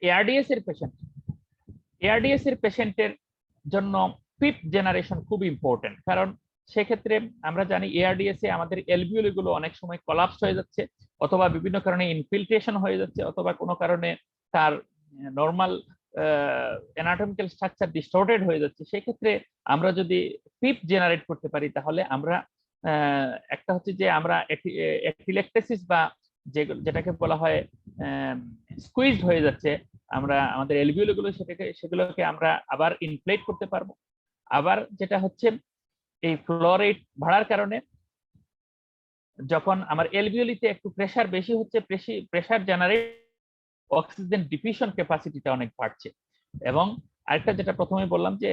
ARDS এর patient, ARDS এর পেশেন্টের জন্য ফিফথ জেনারেশন খুব ইম্পর্টেন্ট, কারণ সেক্ষেত্রে আমরা জানি এআরডিএস এ আমাদের এলভিওলি গুলো অনেক সময় কলাপস হয়ে যাচ্ছে, অথবা বিভিন্ন কারণে ইনফিল্ট্রেশন হয়ে যাচ্ছে, অথবা কোনো কারণে তার নর্মাল অ্যানাটমিক্যাল স্ট্রাকচার ডিস্টর্টেড হয়ে যাচ্ছে। সেক্ষেত্রে আমরা যদি ফিফথ জেনারেট করতে পারি তাহলে আমরা একটা হচ্ছে যে আমরা অ্যাফিলেকটেসিস বা যেটাকে বলা হয় স্কুইজড হয়ে যাচ্ছে, আমরা আমাদের এলভিওলি গুলো সেগুলোকে আমরা আবার ইনফ্লেট করতে পারবো। আবার যেটা হচ্ছে এই ফ্লো রেট বাড়ার কারণে যখন আমার এলভিওলিতে একটু প্রেসার বেশি হচ্ছে, প্রেসার জেনারেট অক্সিজেন ডিফিউশন ক্যাপাসিটিটা অনেক বাড়ছে। এবং আরেকটা যেটা প্রথমে বললাম যে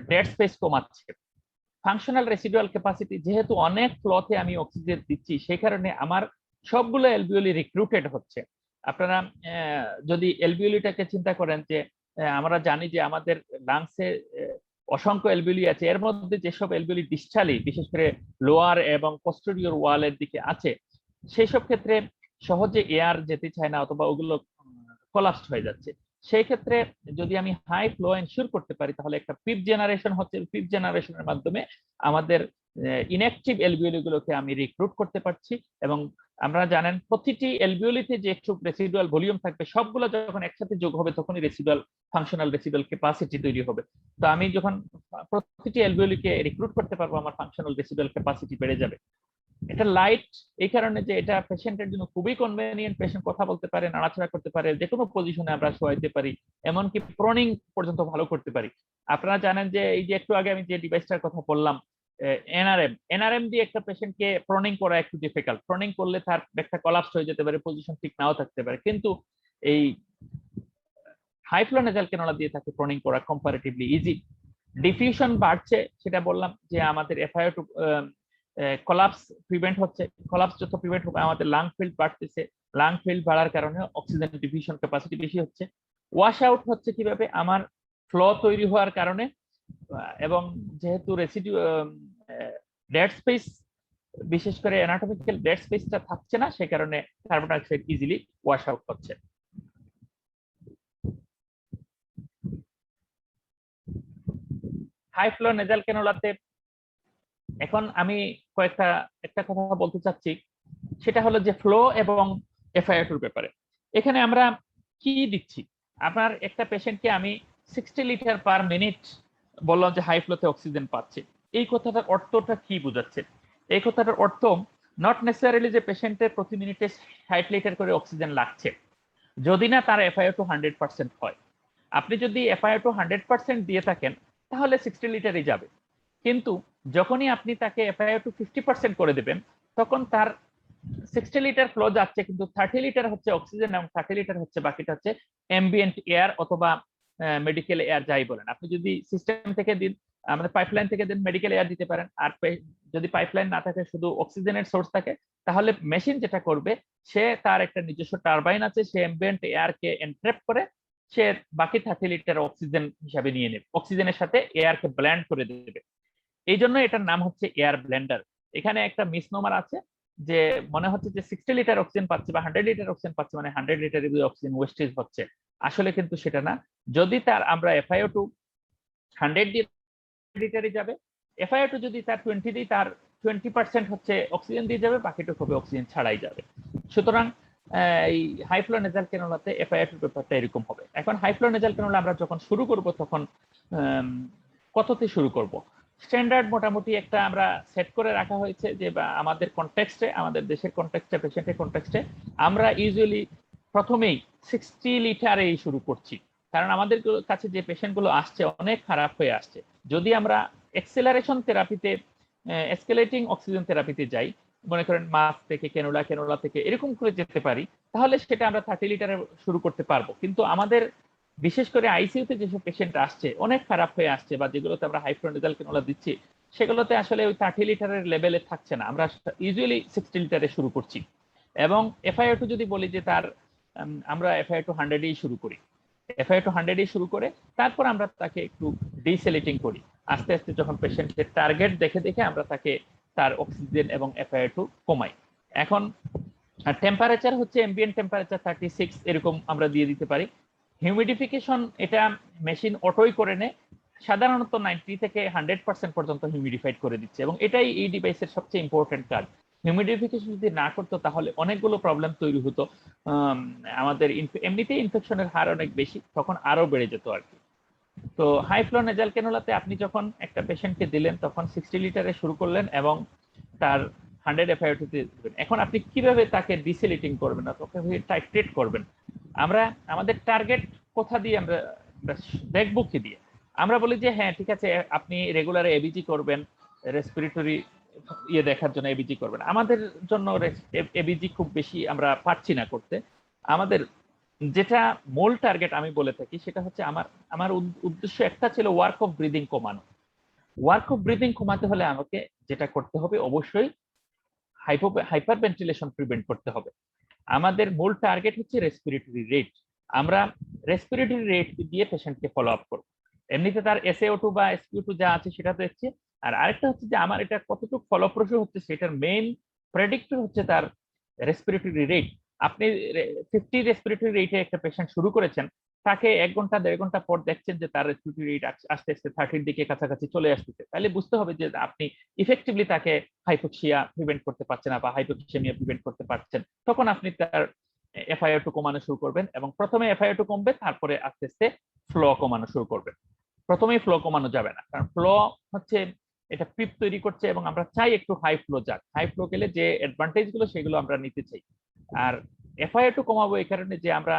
ডেড স্পেস কমাচ্ছে। ফাংশনাল রেসিডুয়াল ক্যাপাসিটি, যেহেতু অনেক ফ্লোতে আমি অক্সিজেন দিচ্ছি সেই কারণে আমার সবগুলো এলভিওলি রিক্রুটেড হচ্ছে। আপনারা যদি এলভিওলিটাকে চিন্তা করেন যে আমরা জানি যে আমাদের লাংসে অসংখ্য এলভিওলি আছে, এর মধ্যে যেসব এলভিওলি ডিসটালি বিশেষ করে লোয়ার এবং পোস্টেরিয়র ওয়ালের দিকে আছে সেই সব ক্ষেত্রে সহজে এয়ার যেতে চায় না, অথবা ওগুলো কোলাপসড হয়ে যাচ্ছে। সেই ক্ষেত্রে যদি আমি হাই ফ্লো এনশিওর করতে পারি তাহলে একটা ফিফথ জেনারেশন হচ্ছে, ফিফথ জেনারেশনের মাধ্যমে আমাদের ইনঅ্যাক্টিভ এলভিওলি গুলোকে আমি রিক্রুট করতে পারছি। এবং আমরা জানেন প্রতিটি এলভিওলিতে যে একটু রেসিডুয়াল ভলিউম থাকবে সবগুলো যখন একসাথে যোগ হবে তখনই রেসিডুয়াল ফাংশনাল রেসিডুয়াল ক্যাপাসিটি তৈরি হবে। তো আমি যখন প্রতিটি এলভিওলিকে রিক্রুট করতে পারবো আমার ফাংশনাল রেসিডুয়াল ক্যাপাসিটি বেড়ে যাবে। এটা লাইট এই কারণে যে এটা পেশেন্টের জন্য খুবই কনভেনিয়েন্ট, পেশেন্ট কথা বলতে পারে, নাড়াচাড়া করতে পারে, যে কোনো পজিশনে আমরা শোয়াইতে পারি, এমনকি প্রনিং পর্যন্ত ভালো করতে পারি। আপনারা জানেন যে এই যে একটু আগে আমি যে ডিভাইসটার কথা বললাম এনআরএম দিয়ে একটা পেশেন্টকে প্রনিং করা একটু ডিফিকাল্ট, প্রনিং করলে তার একটা কলাপস হয়ে যেতে পারে, পজিশন ঠিক নাও থাকতে পারে, কিন্তু এই হাই ফ্লো নেজাল ক্যানুলা দিয়ে তাকে প্রনিং করা কম্পারেটিভলি ইজি। ডিফিউশন বাড়ছে, সেটা বললাম যে আমাদের এফআইও2 কোলাপস প্রিভেন্ট হচ্ছে, কোলাপস যত প্রিভেন্ট হবে আমাদের লাং ফিল্ড বাড়তেছে, লাং ফিল্ড বাড়ার কারণে অক্সিজেন ডিফিউশন ক্যাপাসিটি বেশি হচ্ছে। ওয়াশ আউট হচ্ছে কিভাবে, আমার ফ্লো তৈরি হওয়ার কারণে এবং যেহেতু রেসিডিউ ডেড স্পেস বিশেষ করে অ্যানাটমিক্যাল ডেড স্পেসটা থাকছে না, সেই কারণে carbon dioxide easily wash out হচ্ছে। হাই ফ্লো নেজাল ক্যানুলাতে এখন আমি একটা কথা বলতে চাচ্ছি, সেটা হলো যে ফ্লো এবং এফআইও2 ব্যাপারে। এখানে আমরা কি দিচ্ছি, আপনার একটা পেশেন্টকে আমি 60 লিটার পার মিনিট বললাম যে হাই ফ্লোতে অক্সিজেন পাচ্ছে, এই কথাটার অর্থটা কি বোঝাচ্ছে? এই কথাটার অর্থ নট নেসেসারিলি যে পেশেন্টের প্রতি মিনিটে 60 লিটার করে অক্সিজেন লাগছে, যদি না তার এফআইও2 100% হয়। আপনি যদি এফআইও2 100% দিয়ে থাকেন তাহলে 60 লিটারই যাবে, কিন্তু যখনই আপনি তাকে এফআইও2 50% করে দেবেন তখন তার 60 লিটার ফ্লো যাচ্ছে, কিন্তু 30 লিটার হচ্ছে অক্সিজেন এবং 30 লিটার হচ্ছে বাকিটা হচ্ছে অ্যাম্বিয়েন্ট এয়ার অথবা মেডিকেল এয়ার, যাই বলেন। আপনি যদি সিস্টেম থেকে দিন, আমাদের পাইপলাইন থেকে দিন, মেডিকেল এয়ার দিতে পারেন। আর যদি পাইপলাইন না থাকে, শুধু অক্সিজেনের সোর্স থাকে, তাহলে মেশিন যেটা করবে, সে তার একটা নিজস্ব টারবাইন আছে, সে অ্যাম্বিয়েন্ট এয়ারকে এনট্র্যাপ করে সে বাকি 30 লিটার অক্সিজেন হিসাবে নিয়ে নেবে, অক্সিজেনের সাথে এয়ারকে ব্লেন্ড করে দেবে। এই জন্য এটার নাম হচ্ছে এয়ার ব্লেন্ডার। এখানে একটা মিসনোমার আছে যে মনে হচ্ছে যে 60 লিটার অক্সিজেন পাচ্ছে বা 100 লিটার অক্সিজেন পাচ্ছে মানে 100 লিটার অক্সিজেন ওয়েস্টেজ হচ্ছে, আসলে কিন্তু সেটা না। যদি তার আমরা এফআইও2 100 লিটারই যাবে, এফআইও2 যদি তার 20 দিই, তার 20% হচ্ছে অক্সিজেন দিয়ে যাবে, বাকিটুকু হবে অক্সিজেন ছাড়াই যাবে। সুতরাং এই হাই ফ্লো নেজাল ক্যানুলাতে এফআইও2 ব্যাপারটা এরকম হবে। এখন হাই ফ্লো নেজাল ক্যানুলা আমরা যখন শুরু করব তখন কততে শুরু করব? স্ট্যান্ডার্ড মোটামুটি একটা আমরা সেট করে রাখা হয়েছে যে আমাদের কনটেক্সটে, আমাদের দেশের কনটেক্সটে, পেশেন্টের কনটেক্সটে আমরা ইউজুয়ালি প্রথমেই 60 লিটারেই শুরু করছি, কারণ আমাদের কাছে যে পেশেন্ট গুলো আসছে অনেক খারাপ হয়ে আসছে। যদি আমরা এক্সেলারেশন থেরাপিতে, এসকেলেটিং অক্সিজেন থেরাপিতে যাই, মনে করেন মাস থেকে ক্যানুলা, ক্যানুলা থেকে এরকম করে যেতে পারি, তাহলে সেটা আমরা 30 লিটারে শুরু করতে পারবো। কিন্তু আমাদের বিশেষ করে আইসিইউতে যেসব পেশেন্ট আসছে অনেক খারাপ হয়ে আসছে বা যেগুলোতে আমরা হাই ফ্লো নেজাল ক্যানুলা দিচ্ছি, সেগুলোতে আসলে ওই 30 লিটারের লেভেলে থাকছে না, আমরা ইউজুয়ালি 60 লিটারে শুরু করছি। এবং এফআইও2 যদি বলি যে তার আমরা এফআইও2 100 শুরু করি, এফআইও2 100 শুরু করে তারপর আমরা তাকে একটু ডিসেলেটিং করি আস্তে আস্তে, যখন পেশেন্টের টার্গেট দেখে দেখে আমরা তাকে তার অক্সিজেন এবং এফআইও2 কমাই। এখন আর টেম্পারেচার হচ্ছে এম্বিয়েন্ট টেম্পারেচার 36 এরকম আমরা দিয়ে দিতে পারি। হিউমিডিফিকেশন এটা মেশিন অটোই করে নেয়, সাধারণত 90 থেকে 100% পর্যন্ত হিউমিডিফাইড করে দিচ্ছে, এবং এটাই এই ডিভাইসের সবচেয়ে ইম্পর্টেন্ট কাজ। হিউমিডিফিকেশন যদি না করতো তাহলে অনেকগুলো প্রবলেম তৈরি হতো, আমাদের এমনিতেই ইনফেকশনের হার অনেক বেশি, তখন আরো বেড়ে যেত আর কি। তো হাই ফ্লো নেজাল ক্যানুলাতে আপনি যখন একটা পেশেন্টকে দিলেন তখন 60 লিটারে শুরু করলেন এবং তার 100 এফআইওটি দিবেন। এখন আপনি কিভাবে তাকে ডিসিলিটিং করবেন না তোকে টাইট্রেট করবেন, আমরা আমাদের টার্গেট কোথা দিয়ে আমরা দেখবো কি দিয়ে? আমরা বলি যে হ্যাঁ ঠিক আছে, আপনি রেগুলার এবিজি করবেন, রেসপিরেটরি ইয়ে দেখার জন্য এবিজি করবেন। আমাদের জন্য এবিজি খুব বেশি আমরা পারছি না করতে। আমাদের যেটা মূল টার্গেট আমি বলে থাকি সেটা হচ্ছে আমার উদ্দেশ্য একটা ছিল ওয়ার্ক অফ ব্রিদিং কমানো। ওয়ার্ক অফ ব্রিদিং কমাতে হলে আমাকে যেটা করতে হবে অবশ্যই হাইপার ভেন্টিলেশন প্রিভেন্ট করতে হবে। আমাদের মূল টার্গেট হচ্ছে রেসপিরেটরি রেট। আমরা রেসপিরেটরি রেট দিয়ে পেশেন্টকে ফলো আপ করব। এমনিতে তার SaO2 বা SpO2 যা আছে সেটা দেখছি। আর আরেকটা হচ্ছে যে আমার এটা কতটুকু ফলপ্রসূ হচ্ছে সেটার মেইন প্রেডিক্টর হচ্ছে তার রেসপিরেটরি রেট। আপনি 50 রেসপিরেটরি রেটে একটা পেশেন্ট শুরু করেছেন, তাকে 1 ঘন্টা 1.5 ঘন্টা পর দেখছেন যে তার রেসপিরেটরি রেট আস্তে আস্তে 30 দিকে কাছাকাছি চলে আসতেছে, তাহলে বুঝতে হবে যে আপনি ইফেক্টিভলি তাকে হাইপোক্সিয়া প্রিভেন্ট করতে পারছেন না বা হাইপোক্সিয়ামিয়া প্রিভেন্ট করতে পারছেন। তখন আপনি তার এফআইও2 কমানো শুরু করবেন, এবং প্রথমে এফআইও2 কমবে, তারপরে আস্তে আস্তে ফ্লো কমানো শুরু করবেন। প্রথমেই ফ্লো কমানো যাবে না, কারণ ফ্লো হচ্ছে এটা পিপ তৈরি করছে এবং আমরা চাই একটু হাই ফ্লো যাক। হাই ফ্লো গেলে যে অ্যাডভান্টেজ গুলো সেগুলো আমরা নিতে চাই। আর এফআইও2 কমাবো এই কারণে যে আমরা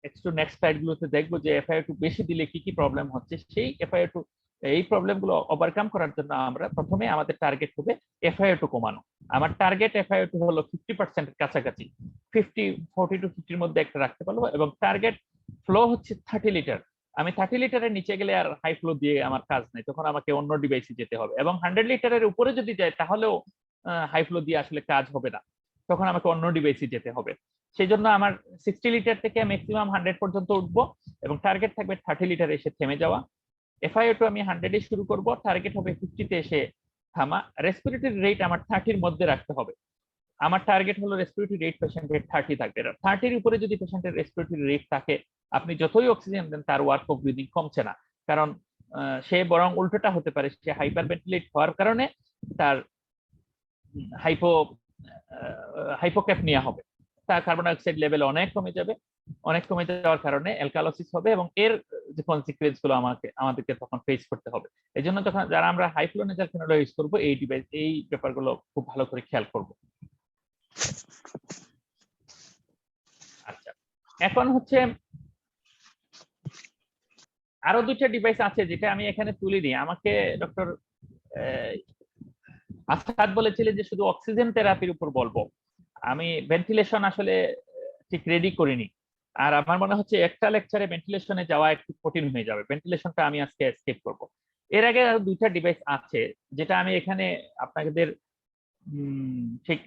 একটু নেক্সট স্লাইড গুলোতে দেখবো যে এফআইও2 বেশি দিলে কি কি প্রবলেম হচ্ছে। সেই এফআইও2 এই প্রবলেম গুলো ওভারকাম করার জন্য আমরা প্রথমে আমাদের টার্গেট হবে এফআইও2 কমানো। আমার টার্গেট এফআইও2 হলো 50% এর কাছাকাছি, 40 টু 50 মধ্যে একটা রাখতে পারবো, এবং টার্গেট ফ্লো হচ্ছে 30 লিটার। আমি 30 লিটারের নিচে গেলে আর হাই ফ্লো দিয়ে আমার কাজ নেই, তখন আমাকে অন্য ডিভাইসে যেতে হবে, এবং 100 লিটারের উপরে যদি যায় তাহলেও হাই ফ্লো দিয়ে আসলে কাজ হবে না, তখন আমাকে অন্য ডিভাইসে যেতে হবে। সেই জন্য আমার 60 লিটার থেকে ম্যাক্সিমাম 100 পর্যন্ত উঠবো, এবং টার্গেট থাকবে 30 লিটার এসে থেমে যাওয়া। এফআইও2 আমি 100 এ শুরু করব, টার্গেট হবে 50 তে এসে থামা। রেসপিরেটরি রেট আমার 30 এর মধ্যে রাখতে হবে। আমার টার্গেট হলো রেসপিরেটরি রেট পেশেন্টের 30 থাকবে। 30 এর উপরে যদি পেশেন্টের রেসপিরেটরি রেট থাকে, আপনি যতই অক্সিজেন দেন তার ওয়ার্ক অফ ব্রিদিং কমছে না, কারণ সে বরং উল্টোটা হতে পারে, সে হাইপার ভেন্টিলেট হওয়ার কারণে তার হাইপো হাইপোক্যাপনিয়া হবে, তার কার্বন ডাইঅক্সাইড লেভেল অনেক কমে যাবে। অনেক কমে যাওয়ার কারণে অ্যালকালোসিস হবে, এবং এর যে কনসিকুয়েন্স গুলো আমাদেরকে তখন ফেস করতে হবে। এই জন্য তখন যারা আমরা high flow nasal cannula use করবো, এই ডিভাইস এই ব্যাপারগুলো খুব ভালো করে খেয়াল করবো। আচ্ছা, এখন হচ্ছে আরো দুইটা ডিভাইস আছে যেটা আমি এখানে তুলিনি। আমাকে ডক্টর আসাদ বলেছিলেন যে শুধু অক্সিজেন থেরাপির উপর বলবো, আমি ভেন্টিলেশন আসলে ঠিক রেডি করিনি। আর আমার মনে হচ্ছে একটা লেকচারে ভেন্টিলেশনে যাওয়া একটু কঠিন হয়ে যাবে, ভেন্টিলেশনটা আমি আজকে স্কিপ করব। এর আগে আরো দুইটা ডিভাইস আছে যেটা আমি এখানে আপনাদের ঠিক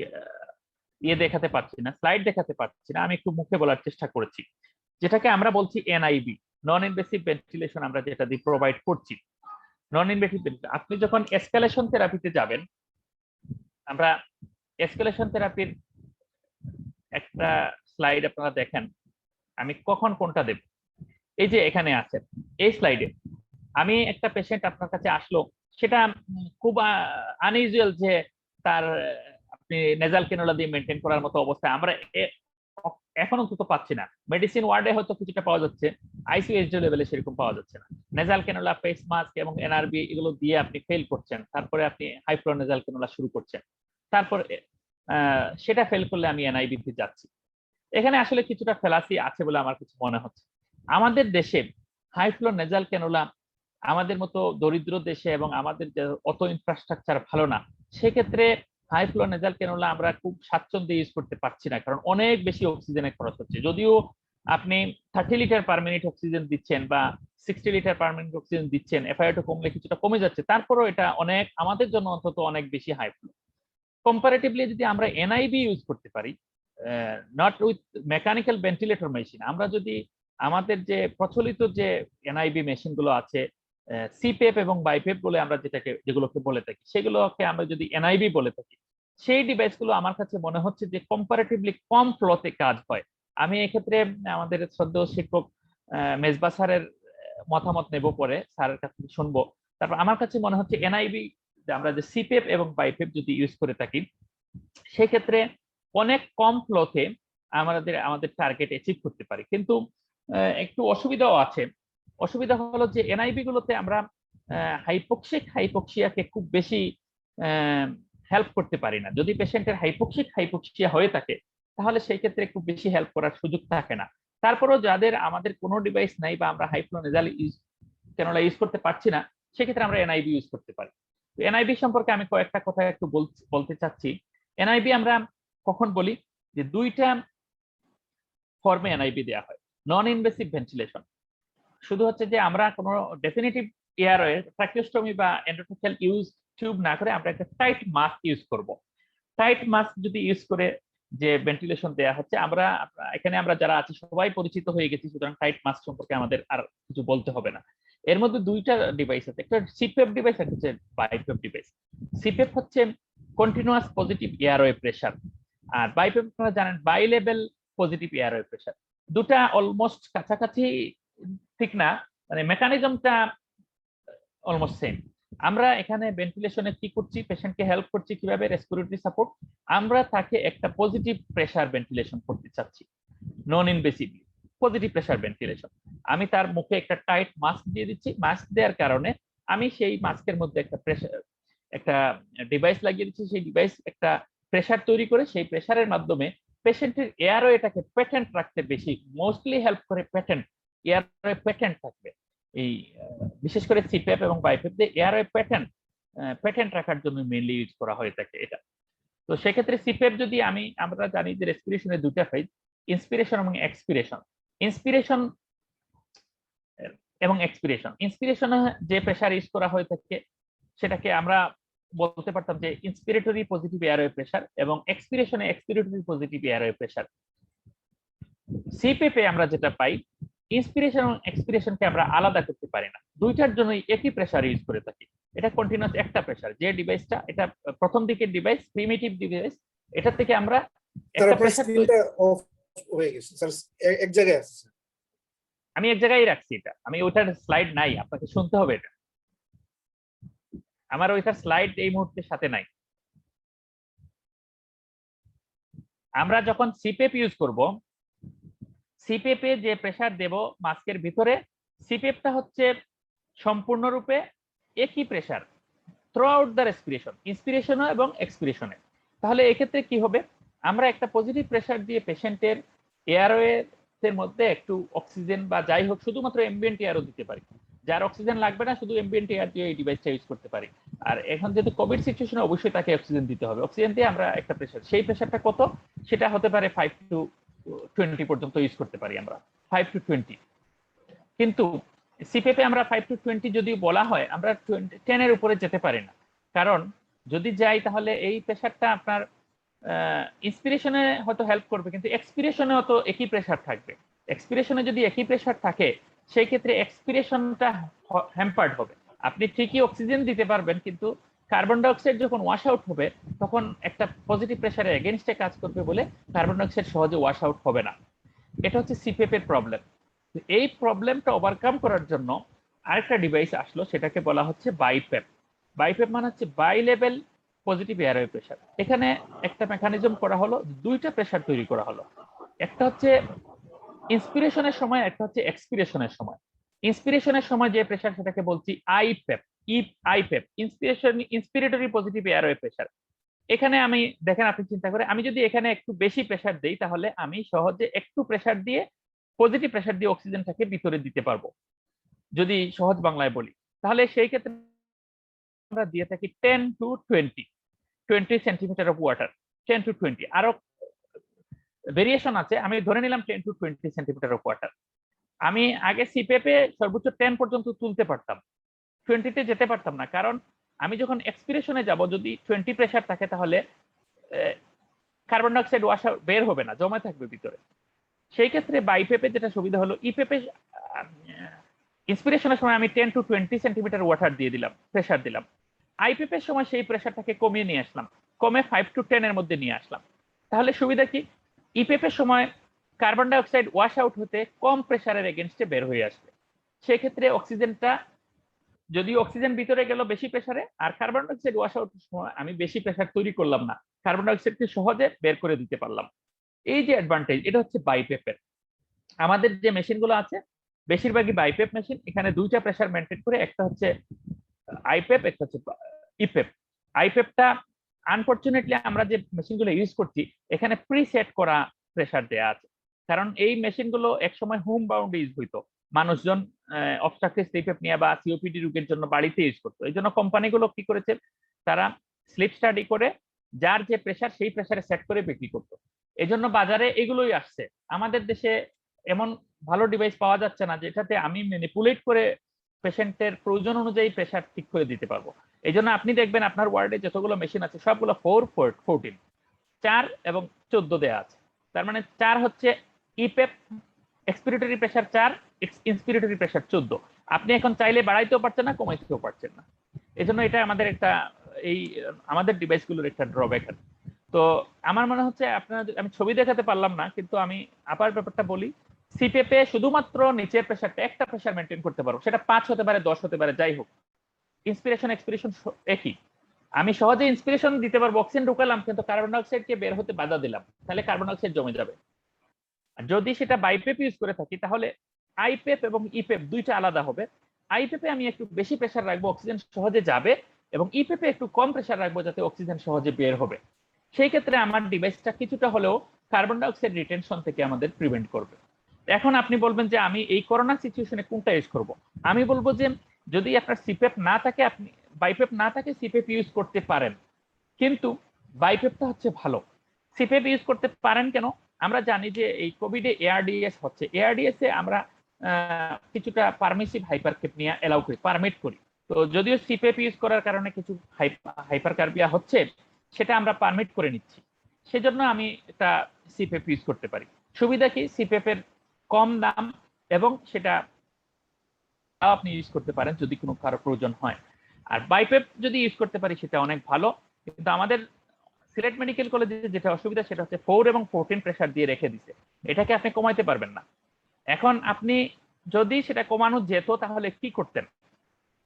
ইয়ে দেখাতে পারছি না, স্লাইড দেখাতে পারছি না, আমি একটু মুখে বলার চেষ্টা করেছি। যেটাকে আমরা বলছি এনআইবি, নন ইনভেসিভ ভেন্টিলেশন, আমরা যেটা দিয়ে প্রোভাইড করছি। নন ইনভেসিভ ভেন্টিলেশন আপনি যখন এসকেলেশন থেরাপিতে যাবেন, আমরা এসকেলেশন থেরাপির একটা স্লাইড আপনারা দেখেন, আমি কখন কোনটা দেব, এই যে এখানে আছে এই স্লাইডে। আমি একটা পেশেন্ট আপনার কাছে আসলো, সেটা খুব আনইউজুয়াল যে তার আপনি নেজাল ক্যানুলা দিয়ে মেনটেন করার মতো অবস্থায় আমরা এখন অন্তত পাচ্ছি না। মেডিসিন ওয়ার্ডে হয়তো কিছুটা পাওয়া যাচ্ছে, আইসিইউ লেভেলে সেরকম পাওয়া যাচ্ছে না। নেজাল ক্যানুলা, ফেস মাস্ক এবং এনআরবি এগুলো দিয়ে আপনি ফেল করছেন, তারপরে আপনি হাই ফ্লো নেজাল ক্যানুলা শুরু করছেন, তারপর সেটা ফেল করলে আমি এনআইবি তে যাচ্ছি। এখানে আসলে কিছুটা ফেলাসি আছে বলে আমার কিছু মনে হচ্ছে। আমাদের দেশে হাই ফ্লো নেজাল ক্যানুলা আমাদের মতো দরিদ্র দেশে এবং আমাদের অত ইনফ্রাস্ট্রাকচার ভালো না, সেক্ষেত্রে হাই ফ্লো নেজাল ক্যানুলা আমরা খুব স্বাচ্ছন্দ্যে ইউজ করতে পারছি না, কারণ অনেক বেশি অক্সিজেনের খরচ হচ্ছে। যদিও আপনি 30 লিটার পার মিনিট অক্সিজেন দিচ্ছেন বা 60 লিটার পার মিনিট অক্সিজেন দিচ্ছেন, এফআইও2 কমলে কিছুটা কমে যাচ্ছে, তারপরও এটা অনেক আমাদের জন্য অন্তত অনেক বেশি হাই ফ্লো। কম্পারেটিভলি যদি আমরা এনআইবি ইউজ করতে পারি, not with mechanical ventilator machine, আমরা যদি আমাদের যে প্রচলিত যে এনআইবি মেশিন গুলো আছে, সিপেপ এবং বাইপেপ বলে আমরা যেগুলোকে বলে থাকি, সেগুলোকে আমরা যদি এনআইবি বলে থাকি, সেই ডিভাইসগুলো আমার কাছে মনে হচ্ছে যে কম্পারেটিভলি কম ফ্লোতে কাজ হয়। আমি এক্ষেত্রে আমাদের শ্রদ্ধেয় শিক্ষক মেজবা স্যারের মতামত নেব, পরে স্যারের কাছে শুনবো। তারপর আমার কাছে মনে হচ্ছে এনআইবি, আমরা যে সিপেপ এবং বাইপেপ যদি ইউজ করে থাকি, সেক্ষেত্রে অনেক কম ফ্লোতে আমাদের টার্গেট অ্যাচিভ করতে পারি। কিন্তু একটু অসুবিধাও আছে। অসুবিধা হলো যে এনআইবি গুলোতে আমরা হাইপোক্সিয়াকে খুব বেশি হেল্প করতে পারি না। যদি পেশেন্টের হাইপোক্সিয়া হয়ে থাকে তাহলে সেই ক্ষেত্রে খুব বেশি হেল্প করার সুযোগ থাকে না। তারপরেও যাদের আমাদের কোনো ডিভাইস নাই বা আমরা হাইফ্লো নেজাল ক্যানুলা ইউজ করতে পারছি না, সেক্ষেত্রে আমরা এনআইবি ইউজ করতে পারি। এনআইবি সম্পর্কে আমি কয়েকটা কথা একটু বলতে চাচ্ছি। এনআইবি আমরা কখন বলি, যে দুইটা ফর্মে এনআইবি দেওয়া হয়। নন ইনভেসিভ ভেন্টিলেশন শুধু হচ্ছে যে আমরা কোনো ডেফিনিটিভ এয়ারওয়ে ট্রাকিওস্টমি বা এন্ডোট্রাকিয়াল ইউজ টিউব না করে আমরা একটা টাইট মাস্ক ইউজ করব। টাইট মাস্ক যদি ইউজ করে যে ভেন্টিলেশন দেওয়া হচ্ছে, আমরা এখানে আমরা যারা আছি সবাই পরিচিত হয়ে গেছি, সুতরাং টাইট মাস্ক সম্পর্কে আমাদের আর কিছু বলতে হবে না। এর মধ্যে দুইটা ডিভাইস আছে, একটা সিপেপ ডিভাইস, একটা হচ্ছে বাইপেপ ডিভাইস। সিপেপ হচ্ছে কন্টিনিউয়াস পজিটিভ এয়ারওয়ে প্রেসার, আর বাইপেপ আপনারা জানেন bi level positive airway pressure. দুটা অলমোস্ট কাছাকাছি, ঠিক না, মানে মেকানিজমটা অলমোস্ট সেম। আমরা এখানে ভেন্টিলেশনে কি করছি, পেশেন্টকে হেল্প করছি কিভাবে, রেসপিরেটরি সাপোর্ট, আমরা তাকে একটা পজিটিভ প্রেসার ভেন্টিলেশন করতে চাচ্ছি, নন ইনভেসিভলি পজিটিভ প্রেসার ভেন্টিলেশন। আমি তার মুখে একটা টাইট মাস্ক দিয়ে দিচ্ছি। মাস্ক দেওয়ার কারণে আমি সেই মাস্কের মধ্যে একটা ডিভাইস লাগিয়ে দিচ্ছি। সেই ডিভাইস একটা প্রেসার তৈরি করে সেই প্রেসারের মাধ্যমে পেশেন্টের এয়ারওয়েটাকে প্যাটেন্ট রাখতে বেশি মোস্টলি হেল্প করে। এয়ারওয়ে প্যাটেন্ট থাকবে। এই বিশেষ করে সিপ্যাপ এবং বাইপ্যাপ দিয়ে এয়ারওয়ে প্যাটেন্ট রাখার জন্য মেইনলি ইউজ করা হয়ে থাকে এটা। তো সেক্ষেত্রে সিপ্যাপ যদি আমরা জানি যে রেসপিরেশনের দুটা ফেজ, ইন্সপিরেশন এবং এক্সপিরেশন। ইন্সপিরেশন এবং এক্সপিরেশন, ইন্সপিরেশনে যে প্রেসার ইউজ করা হয়ে থাকে সেটাকে আমরা বলতে পারতাম যে ইন্সপিরেটরি পজিটিভ এয়ারওয়ে প্রেসার, এবং এক্সপিরেশনে এক্সপিরেটরি পজিটিভ এয়ারওয়ে প্রেসার। সিপিএপে আমরা যেটা পাই, ইন্সপিরেশন এবং এক্সপিরেশনকে আমরা আলাদা করতে পারি না, দুইটার জন্যই একই প্রেসার ইউজ করে থাকি। এটা কন্টিনিউয়াস একটা প্রেসার। যে ডিভাইসটা, এটা প্রথম দিকের ডিভাইস, প্রিমিটিভ ডিভাইস, এটা থেকে আমরা একটা প্রেসার অফ হয়ে গেছে স্যার, এক জায়গায় আছে। আমি এক জায়গায় রাখছি এটা, আমি ওইটার স্লাইড নাই, আপনাকে শুনতে হবে এটা। আমার ওইটার স্লাইড এই মুহূর্তে সাথে নাই। আমরা যখন সিপিএপ ইউজ করব, সিপিএপে যে প্রেসার দেব মাস্কের ভিতরে, সিপিএপটা হচ্ছে সম্পূর্ণরূপে একই pressure throughout the respiration, ইন্সপিরেশনে এবং এক্সপিরেশনে। তাহলে এক্ষেত্রে কি হবে, আমরা একটা পজিটিভ প্রেসার দিয়ে পেশেন্টের এয়ারওয়ে এর মধ্যে একটু অক্সিজেন বা যাই হোক শুধুমাত্র এমবিয়েন্ট এয়ারও দিতে পারি। যার অক্সিজেন লাগবে না শুধু এমবিয়েন্ট এয়ার দিয়ে এই ডিভাইসটা ইউজ করতে পারি। আর এখন যেহেতু কোভিড সিচুয়েশনে অবশ্যই তাকে অক্সিজেন দিতে হবে, অক্সিজেন দিয়ে আমরা একটা প্রেসার, সেই প্রেসারটা কত, সেটা হতে পারে 5 to 20 পর্যন্ত ইউজ করতে পারি আমরা, 5 to 20। কিন্তু সিপিএপে আমরা 5 to 20 যদি বলা হয়, আমরা 10 এর উপরে যেতে পারি না। কারণ যদি যাই তাহলে এই প্রেসারটা আপনার ইন্সপিরেশনে হয়তো হেল্প করবে, কিন্তু এক্সপিরেশনে হয়তো একই প্রেসার থাকবে। এক্সপিরেশনে যদি একই প্রেসার থাকে, সেই ক্ষেত্রে এক্সপিরেশনটা হ্যাম্পার্ড হবে। আপনি ঠিকই অক্সিজেন দিতে পারবেন, কিন্তু কার্বন ডাইঅক্সাইড যখন ওয়াশ আউট হবে তখন একটা পজিটিভ প্রেসারে এগেইনস্টে কাজ করবে বলে কার্বন ডাইঅক্সাইড সহজে ওয়াশ আউট হবে না। এটা হচ্ছে সিপিএপ এর প্রবলেম। এই প্রবলেমটা ওভারকাম করার জন্য আরেকটা ডিভাইস আসলো, সেটাকে বলা হচ্ছে বাইপ্যাপ। বাইপ্যাপ মানে হচ্ছে bi level positive airway pressure. এখানে একটা মেকানিজম করা হলো, দুইটা প্রেসার তৈরি করা হলো, একটা হচ্ছে ইন্সপিরেশনের সময়, একটা হচ্ছে এক্সপিরেশনের সময়। ইন্সপিরেশনের সময় যে প্রেসার সেটাকে বলছি আইপ্যাপ, আইপ্যাপ ইন্সপিরেটরি পজিটিভ এয়ারওয়ে প্রেসার। এখানে আমি দেখেন, আপনি চিন্তা করে আমি যদি এখানে একটু বেশি প্রেসার দেই, তাহলে আমি সহজে একটু প্রেসার দিয়ে পজিটিভ প্রেসার দিয়ে অক্সিজেনটাকে ভিতরে দিতে পারবো। যদি সহজ বাংলায় বলি, তাহলে সেই ক্ষেত্রে আমরা দিয়ে থাকি 10 to 20 centimetre of water, 10 to 20। আরো ভেরিয়েশন আছে, আমি ধরে নিলাম 10 to 20 সেন্টিমিটার অফ ওয়াটার। আমি আগে সিপিএপে সর্বোচ্চ 10 পর্যন্ত তুলতে পারতাম, 20-তে যেতে পারতাম না। কারণ আমি যখন এক্সপিরেশনে যাব, যদি 20 প্রেসার থাকে তাহলে কার্বন ডাইঅক্সাইড ওয়াশ বের হবে না, জমা থাকবে ভিতরে। সেই ক্ষেত্রে বাইপেপে যেটা সুবিধা হলো, ইপেপে ইন্সপিরেশনের সময় আমি 10 to 20 সেন্টিমিটার ওয়াটার দিয়ে দিলাম, প্রেসার দিলাম। আইপিএপের সময় সেই প্রেসারটাকে কমিয়ে নিয়ে আসলাম, কমে 5 to 10 এর মধ্যে নিয়ে আসলাম। তাহলে সুবিধা কি, ইপিএফ এর সময় carbon die oxide wash out হতে কম প্রেসারের এগেনস্টে বের হয়ে আসবে। সেক্ষেত্রে অক্সিজেনটা, যদি অক্সিজেন ভিতরে গেল বেশি প্রেসারে, আর কার্বন ডাই অক্সাইড ওয়াশ আউটের সময় আমি বেশি প্রেসার তৈরি করলাম না, কার্বন ডাই অক্সাইডকে সহজে বের করে দিতে পারলাম। এই যে অ্যাডভান্টেজ, এটা হচ্ছে বাইপেপের। আমাদের যে মেশিনগুলো আছে বেশিরভাগই বাইপেপ মেশিন। এখানে দুইটা প্রেসার মেনটেন করে, একটা হচ্ছে আইপেপ, একটা হচ্ছে ইপেপ। আইপেপটা আনফরচুনেটলি আমরা যে মেশিনগুলো ইউজ করছি এখানে প্রিসেট করা প্রেসার দেয়া আছে, কারণ এই মেশিনগুলো একসময় হোম বাউন্ড ইউজ হইতো, মানুষজন অবস্ট্রাকটিভ স্লিপ অ্যাপনিয়া বা সিওপিডি রোগের জন্য বাড়িতে ইউজ করতো। এই জন্য কোম্পানিগুলো কি করেছে, তারা স্লিপ স্টাডি করে যার যে প্রেসার সেই প্রেসারে সেট করে বিক্রি করতো। এই জন্য বাজারে এগুলোই আসছে। আমাদের দেশে এমন ভালো ডিভাইস পাওয়া যাচ্ছে না যেটাতে আমি ম্যানিপুলেট করে পেশেন্টের প্রয়োজন অনুযায়ী প্রেসার ঠিক করে দিতে পারবো। এই জন্য আপনি দেখবেন আপনার ওয়ার্ডে যতগুলো মেশিন আছে সবগুলো 4-14, 4 এবং 14 দেয়া আছে। তার মানে 4 হচ্ছে ইপেপ, এক্সপিরেটরি প্রেসার 4, ইন্সপিরেটরি প্রেসার 14। আপনি এখন চাইলে বাড়াইতেও পারছেন না, কমাইতেও পারছেন না। এই জন্য এটা আমাদের একটা, এই আমাদের ডিভাইসগুলোর একটা ড্রব্যাক আছে। তো আমার মনে হচ্ছে আপনারা, আমি ছবি দেখাতে পারলাম না কিন্তু আমি আপার ব্যাপারটা বলি, সিপেপে শুধুমাত্র নিচের প্রেসারটা একটা প্রেসার মেনটেন করতে পারো, সেটা 5 হতে পারে, 10 হতে পারে, যাই হোক। ইন্সপিরেশন এক্সপিরেশন একই, আমি সহজে ইন্সপিরেশন দিতে পারবো, অক্সিজেন ঢুকালাম কিন্তু কার্বন ডাইঅক্সাইডকে বের হতে বাধা দিলাম, তাহলে কার্বন ডাইঅক্সাইড জমে যাবে। আর যদি সেটা বাইপেপ ইউজ করে থাকি তাহলে আইপেপ এবং ইপেপ দুইটা আলাদা হবে। আইপেপে আমি একটু বেশি প্রেসার রাখবো, অক্সিজেন সহজে যাবে, এবং ইপেপে একটু কম প্রেসার রাখবো যাতে অক্সিজেন সহজে বের হবে। সেই ক্ষেত্রে আমার ডিভাইসটা কিছুটা হলেও কার্বন ডাইঅক্সাইড রিটেনশন থেকে আমাদের প্রিভেন্ট করবে। এখন আপনি বলবেন যে আমি এই করোনা সিচুয়েশনে কোনটা ইউজ করব। আমি বলবো যে যদি আপনার সিপেপ না থাকে, আপনি বাইপেপ না থাকে সিপেপ ইউজ করতে পারেন, কিন্তু বাইপেপটা হচ্ছে ভালো। সিপেপ ইউজ করতে পারেন কেন, আমরা জানি যে এই কোভিডে এআরডিএস হচ্ছে, এআরডিএস এ আমরা কিছুটা পারমিসিভ হাইপারকেপনিয়া এলাউ করি, পারমিট করি। তো যদিও সিপেপ ইউজ করার কারণে কিছু হাইপারকার্বিয়া হচ্ছে, সেটা আমরা পারমিট করে নিচ্ছি, সেজন্য আমি এটা সিপেপ ইউজ করতে পারি। সুবিধা কি, সিপেপের কম দাম এবং সেটা আপনি ইউজ করতে পারেন যদি কোনো কারো প্রয়োজন হয়। আর বাইপেপ যদি ইউজ করতে পারি সেটা অনেক ভালো, কিন্তু আমাদের সিলেট মেডিকেল কলেজে যেটা অসুবিধা সেটা হচ্ছে 4 এবং 14 প্রেসার দিয়ে রেখে দিছে, এটাকে আপনি কমাইতে পারবেন না। এখন আপনি যদি সেটা কমানো যেত তাহলে কি করতেন,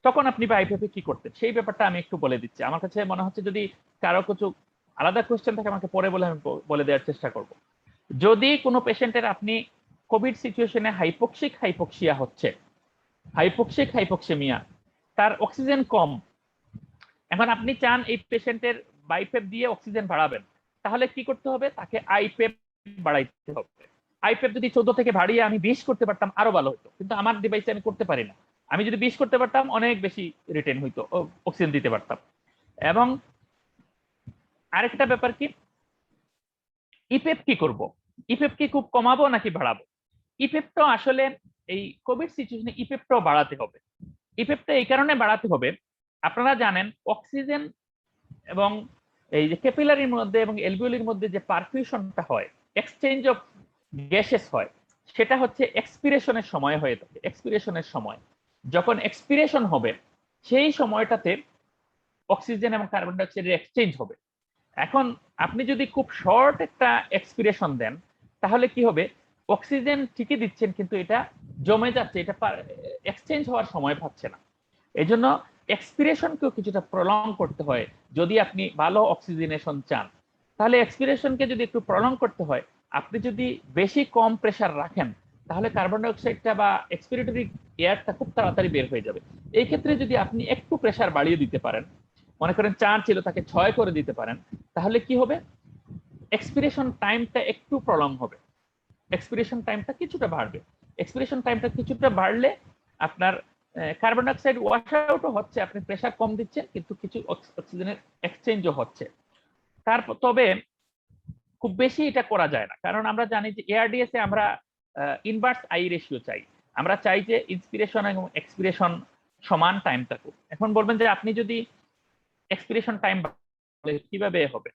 তখন আপনি বাইপেপে কি করতেন সেই ব্যাপারটা আমি একটু বলে দিচ্ছি। আমার কাছে মনে হচ্ছে যদি কারো কিছু আলাদা কোয়েশ্চেন থাকে আমাকে পরে বলে, আমি বলে দেওয়ার চেষ্টা করব। যদি কোনো পেশেন্টের আপনি কোভিড সিচুয়েশনে হাইপোক্সিয়া হচ্ছে, হাইপোক্সেমিয়া, তার অক্সিজেন কম, এখন আপনি চান এই পেশেন্টের বাইপেপ দিয়ে অক্সিজেন বাড়াবেন, তাহলে কি করতে হবে, তাকে আইপেপ বাড়াইতে হবে। আইপেপ যদি 14 থেকে বাড়িয়ে আমি 20 করতে পারতাম আরো ভালো হতো, কিন্তু আমার ডিভাইসে আমি করতে পারি না। আমি যদি 20 করতে পারতাম অনেক বেশি রিটেন হইতো, অক্সিজেন দিতে পারতাম। এবং আরেকটা ব্যাপার কি, ইপেপ কি করব, ইপেপ কি খুব কমাবো নাকি বাড়াবো? ইপেপটা আসলে এই কোভিড সিচুয়েশনে ইপেপটাও বাড়াতে হবে। ইপেপটা এই কারণে বাড়াতে হবে, আপনারা জানেন অক্সিজেন এবং এই যে ক্যাপিলারির মধ্যে এবং এলভিওলির মধ্যে যে পারফিউশনটা হয়, এক্সচেঞ্জ অফ গ্যাসেস হয়, সেটা হচ্ছে এক্সপিরেশনের সময় হয়ে থাকে। এক্সপিরেশনের সময় যখন এক্সপিরেশন হবে সেই সময়টাতে অক্সিজেন এবং কার্বন ডাই অক্সাইডের এক্সচেঞ্জ হবে। এখন আপনি যদি খুব শর্ট একটা এক্সপিরেশন দেন তাহলে কি হবে, অক্সিজেন ঠিকই দিচ্ছেন কিন্তু এটা জমে যাচ্ছে, এটা এক্সচেঞ্জ হওয়ার সময় পাচ্ছে না। এই জন্য এক্সপিরেশনকেও কিছুটা প্রলং করতে হয়। যদি আপনি ভালো অক্সিজেনেশন চান তাহলে এক্সপিরেশনকে যদি একটু প্রলং করতে হয়, আপনি যদি বেশি কম প্রেসার রাখেন তাহলে কার্বন ডাই অক্সাইডটা বা এক্সপিরেটরি এয়ারটা খুব তাড়াতাড়ি বের হয়ে যাবে। এই ক্ষেত্রে যদি আপনি একটু প্রেসার বাড়িয়ে দিতে পারেন, মনে করেন 4 ছিল তাকে 6 করে দিতে পারেন, তাহলে কি হবে, এক্সপিরেশন টাইমটা একটু প্রলং হবে, এক্সপিরেশন টাইমটা কিছুটা বাড়বে। এক্সপিরেশন টাইমটা কিছুটা বাড়লে আপনার কার্বন ডাই অক্সাইড ওয়াশ আউটও হচ্ছে, আপনি প্রেসার কম দিচ্ছেন কিন্তু কিছু অক্সিজেনের এক্সচেঞ্জও হচ্ছে। তবে খুব বেশি এটা করা যায় না, কারণ আমরা জানি যে এআরডিএস এ আমরা ইনভার্স আই রেশিও চাই। আমরা চাই যে ইন্সপিরেশন এবং এক্সপিরেশন সমান টাইম থাকুক। এখন বলবেন যে আপনি যদি এক্সপিরেশন টাইম কিভাবে হবে,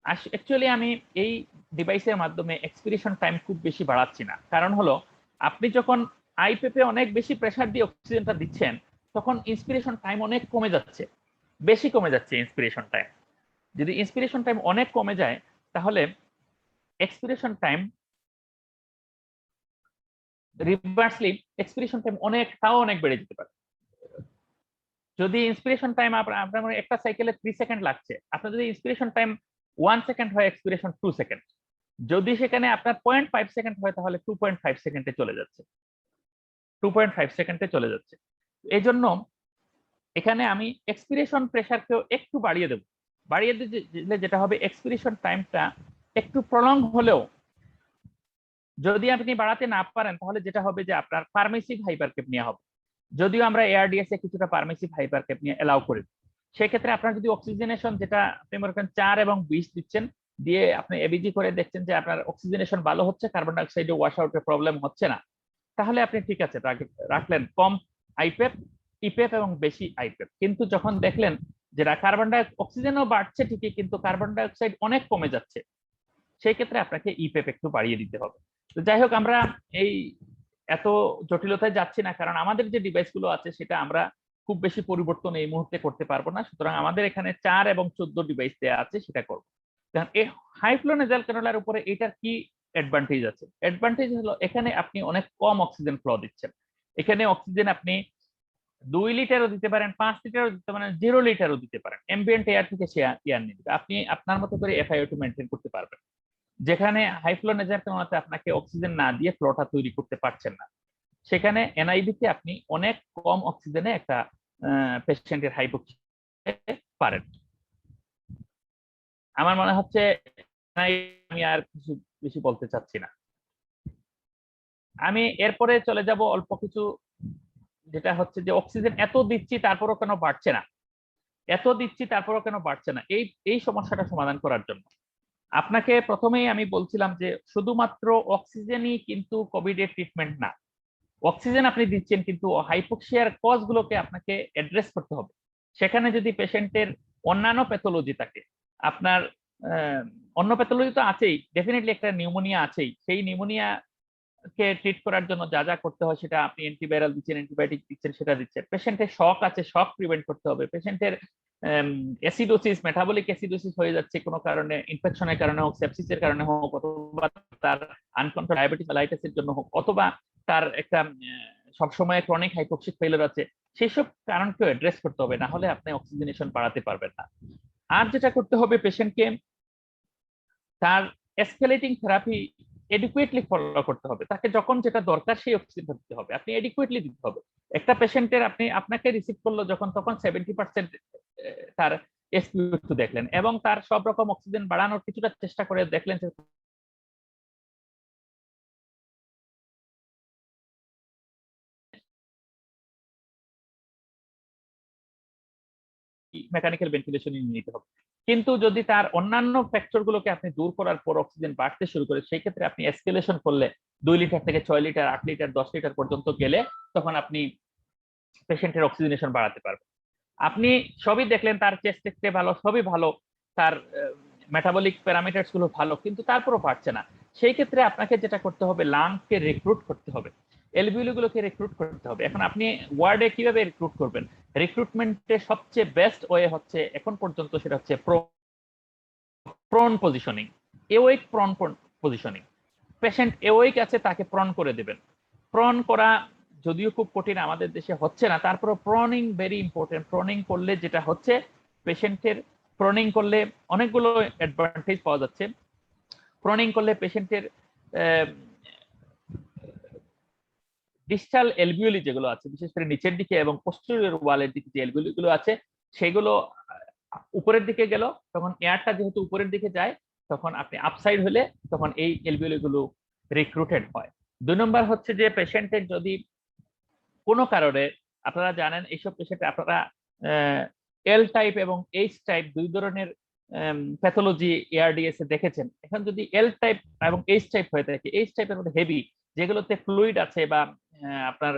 অ্যাকচুয়ালি আমি এই ডিভাইসের মাধ্যমে এক্সপিরেশন টাইম খুব বেশি বাড়াচ্ছি না। কারণ হলো আপনি যখন আইপেপে অনেক বেশি প্রেসার দিয়ে অক্সিজেনটা দিচ্ছেন তখন ইন্সপিরেশন টাইম অনেক কমে যাচ্ছে, বেশি কমে যাচ্ছে ইন্সপিরেশন টাইম। যদি ইন্সপিরেশন টাইম অনেক কমে যায় তাহলে এক্সপিরেশন টাইম রিভার্সলি এক্সপিরেশন টাইম অনেক বেড়ে যেতে পারে। যদি ইন্সপিরেশন টাইম আপনার মানে একটা সাইকেলে 3 সেকেন্ড লাগছে, আপনার যদি ইন্সপিরেশন টাইম 1 সেকেন্ড হয়, এক্সপিরেশন 2 সেকেন্ড, যদি সেখানে আপনার 0.5 সেকেন্ড হয় তাহলে 2.5 সেকেন্ডে চলে যাচ্ছে, 2.5 সেকেন্ডে চলে যাচ্ছে। এই জন্য এখানে আমি এক্সপিরেশন প্রেসারকেও একটু বাড়িয়ে দিলে যেটা হবে এক্সপিরেশন টাইমটা একটু প্রলং হলেও যদি আপনি বাড়াতে না পারেন তাহলে যেটা হবে যে আপনার পারমিসিভ হাইপারকেপনিয়া হবে। যদিও আমরা এআরডিএস এ কিছুটা পারমিসিভ হাইপারকেপনিয়া এলাও করি, সেক্ষেত্রে আপনার যদি অক্সিজেনেশন যেটা আপনি মনে করেন 4 এবং 20 দিচ্ছেন, দিয়ে আপনি এবিজি করে দেখছেন যে আপনার অক্সিজেনেশন ভালো হচ্ছে, কার্বন ডাইঅক্সাইডে ওয়াশ আউটের প্রবলেম হচ্ছে না, তাহলে আপনি ঠিক আছে রাখলেন কম আইপেপ, ইপেপ এবং বেশি আইপেপ। কিন্তু যখন দেখলেন যে কার্বন অক্সিজেনও বাড়ছে ঠিকই কিন্তু কার্বন ডাইঅক্সাইড অনেক কমে যাচ্ছে, সেই ক্ষেত্রে আপনাকে ইপেপ একটু বাড়িয়ে দিতে হবে। তো যাই হোক, আমরা এই এত জটিলতায় যাচ্ছি না, কারণ আমাদের যে ডিভাইস গুলো আছে সেটা আমরা খুব বেশি পরিবর্তন এই মুহূর্তে করতে পারবো না। সুতরাং আমাদের এখানে 4 এবং 14 ডিভাইস দেওয়া আছে, সেটা করবো। এই হাই ফ্লো নেজাল ক্যানুলার উপরে এটার কি অ্যাডভান্টেজ আছে? অ্যাডভান্টেজ হলো এখানে আপনি অনেক কম অক্সিজেন ফ্লো দিচ্ছেন। এখানে অক্সিজেন আপনি 2 লিটারও দিতে পারেন, 5 লিটারও দিতে পারেন, 0 লিটারও দিতে পারেন। অ্যাম্বিয়েন্ট এয়ার থেকে সে এয়ার নিয়ে দিবে, আপনি আপনার মতো করে এফআইও2 মেনটেন করতে পারবেন। যেখানে হাই ফ্লো নেজাল ক্যানুলাতে আপনাকে অক্সিজেন না দিয়ে ফ্লোটা তৈরি করতে পারছেন না, সেখানে এনআইভি তে আপনি অনেক কম অক্সিজেনে একটা পেশেন্টের হাইপোক্সিয়া পারেন। আমার মনে হচ্ছে আমি আর কিছু বেশি বলতে চাচ্ছি না। আমি এরপরে চলে যাব অল্প কিছু, যেটা হচ্ছে যে অক্সিজেন এত দিচ্ছি তারপরও কেন বাড়ছে না, এত দিচ্ছি তারপরও কেন বাড়ছে না, এই সমস্যাটা সমাধান করার জন্য আপনাকে প্রথমেই আমি বলছিলাম যে শুধুমাত্র অক্সিজেনই কিন্তু কোভিড এর ট্রিটমেন্ট না। অক্সিজেন আপনি দিচ্ছেন কিন্তু হাইপোক্সিয়ার কজ গুলোকে আপনাকে অ্যাড্রেস করতে হবে। সেখানে যদি পেশেন্টের অন্যান্য প্যাথোলজি থাকে, আপনার অন্য প্যাথোলজি তো আছেই, ডেফিনেটলি একটা নিউমোনিয়া আছেই, সেই নিউমোনিয়া কে ট্রিট করার জন্য যা যা করতে হয় সেটা আপনি অ্যান্টিভাইরাল দিচ্ছেন, অ্যান্টিবায়োটিক দিচ্ছেন, সেটা দিচ্ছেন। পেশেন্টের শক আছে, শক প্রিভেন্ট করতে হবে। পেশেন্টের অ্যাসিডোসিস, মেটাবলিক অ্যাসিডোসিস হয়ে যাচ্ছে কোনো কারণে, ইনফেকশনের কারণে হোক, সেপসিসের কারণে হোক, অথবা তার আনকন্ট্রোল ডায়াবেটিস মেলাইটিসের জন্য হোক, অথবা তার একটা সবসময় ক্রনিক হাইপোক্সিক ফেলিওর আছে, সেসব কারণকে অ্যাড্রেস করতে হবে, না হলে আপনি অক্সিজেনেশন বাড়াতে পারবেন না। আর যেটা করতে হবে, পেশেন্টকে তার এসকেলেটিং থেরাপি এডুকুয়েটলি ফলো করতে হবে। তাকে যখন যেটা দরকার সেই অক্সিজেনটা দিতে হবে, আপনি এডুকুয়েটলি দিতে হবে। একটা পেশেন্টের আপনাকে রিসিভ করলো যখন, তখন 70% তার এসপিও2 দেখলেন এবং তার সব রকম অক্সিজেন বাড়ানোর কিছুটা চেষ্টা করে দেখলেন যে মেকানিক্যাল ভেন্টিলেশন নিতে হবে। কিন্তু যদি তার অন্যান্য ফ্যাক্টর গুলোকে আপনি দূর করার পর অক্সিজেন বাড়তে শুরু করে, সেই ক্ষেত্রে আপনি এসকেলেশন করলে 2 লিটার থেকে 6 লিটার, 8 লিটার, 10 লিটার পর্যন্ত গেলে তখন আপনি পেশেন্টের অক্সিজেনেশন বাড়াতে পারবেন। আপনি সবই দেখলেন, তার চেস্ট এক্সরে ভালো, সবই ভালো, তার মেটাবলিক প্যারামিটারস গুলো ভালো, কিন্তু তারপরও পারছে না। সেই ক্ষেত্রে আপনাকে যেটা করতে হবে, লাংকে রিক্রুট করতে হবে, এলভিওলি গুলোকে রিক্রুট করতে হবে। এখন আপনি ওয়ার্ডে কিভাবে রিক্রুট করবেন? রিক্রুটমেন্টের সবচেয়ে বেস্ট ওয়ে হচ্ছে এখন পর্যন্ত, সেটা হচ্ছে prone positioning, awake prone positioning. Patient awake আছে, তাকে প্রন করে দেবেন। প্রন করা যদিও খুব কঠিন, আমাদের দেশে হচ্ছে না, তারপরে প্রনিং ভেরি ইম্পর্টেন্ট। প্রনিং করলে যেটা হচ্ছে, পেশেন্টের প্রনিং করলে অনেকগুলো অ্যাডভান্টেজ পাওয়া যাচ্ছে। প্রনিং করলে পেশেন্টের ডিস্টাল এলভিওলি যেগুলো আছে, বিশেষ করে নিচের দিকে এবং পোস্টেরিয়র ওয়ালের দিকে যে এলভিওলি গুলো আছে, সেগুলো উপরের দিকে গেল, তখন এয়ারটা যেহেতু উপরের দিকে যায়, তখন আপনি আপসাইড হলে তখন এই এলভিওলি গুলো রিক্রুটেড হয়। 2 নম্বর হচ্ছে যে পেশেন্টের যদি কোনো কারণে, আপনারা জানেন এইসব পেশেন্ট আপনারা এল টাইপ এবং এইচ টাইপ 2 ধরনের প্যাথোলজি এআরডিএস এ দেখেছেন। এখন যদি এল টাইপ এবং এইচ টাইপ হয়ে থাকে, এইচ টাইপের মধ্যে হেভি, যেগুলোতে ফ্লুইড আছে বা আপনার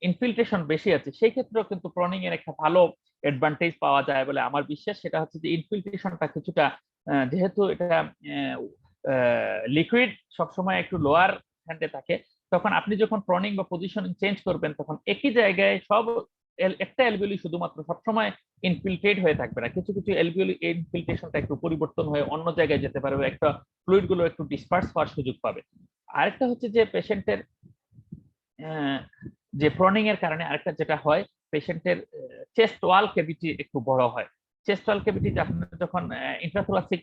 ইনফিল্ট্রেশন বেশি আছে, সেই ক্ষেত্রেও কিন্তু প্রনিং এর একটা ভালো অ্যাডভান্টেজ পাওয়া যায় বলে আমার বিশ্বাস। সেটা হচ্ছে যে ইনফিল্ট্রেশনটা কিছুটা, যেহেতু এটা লিকুইড সবসময় একটু লোয়ার হ্যান্ডে থাকে, তখন আপনি যখন প্রনিং বা পজিশনিং চেঞ্জ করবেন, তখন একই জায়গায় সব একটা অ্যালভিওলি শুধুমাত্র সবসময় ইনফিল্ট্রেট হয়ে থাকবে না, কিছু কিছু অ্যালভিওলি ইনফিল্ট্রেশনটা একটু পরিবর্তন হয়ে অন্য জায়গায় যেতে পারবে, একটা ফ্লুইড গুলো একটু ডিসপার্স হওয়ার সুযোগ পাবে। আরেকটা হচ্ছে যে পেশেন্টের যে প্রনিং এর কারণে আরেকটা যেটা হয়, পেশেন্টের চেস্ট ওয়াল ক্যাভিটি একটু বড় হয়। চেস্ট ওয়াল ক্যাভিটি যখন ইন্ট্রাথোরাসিক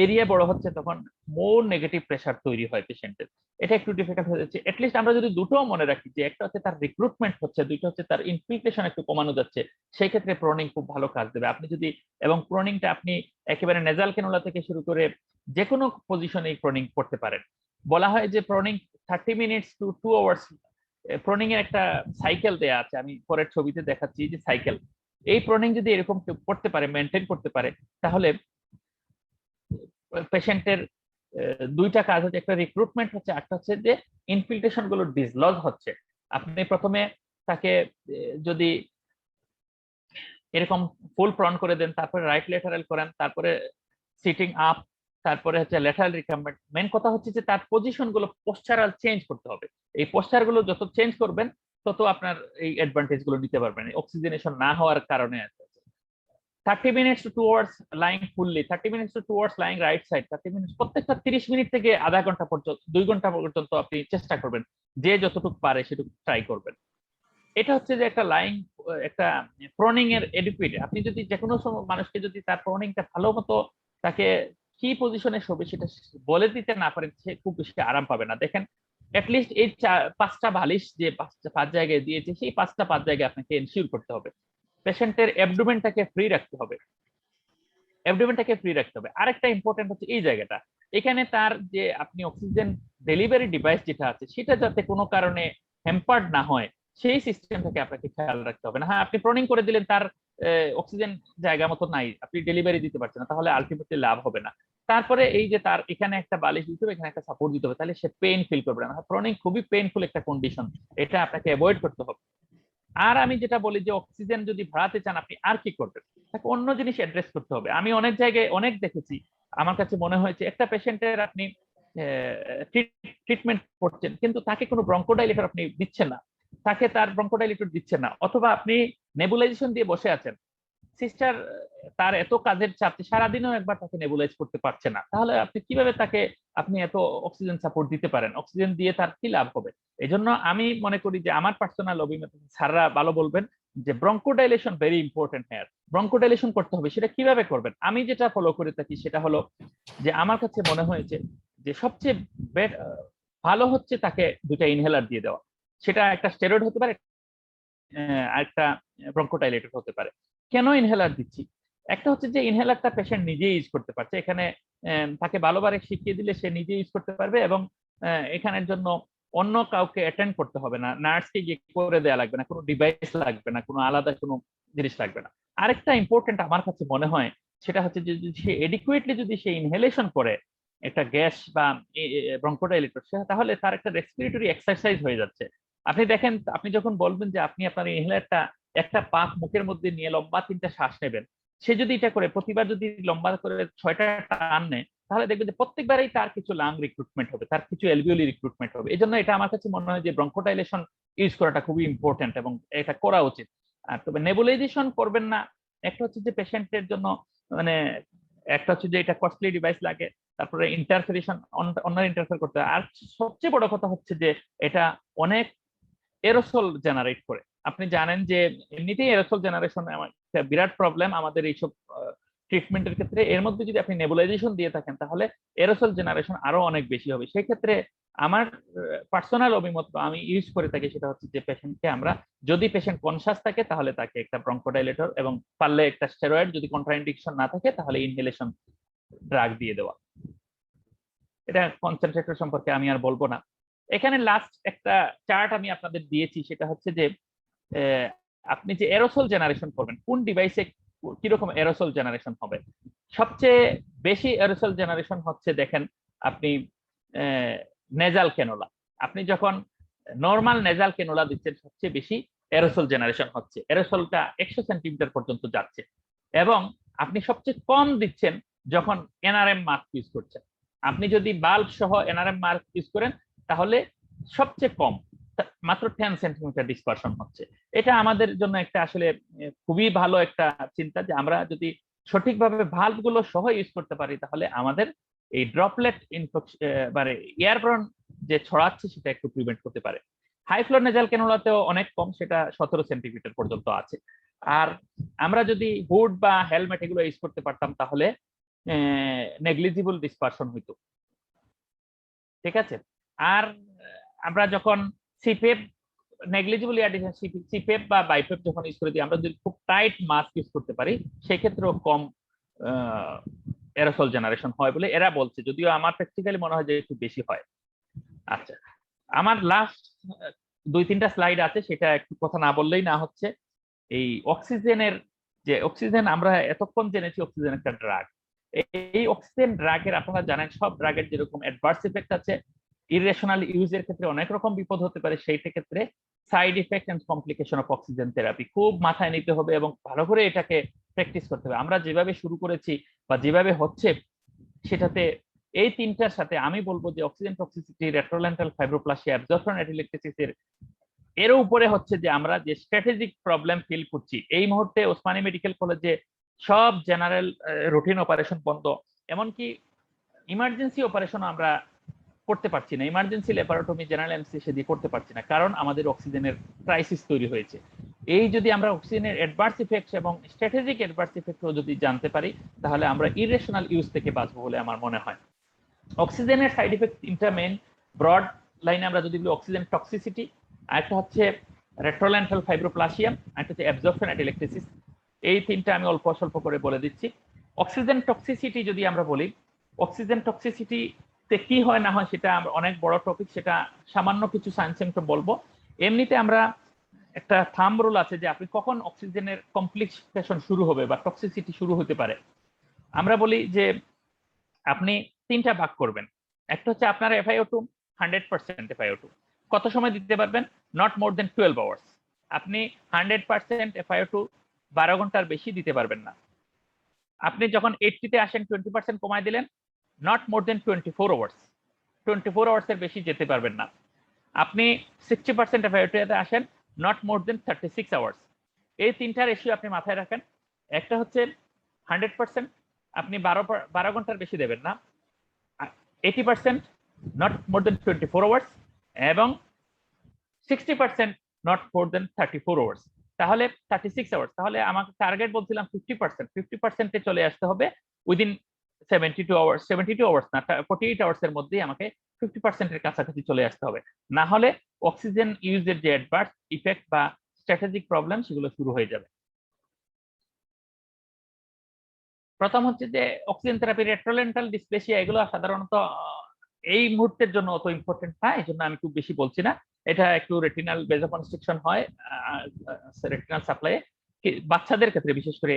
এরিয়া বড় হচ্ছে তখন মোর নেগেটিভ প্রেসার তৈরি হয় পেশেন্টের, এটা একটু ডিফিকাল্ট হয়ে যাচ্ছে। এটলিস্ট আমরা যদি দুটো মনে রাখি, যে একটা হচ্ছে তার রিক্রুটমেন্ট হচ্ছে, দুইটা হচ্ছে তার ইনফিল্ট্রেশন একটু কমানো যাচ্ছে, সেই ক্ষেত্রে প্রনিং খুব ভালো কাজ দেবে। আপনি যদি, এবং প্রনিংটা আপনি একেবারে নেজাল ক্যানুলা থেকে শুরু করে যে কোনো পজিশনে প্রনিং করতে পারেন। বলা হয় যে pruning 30 minutes to 2 hours, pruning এর একটা সাইকেল দেয়া আছে, আমি পরের ছবিতে দেখাচ্ছি যে সাইকেল। এই প্রনিং যদি এরকম করতে পারে, মেনটেন করতে পারে, তাহলে পেশেন্টের দুইটা কাজ হচ্ছে, একটা রিক্রুটমেন্ট হচ্ছে, একটা হচ্ছে যে ইনফিল্ট্রেশন গুলো ডিসলজ হচ্ছে। আপনি প্রথমে তাকে যদি এরকম ফুল প্রন করে দেন, তারপরে রাইট লেটারাল করেন, তারপরে সিটিং আপ, তারপরে হচ্ছে ল্যাটারাল রিকাম্বেন্ট। মেন কথা হচ্ছে যে তার পজিশন গুলো পোস্টারাল চেঞ্জ করতে হবে। এই পোস্টার গুলো যত চেঞ্জ করবেন তত আপনার এই অ্যাডভান্টেজ গুলো নিতে পারবেন, অক্সিজেনেশন না হওয়ার কারণে। 30 minutes to 2 hours lying fully, 30 minutes to 2 hours lying right side, 30 minutes, প্রত্যেকটা 30 মিনিট থেকে আধা ঘন্টা পর্যন্ত, 2 ঘন্টা পর্যন্ত আপনি চেষ্টা করবেন, যে যতটুকু পারে সেটুকু ট্রাই করবেন। এটা হচ্ছে যে একটা লাইং, একটা প্রনিং এর এডুকেট। আপনি যদি যে কোনো মানুষকে যদি তার প্রনিংটা ভালো মতো তাকে কি পজিশনে শোবে সেটা বলে দিতে না পারেন, সে খুব বেশি আরাম পাবে না। দেখেন অ্যাটলিস্ট এই 5টা বালিশ যে 5 জায়গায় দিয়েছে, সেই 5 জায়গায় আপনাকে এনশিওর করতে হবে। পেশেন্টের অ্যাবডোমেনটাকে ফ্রি রাখতে হবে, অ্যাবডোমেনটাকে ফ্রি রাখতে হবে। আরেকটা ইম্পর্টেন্ট হচ্ছে এই জায়গাটা, এখানে তার যে আপনি অক্সিজেন ডেলিভারি ডিভাইস যেটা আছে সেটা যাতে কোনো কারণে হ্যাম্পার্ড না হয়, সেই সিস্টেমটাকে আপনাকে খেয়াল রাখতে হবে না। হ্যাঁ, আপনি প্রনিং করে দিলেন, তার অক্সিজেন জায়গা মতো নাই, আপনি ডেলিভারি দিতে পারছেন না, তাহলে আলটিমেটলি লাভ হবে না। তারপরে এই যে তার এখানে একটা বালিশ দিতে হবে, এখানে একটা সাপোর্ট দিতে হবে, তাহলে সে পেইন ফিল করবে না। প্রনিং খুবই পেইনফুল একটা কন্ডিশন, এটা আপনাকে অ্যাভয়েড করতে হবে। আর আমি যেটা বলি যে অক্সিজেন যদি বাড়াতে চান আপনি আর কি করবেন, তাকে অন্য জিনিস অ্যাড্রেস করতে হবে। আমি অনেক জায়গায় অনেক দেখেছি, আমার কাছে মনে হয়েছে একটা পেশেন্টের আপনি ট্রিটমেন্ট করছেন কিন্তু তাকে কোনো ব্রঙ্কোডাইলেটর আপনি দিচ্ছেন না, তাকে তার ব্রঙ্কোডাইলেটর দিচ্ছেন না, অথবা আপনি নেবুলাইজেশন দিয়ে বসে আছেন, সিস্টার তার এত কাজের চাপ সারাদিনও একবার তাকে নেবুলাইজ করতে পারছে না, তাহলে আপনি কিভাবে তাকে আপনি এত অক্সিজেন সাপোর্ট দিতে পারেন? অক্সিজেন দিয়ে তার কি লাভ হবে? এজন্য আমি মনে করি যে আমার পার্সোনাল অভিমত, স্যাররা ভালো বলবেন যে ব্রঙ্কোডাইলেশন ভেরি ইম্পর্টেন্ট হেয়ার। ব্রঙ্কোডাইলেশন করতে হবে, সেটা কিভাবে করবেন? আমি যেটা ফলো করে থাকি সেটা হলো যে আমার কাছে মনে হয়েছে যে সবচেয়ে ভালো হচ্ছে তাকে 2টা ইনহেলার দিয়ে দেওয়া। সেটা একটা স্টেরয়েড হতে পারে, আরেকটা ব্রঙ্কোডাইলেটর হতে পারে। কেন ইনহেলার দিচ্ছি? একটা হচ্ছে যে ইনহেলারটা পেশেন্ট নিজে ইউজ করতে পারছে, এখানে তাকে ভালোভাবে শিখিয়ে দিলে সে নিজে ইউজ করতে পারবে, এবং এখানের জন্য অন্য কাউকে অ্যাটেন্ড করতে হবে না, নার্সকে গিয়ে করে দেওয়া লাগবে না, কোনো ডিভাইস লাগবে না, কোনো আলাদা কোনো জিনিস লাগবে না। আরেকটা ইম্পর্টেন্ট আমার কাছে মনে হয় সেটা হচ্ছে যে যদি সে এডিকুয়েটলি যদি সে ইনহেলেশন করে একটা গ্যাস বা ব্রঙ্কোডাইলেটর, তাহলে তার একটা রেসপিরেটরি এক্সারসাইজ হয়ে যাচ্ছে। আপনি দেখেন, আপনি যখন বলবেন যে আপনি আপনার ইনহেলারটা একটা পাক মুখের মধ্যে নিয়ে লম্বা 3টা শ্বাস নেবেন, সে যদি এটা করে প্রতিবার যদি লম্বা করে 6টা টান নেয়, তাহলে দেখবেন যে প্রত্যেকবারই তার কিছু লাং রিক্রুটমেন্ট হবে, তার কিছু অ্যালভিওলি রিক্রুটমেন্ট হবে। এই জন্য এটা আমার কাছে মনে হয় যে ব্রঙ্কোডাইলেশন ইউজ করাটা খুবই ইম্পর্টেন্ট এবং এটা করা উচিত। আর তবে নেবুলাইজেশন করবেন না, একটা হচ্ছে যে পেশেন্টের জন্য মানে একটা হচ্ছে যে এটা কস্টলি ডিভাইস লাগে, তারপরে ইন্টারফেরেশন, অন্য ইন্টারফেয়ার করতে হয়। আর সবচেয়ে বড় কথা হচ্ছে যে এটা অনেক এরোসল জেনারেট করে। আপনি জানেন যে এমনিতেই এরোসল জেনারেশন একটা বিরাট প্রবলেম আমাদের এইসব ট্রিটমেন্টের ক্ষেত্রে। এর মধ্যে যদি আপনি নেবুলাইজেশন দিয়ে থাকেন তাহলে এরোসল জেনারেশন আরো অনেক বেশি হবে। সেই ক্ষেত্রে আমার পার্সোনাল অভিমত আমি ইউজ করে থাকি সেটা হচ্ছে যে পেশেন্টকে আমরা, যদি পেশেন্ট কনসাস থাকে তাহলে তাকে একটা ব্রঙ্কোডাইলেটর এবং পারলে একটা স্টেরয়েড, যদি কন্ট্রাইন্ডিকেশন না থাকে তাহলে ইনহেলেশন ড্রাগ দিয়ে দেওয়া। এটা কনসেন্ট্রেটর সম্পর্কে আমি আর বলবো না। এখানে লাস্ট একটা চার্ট আমি আপনাদের দিয়েছি, সেটা হচ্ছে যে আপনি যে এরোসল জেনারেশন করবেন কোন ডিভাইসে কিরকম এরোসল জেনারেশন হবে। সবচেয়ে বেশি এরোসল জেনারেশন হচ্ছে দেখেন আপনি নেজাল ক্যানোলা, আপনি যখন নর্মাল নেজাল ক্যানোলা দিচ্ছেন সবচেয়ে বেশি এরোসল জেনারেশন হচ্ছে, এরোসলটা 100 সেন্টিমিটার পর্যন্ত যাচ্ছে। এবং আপনি সবচেয়ে কম দিচ্ছেন যখন এনআরএম মাস্ক ইউজ করছেন। আপনি যদি বাল্ব সহ এনআরএম মাস্ক ইউজ করেন তাহলে সবচেয়ে কম মাত্র 10 সেন্টিমিটার ডিসপারশন হচ্ছে। এটা আমাদের জন্য একটা আসলে খুবই ভালো একটা চিন্তা যে আমরা যদি সঠিকভাবে ভালভ গুলো সহ ইউজ করতে পারি তাহলে আমাদের এই ড্রপলেট ইনফেকশন মানে এয়ারবর্ন যে ছড়াচ্ছে সেটা একটু প্রিভেন্ট করতে পারে। হাই ফ্লো নেজাল ক্যানুলাতেও অনেক কম, সেটা 17 সেন্টিমিটার পর্যন্ত আছে। আর আমরা যদি হুড বা হেলমেট এগুলো ইউজ করতে পারতাম তাহলে নেগলিজিবল ডিসপারশন হইতো। ঠিক আছে। আর আমরা যখন সিপেপ নেগলিজিবল এয়ার ডিফেন্স সিপেপ বা বাইপেপ যখন ইউজ করে দিই, আমরা যদি খুব টাইট মাস্ক ইউজ করতে পারি সেক্ষেত্রেও কম এরোসল জেনারেশন হয় বলে এরা বলছে, যদিও আমার প্র্যাকটিক্যালি মনে হয় যে একটু বেশি হয়। আচ্ছা, আমার লাস্ট 2-3টা স্লাইড আছে, সেটা একটু কথা না বললেই না হচ্ছে। এই অক্সিজেনের যে অক্সিজেন আমরা এতক্ষণ জেনেছি অক্সিজেন একটা ড্রাগ। এই অক্সিজেন ড্রাগের আপনারা জানেন সব ড্রাগের যেরকম অ্যাডভার্স ইফেক্ট আছে, ইরেশনাল ইউজের ক্ষেত্রে অনেক রকম বিপদ হতে পারে, সেই ক্ষেত্রে side effect and complication of oxygen therapy খুব মাথায় নিতে হবে এবং ভালো করে এটাকে প্র্যাকটিস করতে হবে। আমরা যেভাবে শুরু করেছি বা যেভাবে হচ্ছে সেটাতে এই তিনটার সাথে আমি বলবো যে অক্সিজেন টক্সিসিটি, রেট্রোল্যান্টাল ফাইব্রোপ্লাসিয়া, অ্যাবজর্পশন অ্যাটিলেকটেসিসের এর উপরে হচ্ছে যে আমরা যে স্ট্র্যাটেজিক প্রবলেম ফিল করছি এই মুহূর্তে ওসমানী মেডিকেল কলেজে সব জেনারেল রুটিন অপারেশন বন্ধ, এমনকি ইমার্জেন্সি অপারেশন আমরা করতে পারছি না, ইমার্জেন্সি ল্যাপারোটমি জেনারেল এনএসথেসিয়া সেদি করতে পারছি না, কারণ আমাদের অক্সিজেনের ক্রাইসিস তৈরি হয়েছে। এই যদি আমরা অক্সিজেনের অ্যাডভার্স ইফেক্ট এবং স্ট্র্যাটেজিক অ্যাডভার্স ইফেক্টও যদি জানতে পারি তাহলে আমরা ইরেশনাল ইউজ থেকে বাঁচবো বলে আমার মনে হয়। অক্সিজেনের সাইড ইফেক্ট তিনটা মেইন ব্রড লাইনে আমরা যদি বলি, অক্সিজেন টক্সিসিটি, আরেকটা হচ্ছে রেট্রোল্যান্টাল ফাইব্রোপ্লাসিয়া, আরেকটা হচ্ছে অ্যাবজর্পশন অ্যাটিলেকটেসিস। এই তিনটা আমি অল্প স্বল্প করে বলে দিচ্ছি। অক্সিজেন টক্সিসিটি যদি আমরা বলি, অক্সিজেন টক্সিসিটিতে কি হয় না হয় সেটা আমরা অনেক বড় টপিক, সেটা সামান্য কিছু সাইন সিম্পটম বলবো। এমনিতে আমরা একটা থাম্ব রুল আছে যে আপনি কখন অক্সিজেনের কমপ্লিকেশন শুরু হবে বা টক্সিসিটি শুরু হতে পারে। আমরা বলি যে আপনি তিনটা ভাগ করবেন, একটা হচ্ছে আপনার FiO2 100% FiO2 কত সময় দিতে পারবেন, নট মোর দেন 12 আওয়ার্স। আপনি 100% FiO2 12 ঘন্টার বেশি দিতে পারবেন না। আপনি যখন 80 তে আসেন 20% কমায় দিলেন, not more than 24 hours, 24 hours এর বেশি যেতে পারবেন না। আপনি 60% FiO2 তে আসেন, নট মোর দেন 36 আওয়ার্স। এই তিনটা রেশিও আপনি মাথায় রাখেন। একটা হচ্ছে 100% আপনি 12 ঘন্টার বেশি দেবেন না, 80% নট মোর দেন 24 আওয়ার্স, এবং 60% নট মোর দেন 34 আওয়ার্স, তাহলে 36 আওয়ার্স। তাহলে আমাকে টার্গেট বলছিলাম 50% এ চলে আসতে হবে উইদিন 72 আওয়ার্স, 72 আওয়ার্স না 48 আওয়ার্স এর মধ্যেই আমাকে 50% এর কাছাকাছি চলে আসতে হবে, না হলে অক্সিজেন ইউজের যে অ্যাডভার্স ইফেক্ট বা স্ট্র্যাটেজিক প্রবলেম সেগুলো শুরু হয়ে যাবে। প্রথম হচ্ছে যে অক্সিজেন থেরাপি, রেট্রোল্যান্টাল ডিসপ্লেসিয়া, এগুলো সাধারণত এই মুহূর্তের জন্য অত ইম্পর্টেন্ট না, এই জন্য আমি খুব বেশি বলছি না। এটা একটু রেটিনাল ভেসোকনস্ট্রিকশন হয় রেটিনাল সাপ্লাই, বাচ্চাদের ক্ষেত্রে বিশেষ করে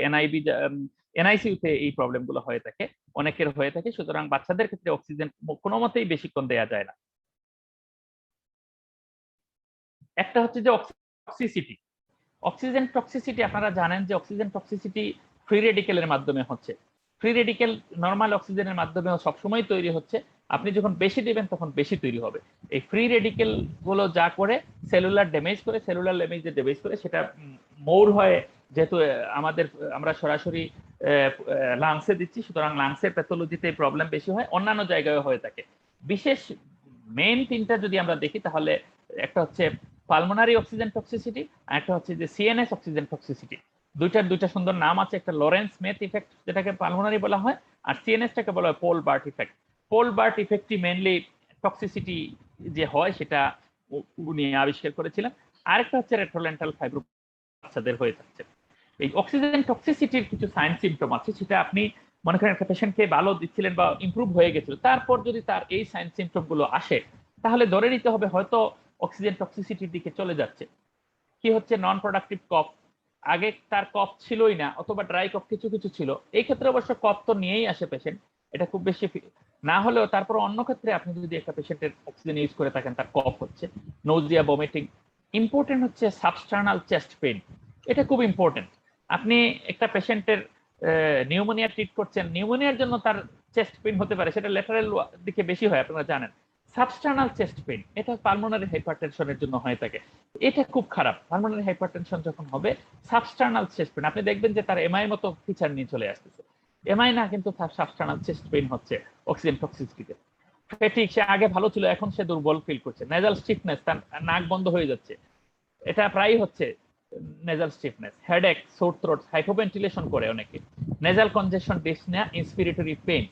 এনআইসিইউতে এই প্রবলেম গুলো হয়ে থাকে, অনেকের হয়ে থাকে, সুতরাং বাচ্চাদের ক্ষেত্রে অক্সিজেন কোনো মতেই বেশিক্ষণ দেওয়া যায় না। একটা হচ্ছে যে টক্সিসিটি, অক্সিজেন টক্সিসিটি আপনারা জানেন যে অক্সিজেন টক্সিসিটি ফ্রি রেডিকেলের মাধ্যমে হচ্ছে। ফ্রি রেডিকেল নরমাল অক্সিজেনের মাধ্যমে সবসময় তৈরি হচ্ছে, আপনি যখন বেশি দেবেন তখন বেশি তৈরি হবে। এই ফ্রি রেডিকেল গুলো যা করে সেলুলার ড্যামেজ করে, সেলুলার ড্যামেজ করে সেটা মৌর হয়, যেহেতু আমরা সরাসরি লাংসে দিচ্ছি, সুতরাং লাংসের প্যাথোলজিতে প্রবলেম বেশি হয়, অন্যান্য জায়গায় হয়ে থাকে। বিশেষ মেইন তিনটা যদি আমরা দেখি তাহলে একটা হচ্ছে পালমোনারি অক্সিজেন টক্সিসিটি, আর একটা হচ্ছে যে সিএনএস অক্সিজেন টক্সিসিটি। দুইটা সুন্দর নাম আছে, একটা লরেন্স মেথ ইফেক্ট যেটাকে পালমোনারি বলা হয়, আর সিএনএসটাকে বলা হয় Paul Bert effect. Paul Bert ইফেক্টই মেইনলি টক্সিসিটি যে হয় সেটা উনি আবিষ্কার করেছিলেন। আরেকটা হচ্ছে রেট্রোল্যান্টাল ফাইব্রো বাচ্চাদের হয়ে যাচ্ছে। এই অক্সিজেন টক্সিসিটির কিছু সাইন সিম্পটম আছে, সেটা আপনি মনে করেন একটা পেশেন্টকে ভালো দিচ্ছিলেন বা ইমপ্রুভ হয়ে গেছিল, তারপর যদি তার এই সাইন সিম্পটম গুলো আসে তাহলে ধরে নিতে হবে হয়তো অক্সিজেন টক্সিসিটির দিকে চলে যাচ্ছে। কি হচ্ছে, নন প্রোডাক্টিভ কফ, আগে তার কফ ছিলই না, অথবা ড্রাই কফ কিছু কিছু ছিল, এই ক্ষেত্রে অবশ্য কফ তো নিয়েই আসে পেশেন্ট, এটা খুব বেশি না হলেও তারপর অন্য ক্ষেত্রে আপনি যদি একটা পেশেন্টের অক্সিজেন ইউজ করে থাকেন তার কফ হচ্ছে, নৌজিয়া, ভমিটিং। ইম্পর্টেন্ট হচ্ছে সাবস্টার্নাল চেস্ট পেইন, এটা খুব ইম্পর্টেন্ট। আপনি একটা পেশেন্টের নিউমোনিয়া ট্রিট করছেন, নিউমোনিয়ার জন্য তার চেস্ট পেইন হতে পারে, সেটা ল্যাটারাল দিকে বেশি হয় আপনারা জানেন। সাবস্টার্নাল চেস্ট পেইন, এটা পালমোনারি হাইপারটেনশনের জন্য হয়ে থাকে। এটা খুব খারাপ। পালমোনারি হাইপারটেনশন যখন হবে, সাবস্টার্নাল চেস্ট পেইন, আপনি দেখবেন যে তার এমআই মতো ফিচার নিয়ে চলে আসতেছে। এমআই না, কিন্তু তার সাবস্টার্নাল চেস্ট পেইন হচ্ছে অক্সিজেন টক্সিসিটিতে। ফ্যাটিক, সে আগে ভালো ছিল, এখন সে দুর্বল ফিল করছে। নেজাল স্টিফনেস, তার নাক বন্ধ হয়ে যাচ্ছে, এটা প্রায় হচ্ছে nasal stiffness. Headache, sore throat, hypoventilation করে অনেকে। Nasal congestion, dyspnoea, inspiratory pain,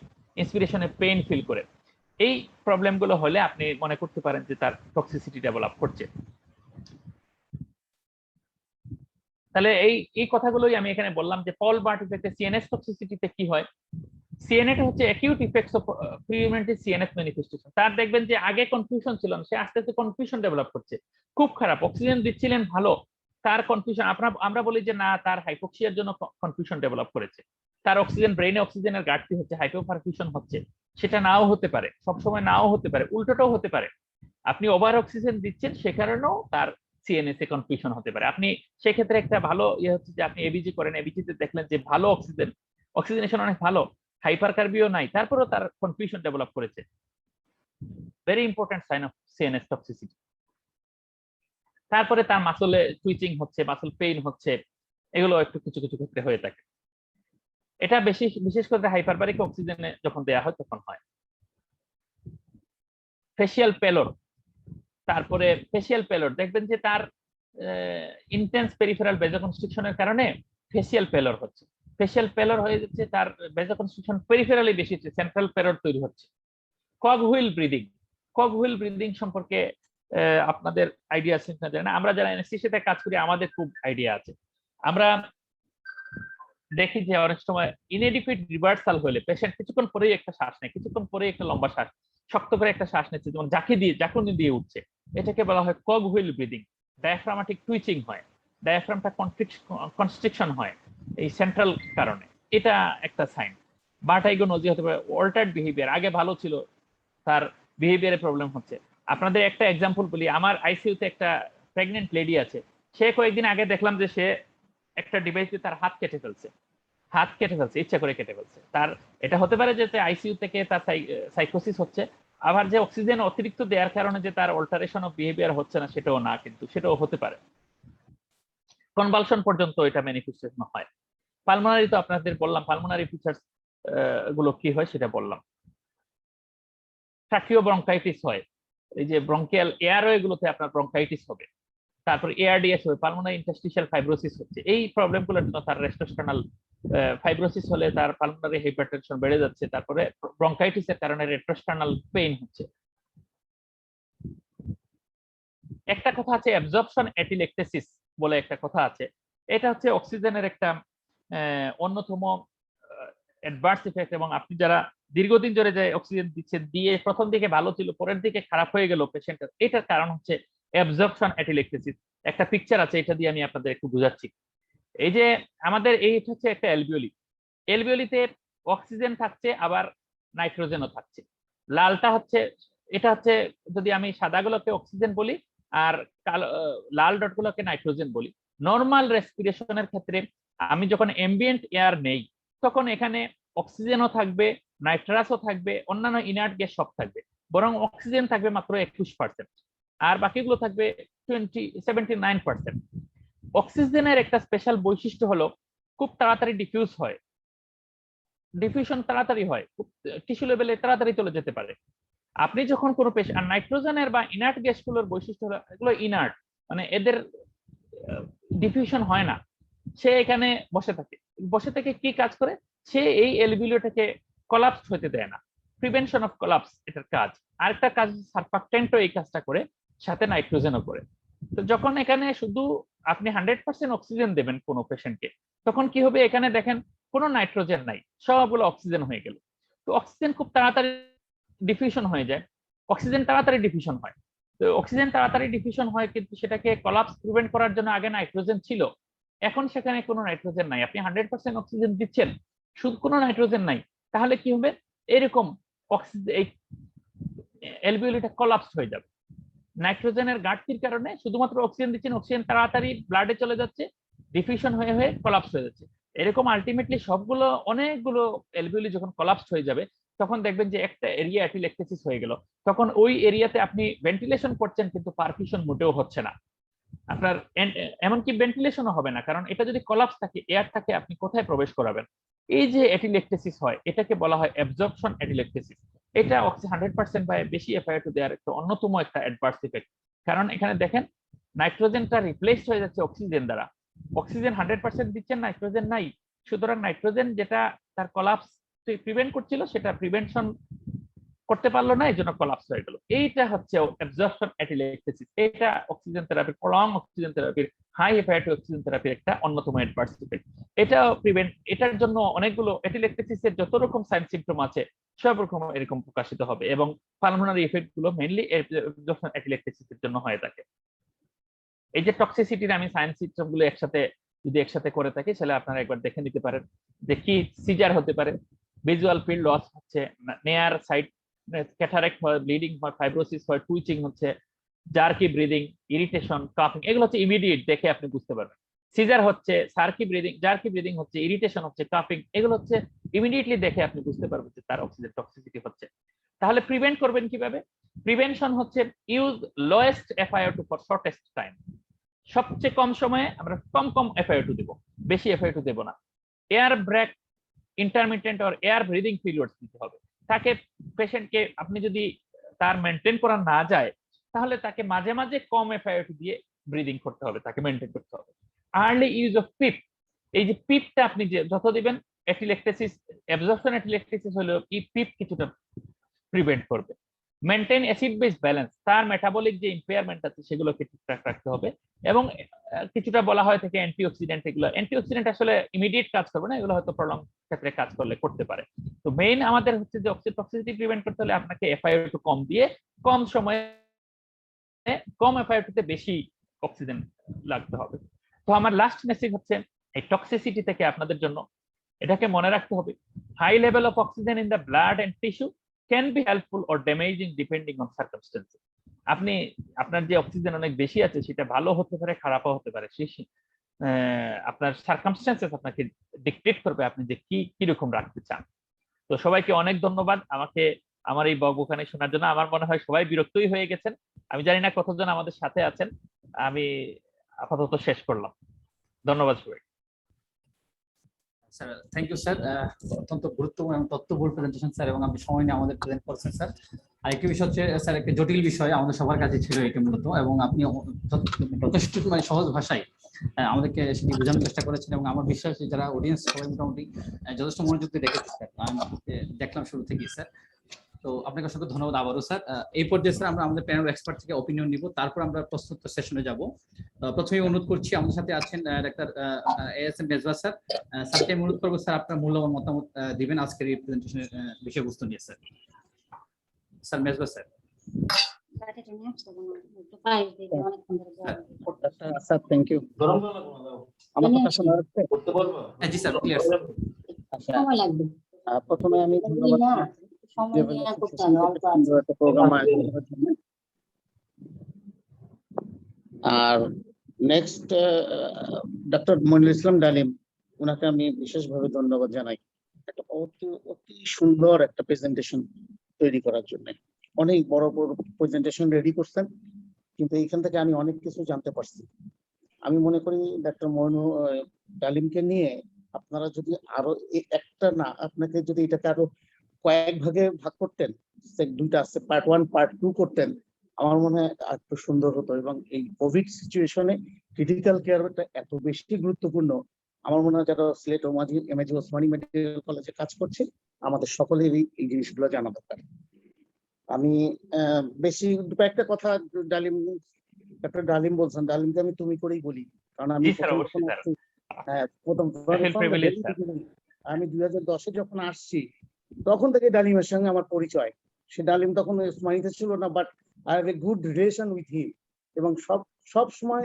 ইন্সপিরেশনে পেইন ফিল করে। এই প্রবলেম গুলো হলে আপনি মনে করতে পারেন যে তার টক্সিসিটি ডেভেলপ করছে। তাহলে এই কথাগুলোই আমি এখানে বললাম যে পল বার্ট ইফেক্টে সিএনএস টক্সিসিটিতে কি হয়। সিএনএটা হচ্ছে acute effects of preventive CNS manifestation. তার দেখবেন যে আগে কনফিউশন ছিল না, সে আস্তে আস্তে কনফিউশন ডেভেলপ করছে। খুব খারাপ, অক্সিজেন দিচ্ছিলেন ভালো, তার কনফিউশন, আমরা বলি যে না, তার হাইপোক্সিয়ার জন্য কনফিউশন ডেভেলপ করেছে, তার অক্সিজেন, ব্রেইনে অক্সিজেনের ঘাটতি হচ্ছে, হাইপোপারফিউশন হচ্ছে। সেটা নাও হতে পারে, সবসময় নাও হতে পারে, উল্টোটাও হতে পারে। আপনি ওভার অক্সিজেন দিচ্ছেন, সে কারণেও তার সিএনএস এ কনফিউশন হতে পারে। আপনি সেক্ষেত্রে একটা ভালো ইয়ে হচ্ছে যে আপনি এবিজি করেন, এবিজিতে দেখলেন যে ভালো অক্সিজেনেশন অনেক ভালো, হাইপারকার্বিও নাই, তারপরেও তার কনফিউশন ডেভেলপ করেছে। Very important sign of CNS toxicity. তারপরে তার মাসলে টুইচিং হচ্ছে, মাসল পেইন হচ্ছে, এগুলো একটু কিছু কিছু ক্ষেত্রে হয়ে থাকে। এটা বিশেষ করে হাইপারবারিক অক্সিজেনে যখন দেওয়া হয় তখন হয়। ফেসিয়াল পেলোর, তারপরে ফেসিয়াল পেলোর দেখবেন যে তার ইন্টেন্স পেরিফেরাল ভেজোকনস্ট্রিকশনের কারণে ফেসিয়াল পেলোর হচ্ছে। ফেসিয়াল পেলোর হয়ে যাচ্ছে, তার ভেজোকনস্ট্রিকশন পেরিফেরালি বেশি হচ্ছে, সেন্ট্রাল পেলোর তৈরি হচ্ছে। কগহুইল ব্রিদিং সম্পর্কে আপনাদের আইডিয়া আছে না জানি না, আমরা যারা অ্যানেস্থেসিয়াতে কাজ করি আমাদের খুব আইডিয়া আছে। আমরা দেখি যে অনেক সময় ইনএডিকুয়েট রিভার্সাল হলে পেশেন্ট কিছুক্ষণ পরেই একটা শ্বাস নেয়, কিছুক্ষণ পরেই একটা লম্বা শ্বাস, শক্ত করে একটা শ্বাস নিচ্ছে, যেমন জাকুনি দিয়ে উঠছে, এটাকে বলা হয় কগহুইল ব্রিদিং। ডায়াফ্রামাটিক টুইচিং হয়, ডায়াফ্রামটা কনস্ট্রিকশন হয় এই সেন্ট্রাল কারণে, এটা একটা সাইন। বার্টাইগোনোজি হতে পারে, অল্টার্ড বিহেভিয়ার, আগে ভালো ছিল, তার বিহেভিয়ারে প্রবলেম হচ্ছে। আপনাদের একটা এক্সাম্পল বলি, আমার আইসিইউতে একটা প্রেগনেন্ট লেডি আছে, সে কয়েকদিন আগে দেখলাম যে সে একটা ডিভাইস দিয়ে তার হাত কেটে ফেলছে, ইচ্ছা করে কেটে ফেলছে। তার এটা হতে পারে যে আইসিইউ থেকে তার সাইকোসিস হচ্ছে, আবার যে অক্সিজেন অতিরিক্ত দেওয়ার কারণে যে তার অল্টারেশন অফ বিহেভিয়ার হচ্ছে না সেটাও না, কিন্তু সেটাও হতে পারে। কনভালশন পর্যন্ত এটা ম্যানিফেস্টেশন হয়। পালমোনারি তো আপনাদের বললাম, পালমোনারি ফিচার্স গুলো কি হয় সেটা বললাম। ট্রাকিও ব্রঙ্কাইটিস হয়, এই যে ব্রঙ্কিয়াল এয়ারওয়ে গুলোতে আপনার ব্রঙ্কাইটিস হবে। তারপর এআরডিএস হবে, পালমোনারি ইন্টারস্টিশিয়াল ফাইব্রোসিস হচ্ছে। এই প্রবলেমগুলোর জন্য তার রেস্টোস্টার্নাল ফাইব্রোসিস হলে তার পালমোনারি হাইপারটেনশন বেড়ে যাচ্ছে, তারপরে ব্রঙ্কাইটিসের কারণে রেট্রোস্টার্নাল পেইন হচ্ছে। একটা কথা আছে অ্যাবজর্পশন অ্যাটিলেকটেসিস বলে একটা কথা আছে, এটা হচ্ছে অক্সিজেনের একটা অন্যতম অ্যাডভার্স ইফেক্ট। এবং আপনি যারা দীর্ঘদিন ধরে যে অক্সিজেন দিচ্ছেন, দিয়ে প্রথম দিকে ভালো ছিল, পরের দিকে খারাপ হয়ে গেল পেশেন্টের, এটার কারণ হচ্ছে অ্যাবজর্পশন অ্যাটিলেকটেসিস। একটা পিকচার আছে, এটা দিয়ে আমি আপনাদের একটু বুঝাচ্ছি। এই যে আমাদের এই হচ্ছে একটা এলভিওলিতে অক্সিজেন থাকছে, আবার নাইট্রোজেনও থাকছে। লালটা হচ্ছে, এটা হচ্ছে যদি আমি সাদাগুলোকে অক্সিজেন বলি আর লাল ডটগুলোকে নাইট্রোজেন বলি। নর্মাল রেসপিরেশনের ক্ষেত্রে আমি যখন এম্বিয়েন্ট এয়ার নেই, তখন এখানে অক্সিজেনও থাকবে, নাইট্রাসও থাকবে, অন্যান্য ইনার্ট গ্যাস সব থাকবে, বরং অক্সিজেন থাকবে মাত্র 21%, আর বাকিগুলো থাকবে 79%। অক্সিজেনের একটা স্পেশাল বৈশিষ্ট্য হলো খুব তাড়াতাড়ি ডিফিউজ হয়, ডিফিউশন তাড়াতাড়ি হয়, টিস্যু লেভেলে তাড়াতাড়ি চলে যেতে পারে। আপনি যখন কোনো পেশেন্ট, আর নাইট্রোজেনের বা ইনার্ট গ্যাসগুলোর বৈশিষ্ট্য হলো এগুলো ইনার্ট, মানে এদের ডিফিউশন হয় না, সে এখানে বসে থেকে কি কাজ করে, সে এই এলভিওলিটাকে কোলাপস হতে দেয় না, প্রিভেনশন অফ কোলাপস এটার কাজ। আরেকটা কাজ সারফাক্টেন্টও এই কাজটা করে, সাথে নাইট্রোজেনও করে। তো যখন এখানে শুধু আপনি 100% অক্সিজেন দেবেন কোনো পেশেন্টকে, তখন কি হবে, এখানে দেখেন কোনো নাইট্রোজেন নাই, সবগুলো অক্সিজেন হয়ে গেল। তো অক্সিজেন খুব তাড়াতাড়ি ডিফিউশন হয়ে যায়, অক্সিজেন তাড়াতাড়ি ডিফিউশন হয়। তো অক্সিজেন তাড়াতাড়ি ডিফিউশন হয়, কিন্তু সেটাকে কোলাপস প্রিভেন্ট করার জন্য আগে নাইট্রোজেন ছিল, এখন সেখানে কোনো নাইট্রোজেন নাই। আপনি 100% অক্সিজেন দিচ্ছেন, শুধু কোনো নাইট্রোজেন নাই, তাহলে কি হবে, এরকম অক্সিজেন এই এলভিওলিটা কোলাপস হয়ে যাবে। নাইট্রোজেনের ঘাটতির কারণে শুধুমাত্র অক্সিজেন দিচ্ছেন, অক্সিজেন তাড়াতাড়ি ব্লাডে চলে যাচ্ছে, ডিফিউশন হয়ে হয়ে কোলাপস হয়ে যাচ্ছে। এরকম আলটিমেটলি সবগুলো অনেকগুলো এলভিওলি যখন কোলাপস হয়ে যাবে, তখন দেখবেন যে একটা এরিয়া অ্যাটিলেকটেসিস হয়ে গেল, তখন ওই এরিয়াতে আপনি ভেন্টিলেশন করছেন কিন্তু পারফিউশন মোটেও হচ্ছে না, আপনার এমনকি ভেন্টিলেশনও হবে না, কারণ এটা যদি কলাপস থাকে, এয়ার থাকে, আপনি কোথায় প্রবেশ করাবেন? এই যে অ্যাটিলেকটেসিস হয়, এটাকে বলা হয় অ্যাবজর্পশন অ্যাটিলেকটেসিস। এটা 100% বা বেশি এফআইআর দেওয়ার একটা অন্যতম একটা অ্যাডভার্স ইফেক্ট। কারণ এখানে দেখেন নাইট্রোজেনটা রিপ্লেস হয়ে যাচ্ছে অক্সিজেন দ্বারা, অক্সিজেন 100% দিচ্ছেন, নাইট্রোজেন নাই, সুতরাং নাইট্রোজেন যেটা তার কলাপস প্রিভেন্ট করছিল সেটা প্রিভেনশন করতে পারলো না, এই জন্য কলাপস হয়ে গেল। এইটা হচ্ছে অ্যাবজর্পশন অ্যাটিলেকটেসিস। এটা অক্সিজেন থেরাপির, প্রলং অক্সিজেন থেরাপির, হাই এফআইআর অক্সিজেন থেরাপির একটা অন্যতম অ্যাডভার্স ইফেক্ট। এটা প্রিভেন্ট, এটার জন্য অনেকগুলো অ্যাটিলেকটেসিসের যত রকম সাইন সিম্পটম আছে সব রকম এরকম প্রকাশিত হবে, এবং পালমোনারি ইফেক্ট গুলো মেইনলি অ্যাবজর্পশন অ্যাটিলেকটেসিসের জন্য হয়ে থাকে। এই যে টক্সিসিটির আমি সাইন সিম্পটম গুলো যদি একসাথে করে থাকি, তাহলে আপনারা একবার দেখে নিতে পারেন যে কি সিজার হতে পারে, ভিজুয়াল ফিল্ড লস হচ্ছে, নেয়ার সাইড ক্যাটারেক্ট হয়, ব্লিডিং হয়, ফাইব্রোসিস হয়, টুইচিং হচ্ছে, জার্কি ব্রিদিং, ইরিটেশন, কাফিং, এগুলো হচ্ছে ইমিডিয়েট দেখে আপনি বুঝতে পারবেন। সিজার হচ্ছে, জার্কি ব্রিদিং হচ্ছে, ইরিটেশন হচ্ছে, কাফিং, এগুলো হচ্ছে ইমিডিয়েটলি দেখে আপনি বুঝতে পারবেন যে তার অক্সিজেন টক্সিসিটি হচ্ছে। তাহলে প্রিভেন্ট করবেন কিভাবে? প্রিভেনশন হচ্ছে use lowest FiO2 for shortest time. সবচেয়ে কম সময়ে আমরা কম FiO2 দেব, বেশি FiO2 দেব না। Air brake intermittent or air breathing periods দিতে হবে। তাকে, পেশেন্টকে আপনি যদি তার মেনটেন করা না যায়, তাহলে তাকে মাঝে মাঝে কম FiO2 দিয়ে ব্রিদিং করতে হবে, তাকে মেনটেন করতে হবে। আর্লি ইউজ অফ পিপ, এই যে পিপটা আপনি যে যত দিবেন, অ্যাটিলেকটেসিস, অ্যাবজর্পশন অ্যাটিলেকটেসিস হলেও এই পিপ কিছুটা প্রিভেন্ট করবে। মেনটেন অ্যাসিড বেস ব্যালেন্স, তার মেটাবলিক যে ইম্পেয়ারমেন্ট আছে সেগুলোকে ঠিকঠাক রাখতে হবে। এবং কিছুটা বলা হয় থেকে অ্যান্টিঅক্সিডেন্ট, এগুলো অ্যান্টিঅক্সিডেন্ট আসলে ইমিডিয়েট কাজ করবে না, এগুলো হয়তো প্রলং ক্ষেত্রে কাজ করতে পারে। তো মেইন আমাদের হচ্ছে যে টক্সিসিটি প্রিভেন্ট করতে হলে আপনাকে FiO2 কম দিয়ে কম সময়ে কম FiO2 তে বেশি অক্সিজেন লাগতে হবে। তো আমার লাস্ট মেসেজ হচ্ছে এই টক্সিসিটি থেকে আপনাদের জন্য এটাকে মনে রাখতে হবে, high level of oxygen in the blood and tissue can be helpful or damaging depending on circumstances. আপনি, আপনার যে অক্সিজেন অনেক বেশি আছে সেটা ভালো হতে পারে, খারাপও হতে পারে, আপনার সার্কামস্টেন্সেস আপনাকে ডিকটেট করবে আপনি যে কিরকম রাখতে চান। তো সবাইকে অনেক ধন্যবাদ আমাকে আমার এই বকবকানি শোনার জন্য। আমার মনে হয় সবাই বিরক্তই হয়ে গেছেন, আমি জানি না কতজন আমাদের সাথে আছেন। আমি আপাতত শেষ করলাম, ধন্যবাদ সবাই। স্যার থ্যাংক ইউ স্যার, অত্যন্ত গুরুত্বপূর্ণ এবং তথ্যবহুল প্রেজেন্টেশন স্যার, এবং আপনি সময় নিয়ে আমাদের প্রেজেন্ট করছেন স্যার। আরেকটি বিষয় হচ্ছে স্যার, একটা জটিল বিষয় আমাদের সবার কাছে ছিল এটা মূলত, এবং আপনি যথেষ্ট মানে সহজ ভাষায় আমাদেরকে সেটি বোঝানোর চেষ্টা করেছেন, এবং আমার বিশ্বাস যে যারা অডিয়েন্স সবাই মোটামুটি যথেষ্ট মনোযোগ দিয়ে দেখেছে স্যার, আমি দেখলাম শুরু থেকেই স্যার। তো আপনাকে অসংখ্য ধন্যবাদ আবারও স্যার। এই পর্যায়ে স্যার আমরা আমাদের প্যানেল এক্সপার্ট থেকে অপিনিয়ন নিব, তারপর আমরা প্রশ্নোত্তর সেশনে যাব। প্রথমেই অনুরোধ করছি, আমাদের সাথে আছেন ডাক্তার ASM মেজবা স্যার। স্যারকে অনুরোধ করবো স্যার আপনার মূল্যবান মতামত দিবেন আজকের এই প্রেজেন্টেশনের বিষয়বস্তু নিয়ে sir. Sir Mezba sir. Sir thank you. আমার কথা শোনা যাচ্ছে? জি স্যার, ক্লিয়ার স্যার। সময় লাগবে। প্রথমে আমি ধন্যবাদ সময় নিয়ে করতে হবে, অল্প আছে। সুন্দর একটা প্রোগ্রাম আয়োজন করার জন্য। আর নেক্সট ডক্টর মনিরুল ইসলাম ডালিম, ওনাকে আমি বিশেষভাবে ধন্যবাদ জানাই, একটা অতি সুন্দর একটা প্রেজেন্টেশন তৈরি করার জন্য। অনেক বড় বড় প্রেজেন্টেশন রেডি করছেন, কিন্তু এইখান থেকে আমি অনেক কিছু জানতে পারছি। আমি মনে করি ডক্টর মনিরুল ডালিমকে নিয়ে আপনারা যদি আরো একটা না, আপনাকে যদি এটাকে আরো কয়েক ভাগে ভাগ করতেন, দুইটা আছে, পার্ট 1 পার্ট 2 করতেন, আমার মনে হয় একটু সুন্দর হতো। এবং এই কোভিড সিচুয়েশনে ক্রিটিক্যাল কেয়ারটা এত বেশি গুরুত্বপূর্ণ, আমার মনে হয় যারা সিলেট এমএজি ওসমানী মেডিকেল কলেজে কাজ করছে, আমাদের সকলেরই এই জিনিসগুলো জানা দরকার। আমি বেশি কয়েকটা কথা ডালিম, ডক্টর ডালিম বলছেন, ডালিমকে আমি তুমি করেই বলি, কারণ আমি আমি 2010-এ যখন আসছি তখন থেকে ডালিমের সঙ্গে আমার পরিচয়। সে ডালিম তখন ওসমানীতে ছিল না, but I have a good relation with him, এবং সব সময়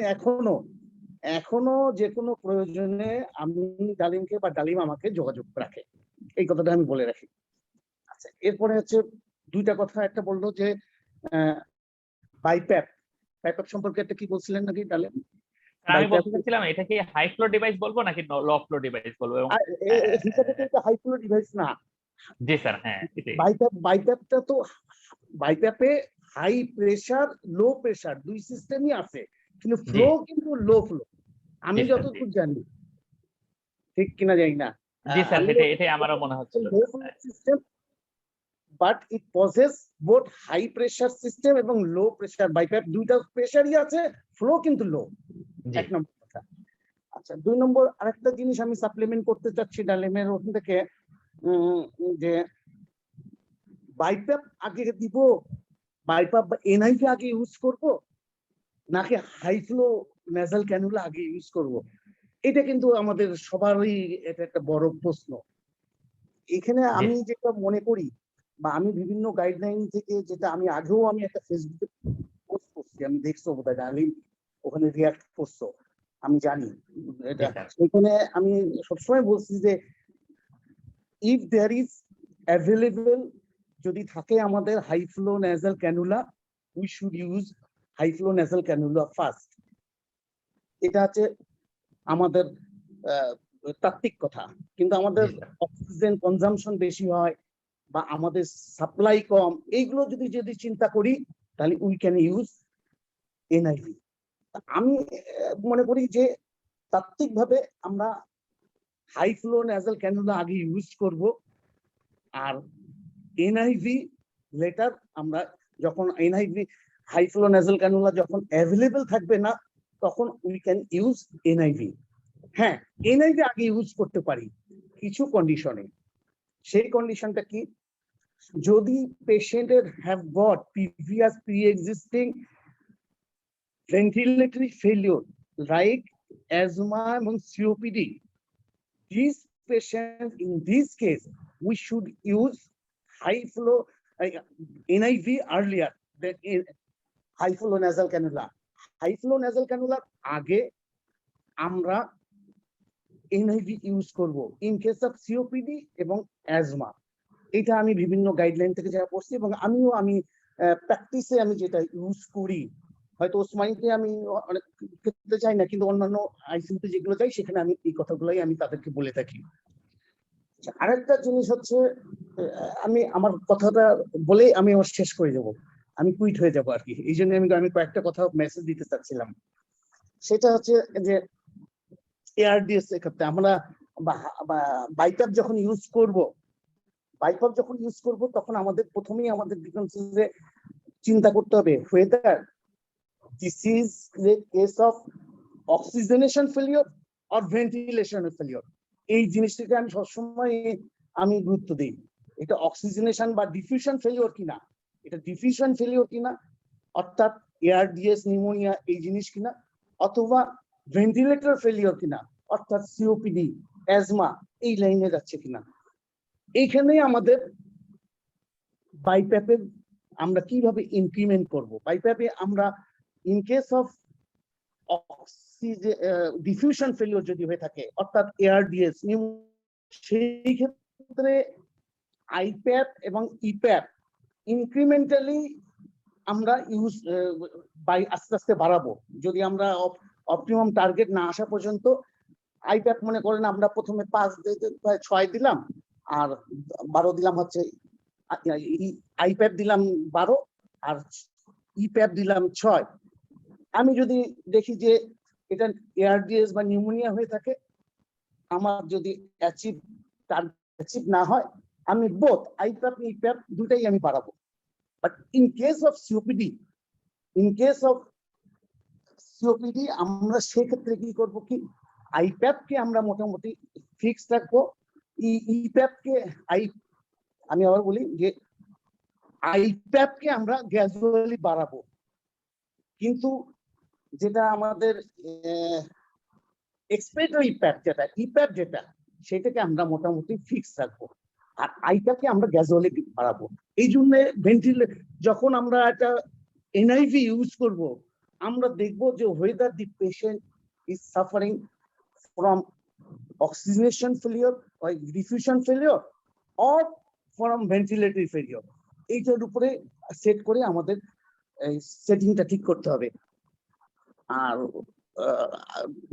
এখনো যে কোনো প্রয়োজনে আমি ডালিমকে বা ডালিম আমাকে যোগাযোগ রাখে, এই কথাটা আমি বলে রাখি। আচ্ছা, এরপরে হচ্ছে দুইটা কথা, একটা বললো যে বাইপ্যাপ সম্পর্কে একটা কি বলছিলেন নাকি ডালিম? আমি বলতে চাচ্ছিলাম, এটা কি হাই ফ্লো ডিভাইস বলবো নাকি লো ফ্লো ডিভাইস বলবো? এটা হাই ফ্লো ডিভাইস না, জি স্যার, হ্যাঁ এটাই। বাইপ্যাপটা তো বাইপ্যাপে হাই প্রেসার লো প্রেসার দুই সিস্টেমই আছে, কিন্তু ফ্লো কিন্তু লো ফ্লো, আমি জি স্যার, জি। যতদূর জানি, ঠিক কিনা জানি না। জি স্যার, আমি এটাই আমারও মনে হচ্ছিল। Low flow system, but it possess both high pressure system এবং লো প্রেসার বাইপ্যাপ, দুইটা প্রেসারই আছে, ফ্লো কিন্তু লো। জি এক নম্বর কথা। আচ্ছা, 2 নম্বর আরেকটা জিনিস আমি সাপ্লিমেন্ট করতে চাচ্ছি ডালিমের ওখান থেকে, যে বাইপ্যাপ আগে দিব, বাইপ্যাপ বা এনআইভি আগে ইউজ করব, নাকি হাই ফ্লো নেজাল ক্যানুলা আগে ইউজ করব? এটা কিন্তু আমাদের সবারই এটা একটা বড় প্রশ্ন। এখানে জি আমি যেটা মনে করি, বা আমি বিভিন্ন গাইডলাইন থেকে যেটা আমি আগেও আমি একটা ফেসবুকে পোস্ট করছি, আমি দেখছো বোধহয় ডালিম ওখানে রিয়াক্ট করছো, আমি জানি এটা। স্যার। সেখানে আমি সবসময় বলছি যে ইফ দেয়ার ইজ অ্যাভেলেবল, যদি থাকে আমাদের high flow nasal cannula, we should use high flow nasal cannula first. এটা হচ্ছে আমাদের তাত্ত্বিক কথা। কিন্তু আমাদের জি স্যার। অক্সিজেন কনজাম্পশন বেশি হয় বা আমাদের সাপ্লাই কম, এইগুলো যদি যদি চিন্তা করি, তাহলে উই ক্যান ইউজ এনআইভি। আমি মনে করি যে তাত্ত্বিকভাবে আমরা হাই ফ্লো নেজাল ক্যানুলা আগে ইউজ করব, আর এনআইভি লেটার আমরা যখন NIV high flow nasal cannula যখন অ্যাভেলেবল থাকবে না, তখন উই ক্যান ইউজ এনআইভি। হ্যাঁ, এনআইভি আগে ইউজ করতে পারি কিছু কন্ডিশনে। সেই কন্ডিশনটা কি? যদি পেশেন্টের have got previous pre-existing ventilatory failure like asthma এবং COPD, this patient in this case we should use high flow NIV earlier than high flow nasal cannula. High flow nasal cannula আগে আমরা NIV ইউজ করব in case of COPD এবং asthma. এটা আমি বিভিন্ন guideline থেকে যা পড়ছি, এবং আমি প্র্যাকটিসে আমি যেটা ইউজ করি, হয়তো ওসমানীতে আমি অনেক ক্ষেত্রে চাই না, কিন্তু অন্যান্য আইসিইউতে যেগুলো চাই সেখানে আমি এই কথাগুলোই আমি তাদেরকে বলে থাকি। আরেকটা জিনিস হচ্ছে, আমি আমার কথাটা বলে আমি আমার শেষ করে যাব, আমি কুইট হয়ে যাব আর কি, এই জন্য আমি কয়েকটা কথা মেসেজ দিতে চাচ্ছিলাম। সেটা হচ্ছে যে এআরডিএস এর ক্ষেত্রে আমরা বাইপ্যাপ যখন ইউজ করব, তখন আমাদের প্রথমেই আমাদের ডিফারেন্সে চিন্তা করতে হবে whether this is the case of oxygenation failure or ventilation failure। এই জিনিসটাকে আমি সবসময় আমি গুরুত্ব দিই, এটা অক্সিজেনেশন বা ডিফিউশন ফেলিওর কিনা, এটা ডিফিউশন ফেলিওর কিনা, অর্থাৎ এআরডিএস নিউমোনিয়া এই জিনিস কিনা, অথবা ভেন্টিলেটর ফেলিওর কিনা, অর্থাৎ সিওপিডি অ্যাজমা এই লাইনে যাচ্ছে কিনা। এইখানে আমাদের বাইপ্যাপে আমরা কিভাবে ইনক্রিমেন্ট করব। বাইপ্যাপে আমরা in case of oxygen diffusion failure যদি হয়ে থাকে, অর্থাৎ এআরডিএস, সেই ক্ষেত্রে আইপ্যাপ এবং ইপ্যাপ ইনক্রিমেন্টালি আমরা ইউজ আস্তে আস্তে বাড়াবো। যদি আমরা অপটিমাম টার্গেট না আসা পর্যন্ত আইপ্যাপ মনে করেন আমরা প্রথমে 5 দিলাম, আর 12 দিলাম হচ্ছে আইপ্যাপ দিলাম 12, আর ইপ্যাপ দিলাম 6। আমি যদি দেখি যে এটা এআরডিএস বা নিউমোনিয়া হয়ে থাকে, আমার যদি অ্যাচিভ না হয়, আমি বোথ আইপ্যাপ ইপ্যাপ দুটাই আমি বাড়াবো। But in case of COPD আমরা সেক্ষেত্রে কি করব, কি আইপ্যাপকে আমরা মোটামুটি ফিক্স রাখবো, ইপ্যাপকে আমি আবার বলি যে আইপ্যাপকে আমরা গ্র্যাজুয়ালি বাড়াবো, কিন্তু যেটা আমাদের এক্সপেক্টরি ইপ্যাপ যেটা সেটাকে আমরা মোটামুটি ফিক্স রাখবো, আর আইপ্যাপকে আমরা গ্র্যাজুয়ালি বাড়াবো। এই জন্য যখন আমরা একটা এনআইভি ইউজ করব, আমরা দেখবো যে whether the patient is suffering from oxygenation failure or diffusion failure or from ventilatory failure, এইটার উপরে সেট করে আমাদের সেটিংটা ঠিক করতে হবে। আর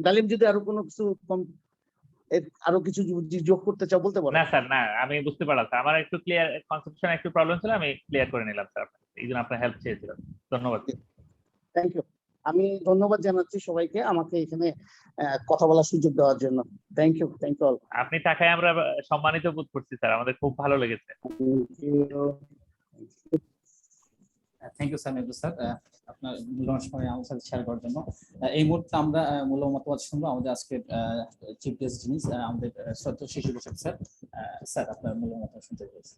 ডালিম যদি আরো কোনো কিছু আরো কিছু যদি যোগ করতে চাও বলতে পারো। না স্যার, না আমি বুঝতে পারলাম স্যার, আমার একটু ক্লিয়ার কনসেপশন একটু প্রবলেম ছিল, আমি ক্লিয়ার করে নিলাম স্যার, এই জন্য আপনার হেল্প চেয়েছিলাম। ধন্যবাদ। Thank you. আমি ধন্যবাদ জানাচ্ছি সবাইকে আমাকে এখানে কথা বলার সুযোগ দেওয়ার জন্য। Thank you all. আপনি টাকায় আমরা সম্মানিত বোধ করছি স্যার, আমাদের খুব ভালো লেগেছে। Thank you sir Mehbub sir, আপনার মূল্যবান সময় আমাদের সাথে শেয়ার করার জন্য। এই মুহূর্তে আমরা মূল্যবান মতামত শুনবো আমাদের আজকের চিফ গেস্ট যিনি আমাদের শ্রদ্ধেয় শিশু বসক স্যার। স্যার আপনার মূল্যবান মতামত শুনতে চাইছি।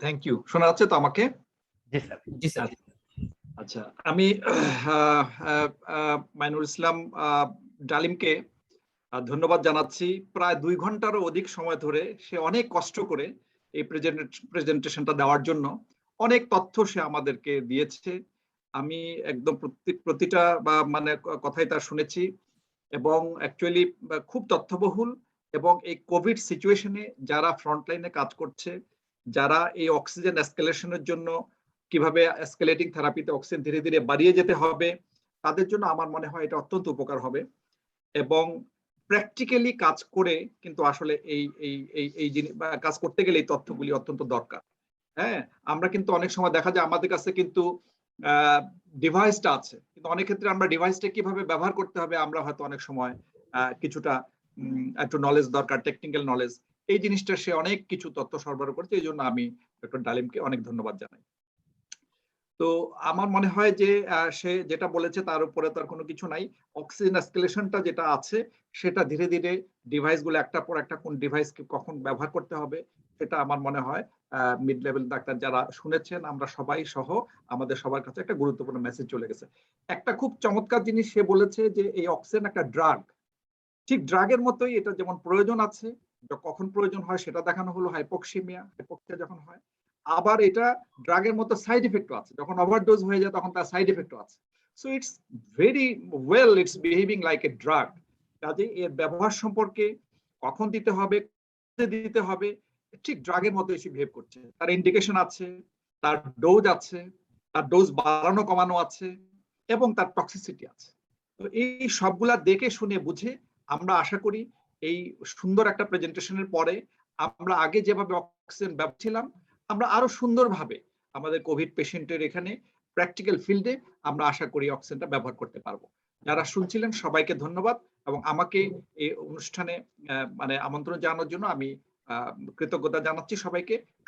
Thank you. শোনা যাচ্ছে তো আমাকে? জি স্যার। জি স্যার। আচ্ছা, আমি মাইনুল ইসলাম ডালিমকে ধন্যবাদ জানাচ্ছি। প্রায় 2 ঘন্টারও অধিক সময় ধরে সে অনেক কষ্ট করে এই প্রেজেন্টেশনটা দেওয়ার জন্য অনেক তথ্য সে আমাদেরকে দিয়েছে। আমি একদম প্রতিটা বা মানে কথাই তার শুনেছি এবং অ্যাকচুয়ালি খুব তথ্যবহুল। এবং এই কোভিড সিচুয়েশনে যারা ফ্রন্টলাইনে কাজ করছে, যারা এই অক্সিজেন এসকেলেশনের জন্য কিভাবে এসকেলেটিং থেরাপিতে অক্সিজেন ধীরে ধীরে বাড়িয়ে যেতে হবে, তাদের জন্য আমার মনে হয় এটা অত্যন্ত উপকার হবে। এবং প্র্যাকটিক্যালি কাজ করে কিন্তু আসলে এই জিনিস কাজ করতে গেলে এই তথ্যগুলি অত্যন্ত দরকার। হ্যাঁ, আমরা কিন্তু অনেক সময় দেখা যায় আমাদের কাছে কিন্তু ডিভাইসটা আছে, কিন্তু অনেক ক্ষেত্রে আমরা ডিভাইসটা কিভাবে ব্যবহার করতে হবে আমরা হয়তো অনেক সময় কিছুটা একটু নলেজ দরকার, টেকনিক্যাল নলেজ। এই জিনিসটা সে অনেক কিছু তথ্য সরবরাহ করছে, এই জন্য আমি ডক্টর ডালিমকে অনেক ধন্যবাদ জানাই। তো আমার মনে হয় যে সে যেটা বলেছে তার উপরে তার কোনো কিছু নাই। অক্সিজেন এসকেলেশনটা যেটা আছে সেটা ধীরে ধীরে ডিভাইসগুলো একটা পর একটা কোন ডিভাইসকে কখন ব্যবহার করতে হবে সেটা আমার মনে হয় মিড লেভেল ডাক্তার যারা শুনেছেন আমরা সবাই সহ আমাদের সবার কাছে একটা গুরুত্বপূর্ণ মেসেজ চলে গেছে। একটা খুব চমৎকার জিনিস সে বলেছে যে এই অক্সিজেন একটা ড্রাগ, ঠিক ড্রাগের মতোই এটা যেমন প্রয়োজন আছে, কখন প্রয়োজন হয় সেটা দেখানো হলো, হাইপোক্সিমিয়া যখন হয়, আবার এটা ড্রাগের মতো সাইড এফেক্টও আছে, যখন ওভারডোজ হয়ে যায় তখন তার সাইড এফেক্টও আছে। So it's very well, it's behaving like a drug. কাজে এর ব্যবহার সম্পর্কে কখন দিতে হবে ঠিক ড্রাগের মতো এসে বিহেভ করছে। তার ইন্ডিকেশন আছে, তার ডোজ আছে, তার ডোজ বাড়ানো কমানো আছে এবং তার টক্সিসিটি আছে। তো এই সবগুলা দেখে শুনে বুঝে আমরা আশা করি এই সুন্দর একটা প্রেজেন্টেশনের পরে আমরা আগে যেভাবে অক্সিজেন ব্যবহার আমরা আরো সুন্দরভাবে আমাদের কোভিড পেশেন্টের এখানে প্র্যাকটিক্যাল ফিল্ডে আমরা আশা করি অক্সিজেনটা ব্যবহার করতে পারবো। যারা শুনছিলেন সবাইকে ধন্যবাদ এবং আমাকে এই অনুষ্ঠানে মানে আমন্ত্রণ জানানোর জন্য আমি কৃতজ্ঞতা জানাচ্ছি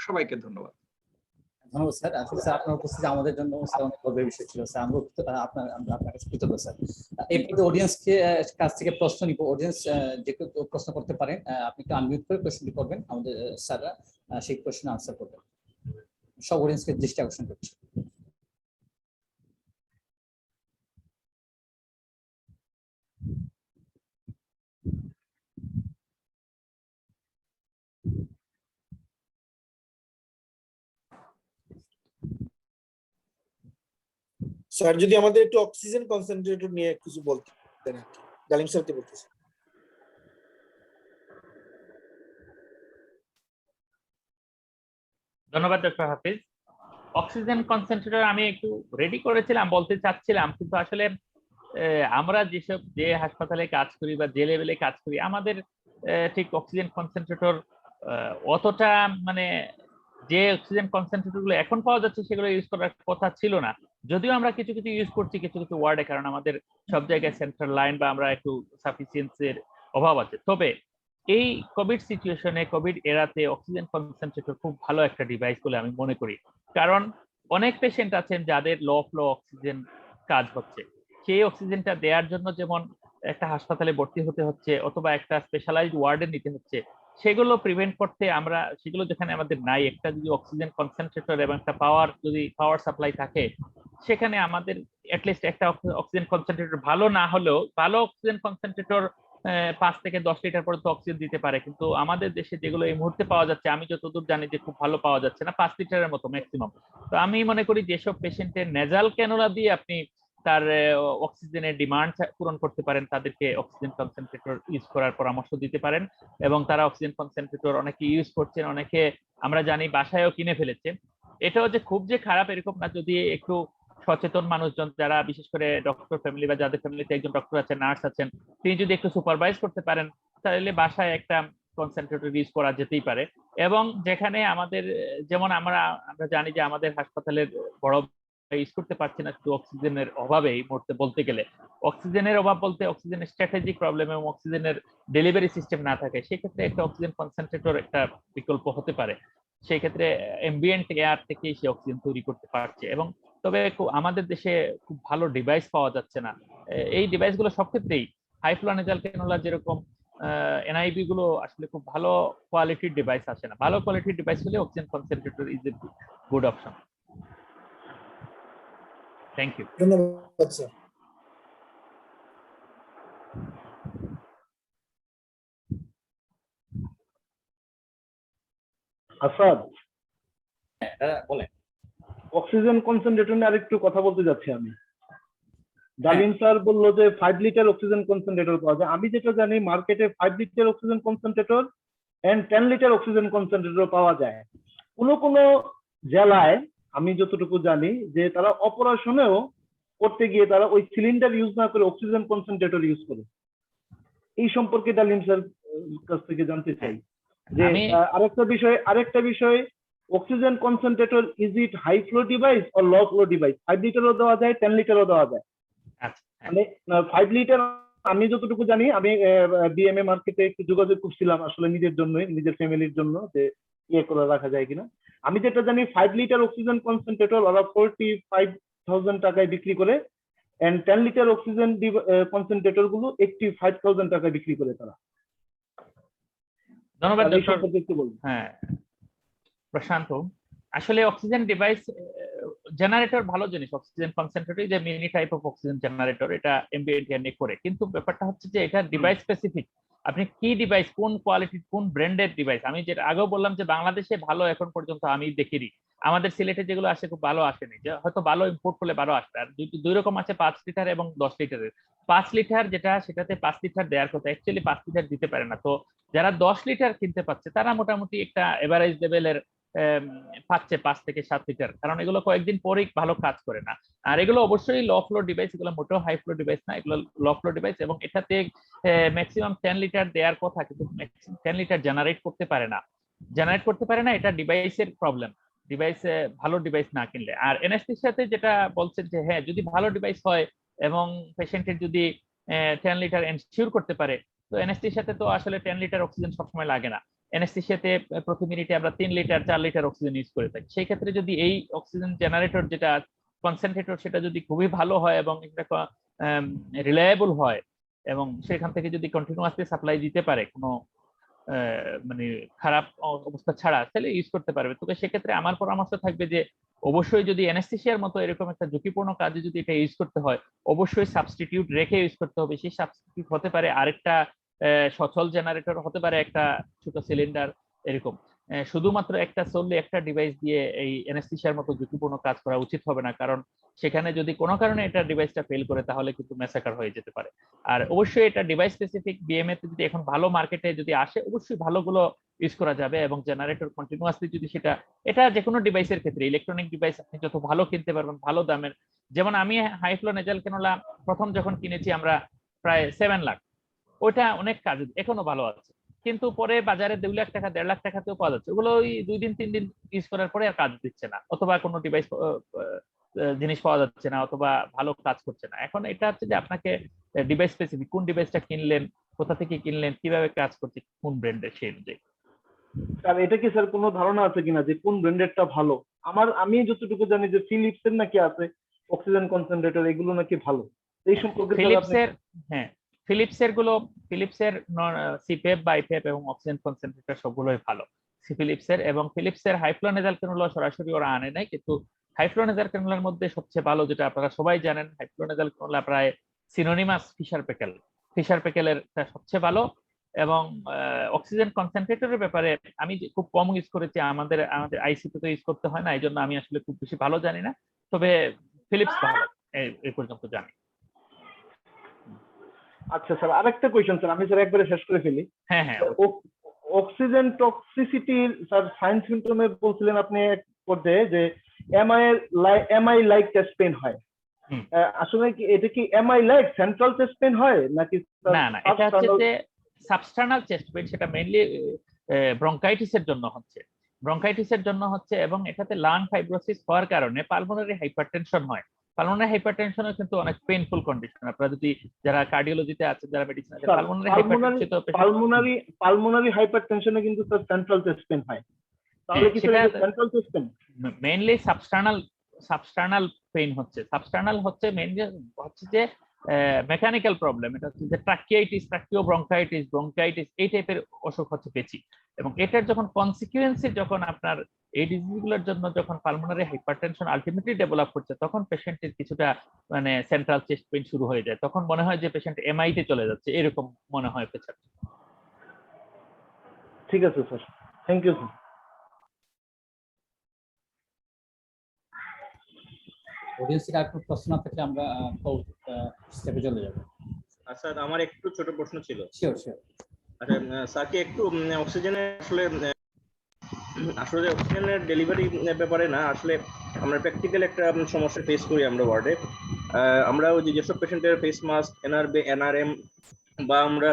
সবাইকে ধন্যবাদ। ধন্যবাদ স্যার। আসলে স্যার আপনার উপস্থিতি আমাদের জন্য অনেক গর্বের বিষয় ছিল স্যার। আমরা আপনার কাছে কৃতজ্ঞ স্যার। এই পর্যন্ত অডিয়েন্সকে কাছ থেকে প্রশ্ন নিব। অডিয়েন্স যে কেউ প্রশ্ন করতে পারেন, আপনি একটু আনমিউট করে প্রশ্নটি করবেন, আমাদের স্যাররা সেই প্রশ্নের আনসার করবেন। সব অডিয়েন্সকে দৃষ্টি আকর্ষণ করছি। স্যার যদি আমাদের একটু অক্সিজেন কনসেন্ট্রেটর নিয়ে কিছু বলতেন আর কি। ডালিম স্যারকে বলতেছি। ধন্যবাদ ডক্টর হাফিজ। অক্সিজেন কনসেন্ট্রেটর আমি একটু রেডি করেছিলাম, বলতে চাচ্ছিলাম, কিন্তু আসলে আমরা যে হাসপাতালে কাজ করি বা যে লেভেলে কাজ করি আমাদের ঠিক অক্সিজেন কনসেন্ট্রেটর অতটা মানে যে অক্সিজেন কনসেন্ট্রেটর গুলো এখন পাওয়া যাচ্ছে সেগুলো ইউজ করার কথা ছিল না। যদিও আমরা কিছু কিছু ইউজ করছি কিছু কিছু ওয়ার্ডে, কারণ আমাদের সব জায়গায় সেন্ট্রাল লাইন বা আমরা একটু সাফিসিয়েন্সির অভাব আছে। তবে এই কোভিড সিচুয়েশনে, কোভিড এরাতে অক্সিজেন কনসেন্ট্রেটর খুব ভালো একটা ডিভাইস বলে আমি মনে করি। কারণ অনেক পেশেন্ট আছেন যাদের লো ফ্লো অক্সিজেন কাজ হচ্ছে, সেই অক্সিজেনটা দেওয়ার জন্য যেমন একটা হাসপাতালে ভর্তি হতে হচ্ছে অথবা একটা স্পেশালাইজড ওয়ার্ডে নিতে হচ্ছে, সেগুলো প্রিভেন্ট করতে আমরা সেগুলো যেখানে আমাদের নাই, একটা যদি অক্সিজেন কনসেন্ট্রেটর এবং একটা পাওয়ার সাপ্লাই থাকে, সেখানে আমাদের অ্যাটলিস্ট একটা অক্সিজেন কনসেন্ট্রেটর ভালো না হলেও ভালো অক্সিজেন কনসেন্ট্রেটর 5 থেকে 10 লিটার পর্যন্ত অক্সিজেন দিতে পারে। কিন্তু আমাদের দেশে যেগুলো এই মুহূর্তে পাওয়া যাচ্ছে, আমি যতদূর জানি যে খুব ভালো পাওয়া যাচ্ছে না, 5 লিটারের মতো ম্যাক্সিমাম। তো আমি মনে করি যেসব পেশেন্টের নেজাল ক্যানুলা দিয়ে আপনি তার অক্সিজেনের ডিমান্ড পূরণ করতে পারেন, তাদেরকে অক্সিজেন কনসেন্ট্রেটর ইউজ করার পরামর্শ দিতে পারেন। এবং তারা অক্সিজেন কনসেন্ট্রেটর অনেকে ইউজ করছেন, অনেকে আমরা জানি বাসায়ও কিনে ফেলেছে। এটাও যে খুব যে খারাপ এরকম না, যদি একটু সচেতন মানুষজন যারা বিশেষ করে ডক্টর ফ্যামিলি বা যাদের ফ্যামিলিতে একজন ডক্টর আছেন, নার্স আছেন, তিনি যদি একটু সুপারভাইজ করতে পারেন তাহলে বাসায় একটা কনসেন্ট্রেটর ইউজ করা যেতেই পারে। এবং যেখানে আমাদের যেমন আমরা জানি যে আমাদের হাসপাতালের বড় ইউজ করতে পারছি না শুধু অক্সিজেনের অভাবে, এই মুহূর্তে বলতে গেলে অক্সিজেনের অভাব বলতে অক্সিজেনের স্ট্র্যাটেজিক প্রবলেম এবং অক্সিজেনের ডেলিভারি সিস্টেম না থাকে, সেক্ষেত্রে একটা অক্সিজেন কনসেন্ট্রেটর একটা বিকল্প হতে পারে। সেই ক্ষেত্রে অ্যাম্বিয়েন্ট এয়ার থেকে সে অক্সিজেন তৈরি করতে পারছে। এবং তবে আমাদের দেশে খুব ভালো ডিভাইস পাওয়া যাচ্ছে না। এই ডিভাইসগুলো সব ক্ষেত্রেই হাই ফ্লো নেজাল ক্যানুলা যেরকম এনআইবি গুলো আসলে খুব ভালো কোয়ালিটির ডিভাইস আসে না। ভালো কোয়ালিটির ডিভাইস হলে oxygen concentrator is a good option. Thank you. ধন্যবাদ স্যার। আসাদ, বলেন। অক্সিজেন কনসেন্ট্রেটর নিয়ে আরেকটু কথা বলতে যাচ্ছি আমি। ডালিম স্যার বললো যে 5 লিটার অক্সিজেন কনসেন্ট্রেটর পাওয়া যায়। আমি যেটা জানি মার্কেটে 5 litre oxygen concentrator and 10 litre oxygen concentrator পাওয়া যায়। কোনো কোনো জেলায় আমি যতটুকু জানি যে তারা অপারেশনেও করতে গিয়ে তারা ওই সিলিন্ডার ইউজ না করে অক্সিজেন কনসেন্ট্রেটর ইউজ করে। এই সম্পর্কে ডালিম স্যার কাছ থেকে জানতে চাই যে আরেকটা বিষয় oxygen concentrator is it high flow device or low flow device? 5 লিটারও দেওয়া যায়, 10 লিটারও দেওয়া যায়। মানে 5 লিটার আমি যতটুকু জানি, আমি বিএমএ মার্কেটে একটু যোগাযোগ করছিলাম আসলে নিজের জন্য, নিজের ফ্যামিলির জন্য, যে ইয়ে করে রাখা যায় কিনা। আমি যেটা জানি 5 লিটার অক্সিজেন কনসেন্ট্রেটর ওরা 45,000 টাকায় বিক্রি করে, এন্ড 10 লিটার অক্সিজেন কনসেন্ট্রেটর গুলো 85,000 টাকায় বিক্রি করে তারা। ধন্যবাদ এই সম্পর্কে একটু বলুন। হ্যাঁ প্রশান্ত, আসলে অক্সিজেন ডিভাইস জেনারেটর ভালো জিনিস। অক্সিজেন কনসেন্ট্রেটর যে mini type of oxygen generator, এটা এমবিএন্ট নিয়ে করে, কিন্তু ব্যাপারটা হচ্ছে যে এটা ডিভাইস স্পেসিফিক। আপনি কি ডিভাইস, কোন কোয়ালিটির, কোন ব্র্যান্ডের ডিভাইস। আমি যেটা আগেও বললাম যে বাংলাদেশে ভালো এখন পর্যন্ত আমি দেখিনি, আমাদের সিলেটে যেগুলো আসে খুব ভালো আসেনি, যে হয়তো ভালো ইম্পোর্ট করলে ভালো আসবে। আর দুই রকম আছে, 5 লিটার এবং 10 লিটারের। 5 লিটার যেটা, সেটাতে 5 লিটার দেওয়ার কথা, অ্যাকচুয়ালি 5 লিটার দিতে পারে না। তো যারা 10 লিটার কিনতে পারছে তারা মোটামুটি একটা এভারেজ লেভেলের পাচ্ছে 5 থেকে 7 লিটার, কারণ এগুলো কয়েকদিন পরেই ভালো কাজ করে না। আর এগুলো অবশ্যই লো ফ্লো ডিভাইস, এগুলো মোটেও হাই ফ্লো ডিভাইস না, এগুলো লো ফ্লো ডিভাইস। এবং এটাতে ম্যাক্সিমাম 10 লিটার দেওয়ার কথা, কিন্তু 10 লিটার জেনারেট করতে পারে না। এটা ডিভাইসের প্রবলেম, ডিভাইস ভালো ডিভাইস না কিনলে। আর এনএসটির সাথে যেটা বলছেন যে হ্যাঁ, যদি ভালো ডিভাইস হয় এবং পেশেন্টের যদি 10 লিটার এনশিওর করতে পারে, তো এনএসটির সাথে তো আসলে 10 লিটার অক্সিজেন সবসময় লাগে না। এনএসটির সাথে প্রতি মিনিটে আমরা 3 লিটার 4 লিটার অক্সিজেন ইউজ করে থাকি। সেই ক্ষেত্রে যদি এই অক্সিজেন জেনারেটর যেটা কনসেন্ট্রেটর, সেটা যদি খুবই ভালো হয় এবং এটা রিলায়েবল হয় এবং সেখান থেকে যদি কন্টিনিউয়াসলি সাপ্লাই দিতে পারে কোনো মানে খারাপ অবস্থা ছাড়া, তাহলে ইউজ করতে পারবে। তবে সেক্ষেত্রে আমার পরামর্শ থাকবে যে অবশ্যই যদি অ্যানেস্থেসিয়ার মতো এরকম একটা ঝুঁকিপূর্ণ কাজে যদি এটা ইউজ করতে হয়, অবশ্যই সাবস্টিটিউট রেখে ইউজ করতে হবে। সেই সাবস্টিটিউট হতে পারে আরেকটা সচল জেনারেটর, হতে পারে একটা ছোট সিলিন্ডার, এরকম। শুধুমাত্র একটা solely একটা ডিভাইস দিয়ে এই অ্যানেস্থেসিয়ার মতো ঝুঁকিপূর্ণ কাজ করা উচিত হবে না, কারণ সেখানে যদি কোনো কারণে এটা ডিভাইসটা ফেল করে তাহলে কিন্তু ম্যাসাকার হয়ে যেতে পারে। আর অবশ্যই এটা ডিভাইস স্পেসিফিক। বিএমএ তে যদি এখন ভালো মার্কেটে যদি আসে, অবশ্যই ভালোগুলো ইউজ করা যাবে এবং জেনারেটর কন্টিনিউয়াসলি যদি এটা যে কোনো ডিভাইসের ক্ষেত্রে, ইলেকট্রনিক ডিভাইস আপনি যত ভালো কিনতে পারবেন, ভালো দামের। যেমন আমি হাই ফ্লো নেজাল ক্যানুলা প্রথম যখন কিনেছি আমরা প্রায় 7 লাখ, ওইটা অনেক কাজ, এখনো ভালো আছে, কিন্তু পরে বাজারে 2 লাখ টাকা 1.5 লাখ টাকাতেও পাওয়া যাচ্ছে। ওগুলো ওই 2 দিন 3 দিন ইউজ করার পরে আর কাজ দিচ্ছে না, অথবা কোনো ডিভাইস জিনিস পাওয়া যাচ্ছে না, অথবা ভালো কাজ করছে না। এখন এটা হচ্ছে যে আপনাকে ডিভাইস স্পেসিফিক, কোন ডিভাইসটা কিনলেন, কোথা থেকে কিনলেন, কিভাবে কাজ করছে, কোন ব্র্যান্ডের, সেই অনুযায়ী। স্যার এটা কি স্যার কোনো ধারণা আছে কিনা যে কোন ব্র্যান্ডেরটা ভালো? আমি যতটুকু জানি যে ফিলিপসের নাকি আছে অক্সিজেন কনসেন্ট্রেটর, এগুলো নাকি ভালো। এই সম্পর্কে ফিলিপসের, হ্যাঁ ফিলিপসের সিপেপ, বাইপেপ এবং অক্সিজেন কনসেন্ট্রেটর সবগুলোই ভালো ফিলিপসের। এবং ফিলিপসের হাইফ্লো নেজাল ক্যানুলা সরাসরি ওরা আনে নাই, কিন্তু হাইফ্লো নেজাল ক্যানুলার মধ্যে সবচেয়ে ভালো, যেটা আপনারা সবাই জানেন, হাইফ্লো নেজাল ক্যানুলা প্রায় সিনোনিমাস ফিশার প্যাকেলের সবচেয়ে ভালো। এবং অক্সিজেন কনসেন্ট্রেটরের ব্যাপারে আমি খুব কম ইউজ করেছি, আমাদের আইসিতে তো ইউজ করতে হয় না, এই জন্য আমি আসলে খুব বেশি ভালো জানি না, তবে ফিলিপস ভালো এই পর্যন্ত জানি। আচ্ছা স্যার, আরেকটা কোয়েশ্চেন স্যার, আমি স্যার একবারে শেষ করে ফেলি। হ্যাঁ হ্যাঁ, অক্সিজেন টক্সিসিটির স্যার সাইন সিম্পটমে বলছিলেন আপনি এক পর্যায়ে যে এমআই লাইক চেস্ট পেইন হয়। আসলে কি এটা কি MI like central chest pain হয় নাকি? না, এটা হচ্ছে যে সাবস্টার্নাল চেস্ট পেইন সেটা মেইনলি ব্রঙ্কাইটিসের জন্য হচ্ছে এবং এটাতে লাং ফাইব্রোসিস হওয়ার কারণে পালমোনারি হাইপারটেনশন হয়। পালমোনারি হাইপারটেনশনও কিন্তু অনেক পেইনফুল কন্ডিশন। আপনারা যদি যারা কার্ডিওলজিতে আছে, যারা মেডিসিন আছে, পালমোনারি হাইপারটেনশন পালমোনারি হাইপারটেনশনে কিন্তু স্যার সেন্ট্রাল চেস্ট পেইন হয়। তাহলে কি central chest pain? Mainly substernal pain হচ্ছে। সাবস্টার্নাল হচ্ছে মেইনলি হচ্ছে যে মেকানিক্যাল প্রবলেম। এটা হচ্ছে যে ট্রাকিয়াইটিস, ব্রঙ্কাইটিস এই টাইপের অসুখ হচ্ছে পেশি। এবং এটার যখন কনসিকুয়েন্সে যখন আপনার এই ডিজিজগুলোর জন্য যখন পালমোনারি হাইপারটেনশন আলটিমেটলি ডেভেলপ করছে, তখন পেশেন্টের কিছুটা মানে সেন্ট্রাল চেস্ট পেইন শুরু হয়ে যায়। তখন মনে হয় যে পেশেন্ট এমআই তে চলে যাচ্ছে, এরকম মনে হয় পেশেন্ট। ঠিক আছে স্যার, থ্যাংক ইউ স্যার। অডিয়েন্সের আর কোনো প্রশ্ন থাকলে আমরা স্টেপে চলে যাব। স্যার আমার একটু ছোট প্রশ্ন ছিল। শিওর। আচ্ছা স্যারকে একটু অক্সিজেনের আসলে অক্সিজেনের ডেলিভারি ব্যাপারে না, আসলে আমরা প্র্যাকটিক্যাল একটা সমস্যা ফেস করি আমরা ওয়ার্ডে। আমরা ওই যেসব পেশেন্টের ফেস মাস্ক, এনআরএম বা আমরা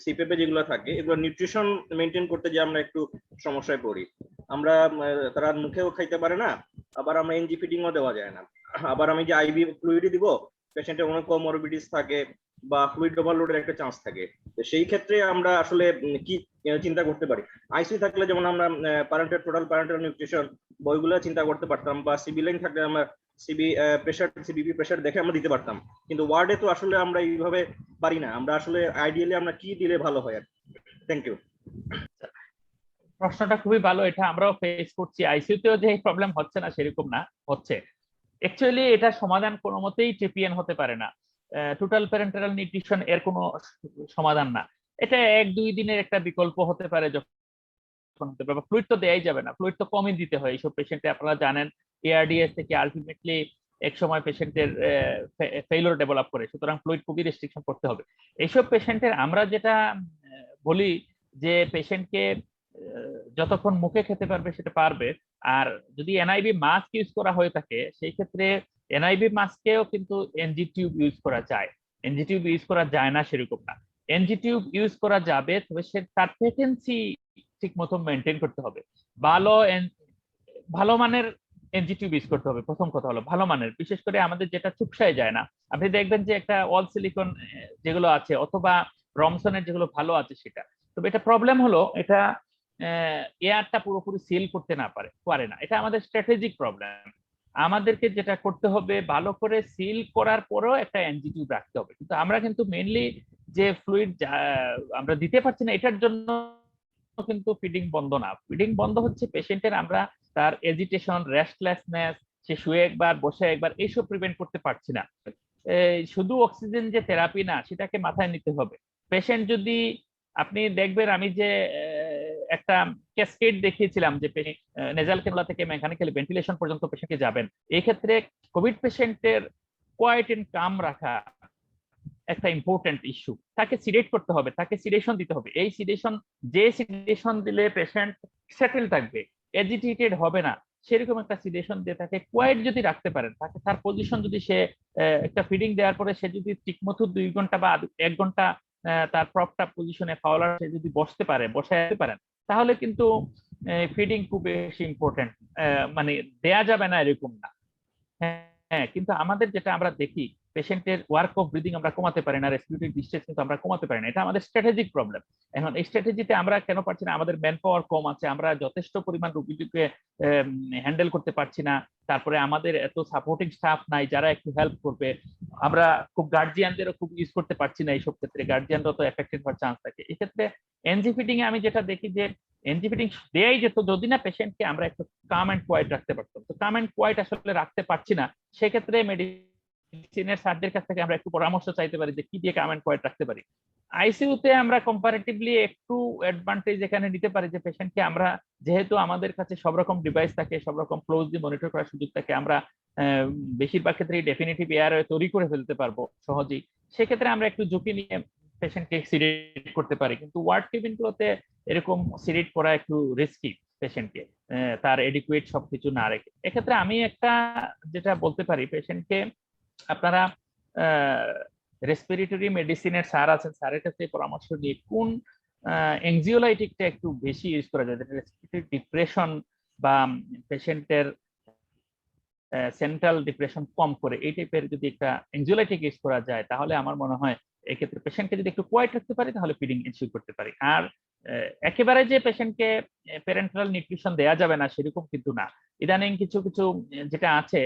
সিপিএপে যেগুলো থাকে, এগুলো নিউট্রিশন মেনটেন করতে যে আমরা একটু সমস্যায় পড়ি। আমরা তারা মুখেও খাইতে পারে না, আবার আমরা এনজি ফিডিংও দেওয়া যায় না। আবার আমি যে আইভি ফ্লুইডই দিব, পেশেন্টের অনেক কমরবিডিস থাকে বা ফ্লুইড ওভারলোডের একটা চান্স থাকে। তো সেই ক্ষেত্রে আমরা আসলে কি চিন্তা করতে পারি? আইসিইউ থাকলে যেমন আমরা টোটাল প্যারেন্টাল নিউট্রিশন বইগুলো চিন্তা করতে পারতাম, বা সিবি লাইন থাকলে আমরা সিবিপি প্রেশার দেখে আমরা দিতে পারতাম। কিন্তু ওয়ার্ডে তো আসলে আমরা এইভাবে পারি না। আমরা আসলে আইডিয়ালি আমরা কি দিলে ভালো হয়? Thank you. প্রশ্নটা খুবই ভালো, এটা আমরাও ফেস করছি। আইসিইউতেও যে প্রবলেম হচ্ছে না সেরকম না, হচ্ছে। অ্যাকচুয়ালি এটা সমাধান কোনো মতেই টিপিএন হতে পারে না। টোটাল প্যারেন্টাল নিউট্রিশন এর কোনো সমাধান না। এটা 1-2 দিনের একটা বিকল্প হতে পারে। যখন ফ্লুইড তো দেয়াই যাবে না, ফ্লুইড তো কমই দিতে হয় এইসব পেশেন্টে। আপনারা জানেন এআরডিএস থেকে আলটিমেটলি এক সময় পেশেন্টের ফেইলিওর ডেভেলপ করে, সুতরাং ফ্লুইড খুবই রেস্ট্রিকশন করতে হবে এইসব পেশেন্টের। আমরা যেটা বলি যে পেশেন্টকে যতক্ষণ মুখে খেতে পারবে সেটা পারবে। আর যদি এনআইভি মাস্ক ইউজ করা হয়ে থাকে, সেই ক্ষেত্রে এনআইভি মাস্কেও কিন্তু এনজি টিউব ইউজ করা যায়। এনজি টিউব ইউজ করা যায় না সেরকম না, এনজি টিউব ইউজ করা যাবে, তবে সে তার পেটেন্সি ঠিক মতো মেনটেন করতে হবে। ভালো মানের এনজি টিউব ইউজ করতে হবে। প্রথম কথা হলো ভালো মানের, বিশেষ করে আমাদের যেটা চুপসায় যায় না। আপনি দেখবেন যে একটা অল সিলিকন যেগুলো আছে অথবা রমসনের যেগুলো ভালো আছে সেটা। তবে এটা প্রবলেম হলো এটা এয়ারটা পুরোপুরি সিল করতে পারে না। এটা আমাদের স্ট্র্যাটেজিক প্রবলেম। আমাদেরকে যেটা করতে হবে, ভালো করে সিল করার পরেও একটা এনজি টিউব রাখতে হবে। কিন্তু আমরা কিন্তু মেইনলি যে ফ্লুইড আমরা দিতে পারছি না, এটার জন্য কিন্তু ফিডিং বন্ধ না। ফিডিং বন্ধ হচ্ছে পেশেন্টের আমরা তার এজিটেশন, রেস্টলেসনেস, সে শুয়ে একবার বসে একবার, এইসব প্রিভেন্ট করতে পারছি না। শুধু অক্সিজেন যে থেরাপি না, সেটাকে মাথায় নিতে হবে। পেশেন্ট যদি আপনি দেখবেন, আমি যে একটা ক্যাসকেড দেখিয়েছিলাম যে নেজাল ক্যানুলা থেকে মেকানিক্যাল ভেন্টিলেশন পর্যন্ত পেশেন্টকে যাবেন, এই ক্ষেত্রে কোভিড পেশেন্টের কোয়াইট এন্ড কাম রাখা একটা ইম্পর্টেন্ট ইস্যু। তাকে সিডেট করতে হবে, তাকে সিডেশন দিতে হবে। এই সিডেশন দিলে পেশেন্ট সেটেল থাকবে, এজিটেটেড হবে না, সেরকম একটা সিডেশন দিয়ে তাকে কোয়াইট যদি রাখতে পারেন, তাকে তার পজিশন যদি সে একটা ফিডিং দেওয়ার পরে সে যদি ঠিকমতো 2 ঘন্টা বা 1 ঘন্টা তার প্রপটা পজিশনে ফাউলার সে যদি বসতে পারেন, তাহলে কিন্তু ফিডিং খুব বেশি ইম্পর্টেন্ট। মানে দেয়া যাবে না এরকম না। হ্যাঁ, কিন্তু আমাদের যেটা আমরা দেখি, পেশেন্টের ওয়ার্ক অফ ব্রিদিং আমরা কমাতে পারি না, রেসপিরেটরি ডিস্ট্রেস কিন্তু আমরা কমাতে পারি না। এটা আমাদের স্ট্র্যাটেজিক প্রবলেম। এখন এই স্ট্র্যাটেজিতে আমরা কেন পারছি না? আমাদের ম্যান পাওয়ার কম আছে, আমরা যথেষ্ট পরিমাণ রোগীকে হ্যান্ডেল করতে পারছি না। তারপরে আমাদের এত সাপোর্টিং স্টাফ নাই যারা একটু হেল্প করবে। আমরা খুব গার্জিয়ানদেরও খুব ইউজ করতে পারছি না এইসব ক্ষেত্রে, গার্জিয়ানরা তো এফেক্টেড হওয়ার চান্স থাকে। এই ক্ষেত্রে এনজি ফিডিং এ আমি যেটা দেখি যে এনজি ফিডিং দেয়াই যেত যদি না পেশেন্টকে আমরা একটু কাম এন্ড কোয়াইট রাখতে পারতাম। তো কাম এন্ড কোয়াইট আসলে রাখতে পারছি না, সেক্ষেত্রে মেডিসিনের স্যারদের কাছ থেকে আমরা একটু পরামর্শ চাইতে পারি যে কি দিয়ে কাম এন্ড কোয়াইট রাখতে পারি। আইসিইউতে আমরা কম্পারেটিভলি একটু অ্যাডভান্টেজ এখানে নিতে পারি যে পেশেন্টকে আমরা, যেহেতু আমাদের কাছে সব রকম ডিভাইস থাকে, সব রকম ক্লোজলি মনিটর করার সুযোগ থাকে, আমরা বেশিরভাগ ক্ষেত্রে ডেফিনিটিভ এয়ারওয়ে তৈরি করে ফেলতে পারবো সহজেই। সেক্ষেত্রে আমরা একটু ঝুঁকি নিয়ে পেশেন্টকে সিডেট করতে পারি। কিন্তু ওয়ার্ড কেবিনগুলোতে এরকম সিডেট করা একটু রিস্কি পেশেন্টকে, তার এডিকুয়েট সবকিছু না রেখে। এক্ষেত্রে আমি একটা যেটা বলতে পারি, পেশেন্টকে আপনারা রেসপিরেটরি মেডিসিনের স্যার আছেন, স্যারের কাছে পরামর্শ নিয়ে কোন এনজিওলাইটিকটা একটু বেশি ইউজ করা যায়, রেসপিরেটরি ডিপ্রেশন বা পেশেন্টের সেন্ট্রাল ডিপ্রেশন কম করে এই টাইপের যদি একটা এনজিওলাইটিক ইউজ করা যায়, তাহলে আমার মনে হয় এক্ষেত্রে পেশেন্টকে যদি একটু কোয়াইট রাখতে পারি তাহলে ফিডিং এনশিওর করতে পারি। আর একেবারে যে পেশেন্টকে প্যারেন্টাল নিউট্রিশন দেয়া যাবে না সেরকম কিন্তু না। ইদানিং কিছু কিছু যেটা আছে,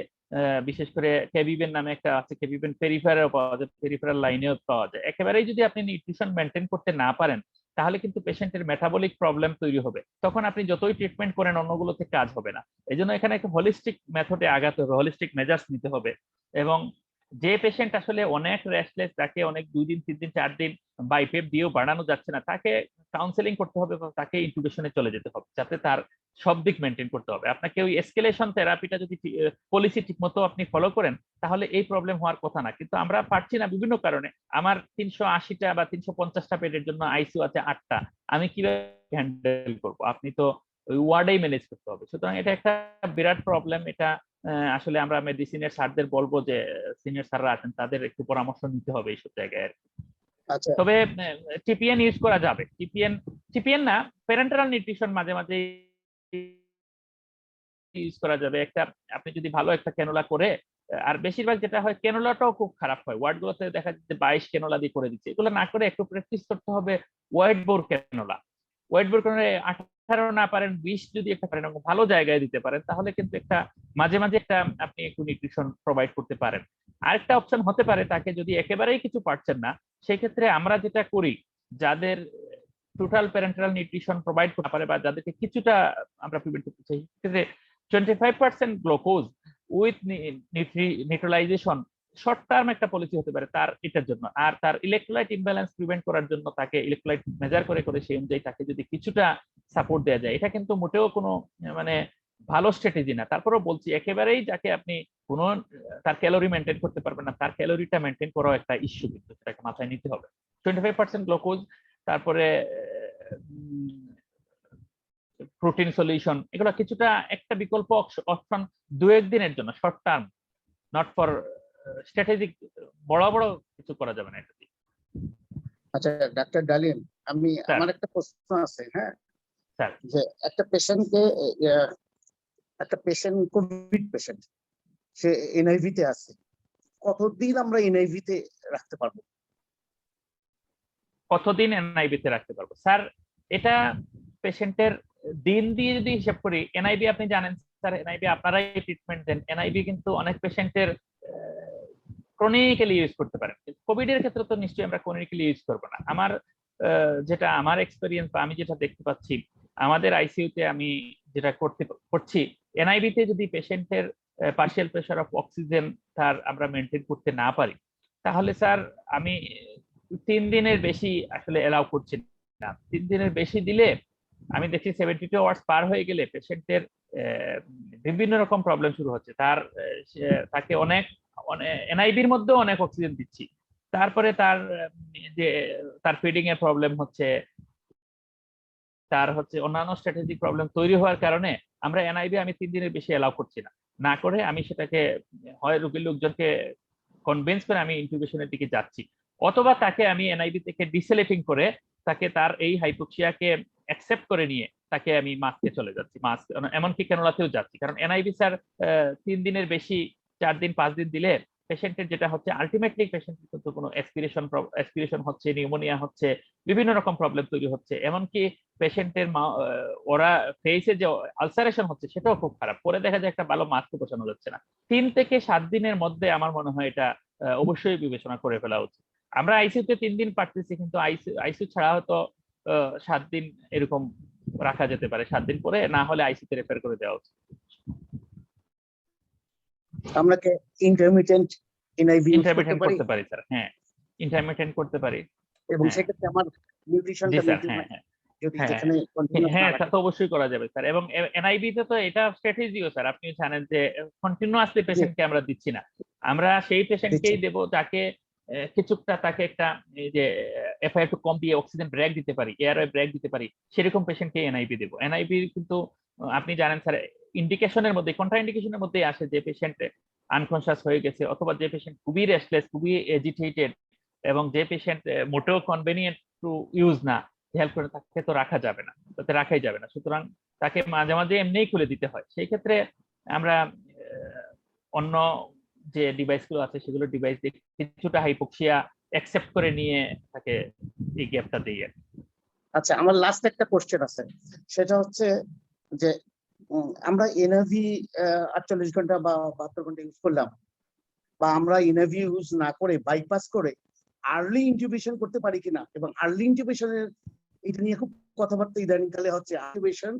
বিশেষ করে কেবিবেন নামে একটা আছে, কেবিবেন পেরিফেরাল পাওয়া যায়, পেরিফেরাল লাইনেও পাওয়া যায়। একেবারেই যদি আপনি নিউট্রিশন মেনটেন করতে না পারেন তাহলে কিন্তু পেশেন্টের মেটাবলিক প্রবলেম তৈরি হবে, তখন আপনি যতই ট্রিটমেন্ট করেন অন্যগুলোতে কাজ হবে না। এই জন্য এখানে একটা হলিস্টিক মেথডে আগাতে হবে, হলিস্টিক মেজার্স নিতে হবে। এবং যে পেশেন্ট আসলে অনেক রেস্টলেস, তাকে অনেক 2 দিন 3 দিন 4 দিন বাইপেপ দিয়েও বাড়ানো যাচ্ছে না, তাকে কাউন্সেলিং করতে হবে বা তাকে ইনকিউবেশনে চলে যেতে হবে, যাতে তার সব দিক মেনটেন করতে হবে। আপনাকে ওই এসকেলেশন থেরাপিটা যদি পলিসি ঠিকমতো আপনি ফলো করেন তাহলে এই প্রবলেম হওয়ার কথা না, কিন্তু আমরা পারছি না বিভিন্ন কারণে। আমার 380টা বা 350টা বেডের জন্য আইসিইউ আছে 8টা, আমি কিভাবে হ্যান্ডেল করব? আপনি তো ওই ওয়ার্ডেই ম্যানেজ করতে হবে। সুতরাং এটা একটা বিরাট প্রবলেম। এটা আসলে আমরা মেডিসিনের স্যারদের বলবো যে সিনিয়র স্যাররা আছেন তাদের একটু পরামর্শ নিতে হবে এইসব জায়গায়। আচ্ছা, তবে টিপিএন ইউজ করা যাবে, টিপিএন না, প্যারেন্টাল নিউট্রিশন মাঝে মাঝে ইউজ করা যাবে। একটা আপনি যদি ভালো একটা ক্যানোলা করে, আর বেশিরভাগ যেটা হয় ক্যানোলাটাও খুব খারাপ হয়, ওয়ার্ড গুলোতে দেখা যাচ্ছে 22 ক্যানোলা দিয়ে করে দিচ্ছে। এগুলো না করে একটু প্র্যাকটিস করতে হবে wide bore cannula. Wide bore cannula 18 না পারেন 20 যদি একটা পারেন ভালো জায়গায় দিতে পারেন, তাহলে কিন্তু একটা মাঝে মাঝে একটা আপনি একটু নিউট্রিশন প্রোভাইড করতে পারেন। আরেকটা অপশন হতে পারে, তাকে যদি একেবারেই কিছু পারছেন না সেই ক্ষেত্রে আমরা যেটা করি, যাদের টোটাল প্যারেন্টাল নিউট্রিশন প্রোভাইড করতে পারে বা যাদেরকে কিছুটা আমরা প্রিভেন্ট করতে চাই, সেক্ষেত্রে 25% glucose with neutralisation short term একটা পলিসি হতে পারে তার এটার জন্য। আর তার ইলেকট্রোলাইট ইমব্যালেন্স প্রিভেন্ট করার জন্য তাকে ইলেকট্রোলাইট মেজার করে করে সেই অনুযায়ী তাকে যদি কিছুটা সাপোর্ট দেওয়া যায়, এটা কিন্তু মোটেও কোনো মানে ভালো স্ট্র্যাটেজি না। তারপরেও বলছি, একেবারেই যাকে আপনি কোনো তার ক্যালোরি মেনটেন করতে পারবেন না, তার ক্যালোরিটা মেনটেন করাও একটা ইস্যু, কিন্তু সেটাকে মাথায় নিতে হবে। 25% গ্লুকোজ, তারপরে প্রোটিন সলিউশন, এগুলো কিছুটা একটা বিকল্প অপশন 2-1 দিনের জন্য, short term, not for strategic. বড় বড় কিছু করা যাবে না এটা দিয়ে। আচ্ছা ডাক্তার ডালিম, স্যার। আমার একটা প্রশ্ন আছে। হ্যাঁ স্যার। যে একটা পেশেন্ট কোভিড পেশেন্ট, সে এনআইভি তে আছে, কতদিন আমরা এনআইভি তে রাখতে পারবো? কতদিন এনআইবি তে রাখতে পারবো? স্যার, এটা পেশেন্টের দিন দিয়ে যদি হিসাব করি, এনআইবি আপনি জানেন স্যার, এনআইবি আপনারাই ট্রিটমেন্ট দেন, এনআইবি কিন্তু অনেক পেশেন্টের ক্রনিক্যালি ইউজ করতে পারেন। কোভিড এর ক্ষেত্রে তো নিশ্চয়ই আমরা ক্রনিক্যালি ইউজ করবো না। আমার যেটা আমার এক্সপেরিয়েন্স বা আমি যেটা দেখতে পাচ্ছি আমাদের আইসিইউতে, আমি যেটা করছি এনআইবি তে যদি পেশেন্টের পার্শিয়াল প্রেসার অফ অক্সিজেন তার আমরা মেনটেন করতে না পারি, তাহলে স্যার আমি 3 দিনের বেশি আসলে এলাও করছি না। 3 দিনের বেশি দিলে আমি দেখছি 72 আওয়ার্স পার হয়ে গেলে পেশেন্টের বিভিন্ন রকম প্রবলেম শুরু হচ্ছে। তাকে অনেক এনআইবির মধ্যেও অনেক অক্সিজেন দিচ্ছি, তারপরে তার যে তার ফিডিং এর প্রবলেম হচ্ছে, তার হচ্ছে অন্যান্য স্ট্র্যাটেজিক প্রবলেম তৈরি হওয়ার কারণে আমরা এনআইবি আমি 3 দিনের বেশি এলাও করছি না। না করে আমি সেটাকে হয় রোগীর লোকজনকে কনভিন্স করে আমি ইনকিউবেশনের দিকে যাচ্ছি, অথবা তাকে আমি এনআইবি থেকে ডিসেলেটিং করে তাকে তার এই হাইপোক্সিয়াকে অ্যাকসেপ্ট করে নিয়ে তাকে আমি মাস্কে চলে যাচ্ছি, মাস্ক এমনকি ক্যানোলাতেও যাচ্ছি। কারণ এনআইবি স্যার 3 দিনের বেশি 4 দিন 5 দিন দিলে পেশেন্টের যেটা হচ্ছে আলটিমেটলি পেশেন্টের কিন্তু কোনো এক্সপিরেশন হচ্ছে, নিউমোনিয়া হচ্ছে, বিভিন্ন রকম প্রবলেম তৈরি হচ্ছে, এমনকি পেশেন্টের ওরা ফেসে যে আলসারেশন হচ্ছে সেটাও খুব খারাপ। পরে দেখা যায় একটা ভালো মাস্ক বসানো যাচ্ছে না। 3 থেকে 7 দিনের মধ্যে আমার মনে হয় এটা অবশ্যই বিবেচনা করে ফেলা উচিত। আমরা আইসিইউতে 3 দিন পারতেছি, কিন্তু আইসিইউ ছাড়া হয়তো 7 দিন এরকম রাখা যেতে পারে। 7 দিন পরে না হলে আইসিইউতে রেফার করে দেওয়া উচিত। আমরা কি ইন্টারমিটেন্ট এনআইভি ইন্টারমিটেন্ট করতে পারি স্যার, হ্যাঁ ইন্টারমিটেন্ট করতে পারি। এবং সেক্ষেত্রে আমার নিউট্রিশনটা যদি সেখানে হ্যাঁ তা তো অবশ্যই করা যাবে স্যার। এবং এনআইবি তে তো এটা স্ট্র্যাটেজিও স্যার, আপনি জানেন যে কন্টিনিউয়াসলি পেশেন্টকে আমরা দিচ্ছি না, আমরা সেই পেশেন্টকেই দেব যাকে কিছুটা তাকে একটা যে এফআই একটু কম দিয়ে অক্সিজেন ব্রেক দিতে পারি, এয়ারওয়ে ব্রেক দিতে পারি, সেরকম পেশেন্টকে এনআইবি দেব। এনআইবি কিন্তু আপনি জানেন স্যার ইন্ডিকেশনের মধ্যে, কন্ট্রা ইন্ডিকেশনের মধ্যেই আসে যে পেশেন্ট আনকনশিয়াস হয়ে গেছে, অথবা যে পেশেন্ট খুবই রেস্টলেস, খুবই এজিটেটেড, এবং যে পেশেন্ট মোটেও কনভেনিয়েন্ট টু ইউজ না হেল্প করে, তাকে তো রাখা যাবে না, তাতে রাখাই যাবে না। সুতরাং তাকে মাঝে মাঝে এমনিই খুলে দিতে হয়। সেই ক্ষেত্রে আমরা অন্য যে ডিভাইসগুলো আছে সেগুলো ডিভাইস দিয়ে কিছুটা হাইপোক্সিয়া অ্যাকসেপ্ট করে নিয়ে তাকে এই গ্যাপটা দিই। আচ্ছা, আমার লাস্ট একটা কোশ্চেন আছে, সেটা হচ্ছে যে আমরা এনআরভি 48 ঘন্টা বা 72 ঘন্টা ইউজ করলাম, বা আমরা এনআরভি ইউজ না করে বাইপাস করে আর্লি ইনটিউবেশন করতে পারি কিনা, এবং আর্লি ইনটিউবেশনের এটা নিয়ে খুব কথাবার্তা ইদানিংকালে হচ্ছে, ইনটিউবেশন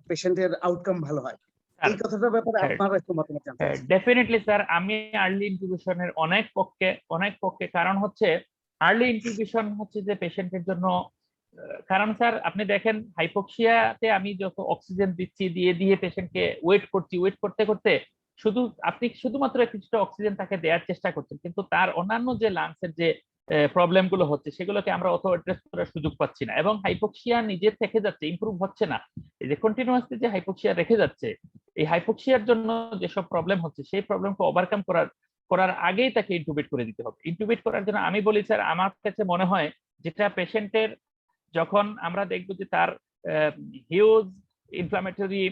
পেশেন্টের আউটকাম ভালো হয়, এই কথাটার ব্যাপারে আপনার একটু মতামত জানতে চাই। ডেফিনেটলি স্যার, আমি আর্লি ইনটিউবেশনের অনেক পক্ষে, কারণ হচ্ছে আর্লি ইনটিউবেশন হচ্ছে যে পেশেন্টের জন্য, কারণ স্যার আপনি দেখেন হাইপোক্সিয়াতে আমি যত অক্সিজেন দিচ্ছি, দিয়ে পেশেন্টকে ওয়েট করতে করতে আপনি শুধুমাত্র কিছুটা অক্সিজেন তাকে দেওয়ার চেষ্টা করছেন, কিন্তু তার অন্যান্য যে লাংসের যে প্রবলেম গুলো হচ্ছে সেগুলোকে আমরা অত অ্যাড্রেস করার সুযোগ পাচ্ছি না, এবং হাইপোক্সিয়া নিজে থেকে যাচ্ছে, ইমপ্রুভ হচ্ছে না। এই যে কন্টিনিউয়াসলি যে হাইপোক্সিয়া রেখে যাচ্ছে, এই হাইপোক্সিয়ার জন্য যেসব প্রবলেম হচ্ছে সেই প্রবলেমকে ওভারকাম করার আগেই তাকে ইনটুবেট করে দিতে হবে। ইনটুবেট করার জন্য আমি বলি স্যার, আমার কাছে মনে হয় যেটা পেশেন্টের যখন আমরা দেখবো যে তার হিউজ ইনফ্লামেটরি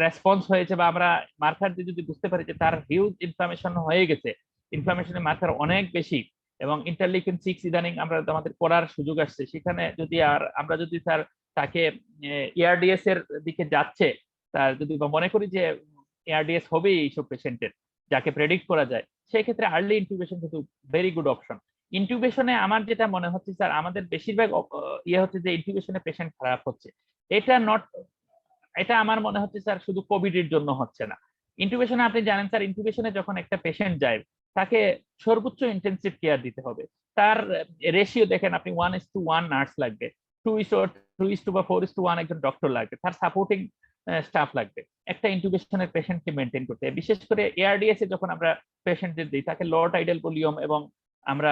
রেসপন্স হয়েছে, বা আমরা মার্কার দিয়ে যদি বুঝতে পারি যে তার হিউজ ইনফ্লামেশন হয়ে গেছে, ইনফ্লামেশনের মার্কার অনেক বেশি, এবং ইন্টারলিউকিন 6 ইদানিং আমাদের করার সুযোগ আসছে, সেখানে যদি আমরা যদি স্যার তাকে এআরডিএস এর দিকে যাচ্ছে, তার যদি মনে করি যে এআরডিএস হবে এইসব পেশেন্টের, যাকে প্রেডিক্ট করা যায়, সেই ক্ষেত্রে আর্লি ইনটিউবেশন কিন্তু ভেরি গুড অপশন। ইনটিউবেশনে আমার যেটা মনে হচ্ছে স্যার, আমাদের বেশিরভাগ হচ্ছে যে ইনটিউবেশনে পেশেন্ট খারাপ হচ্ছে, এটা আমার মনে হচ্ছে স্যার শুধু কোভিড এর জন্য হচ্ছে না। ইনটিউবেশনে আপনি জানেন স্যার, ইনটিউবেশনে যখন একটা পেশেন্ট যায় তাকে সর্বোচ্চ ইন্টেনসিভ কেয়ার দিতে হবে। তার রেশিও দেখেন আপনি 1:1 নার্স লাগবে, 2:2 বা 4:1 একজন ডক্টর লাগবে, তার সাপোর্টিং স্টাফ লাগবে একটা ইনটিউবেশনের পেশেন্টকে মেনটেন করতে। বিশেষ করে এআরডিএস এ যখন আমরা পেশেন্টদের দিই, তাকে লো টাইডাল ভলিউম এবং আমরা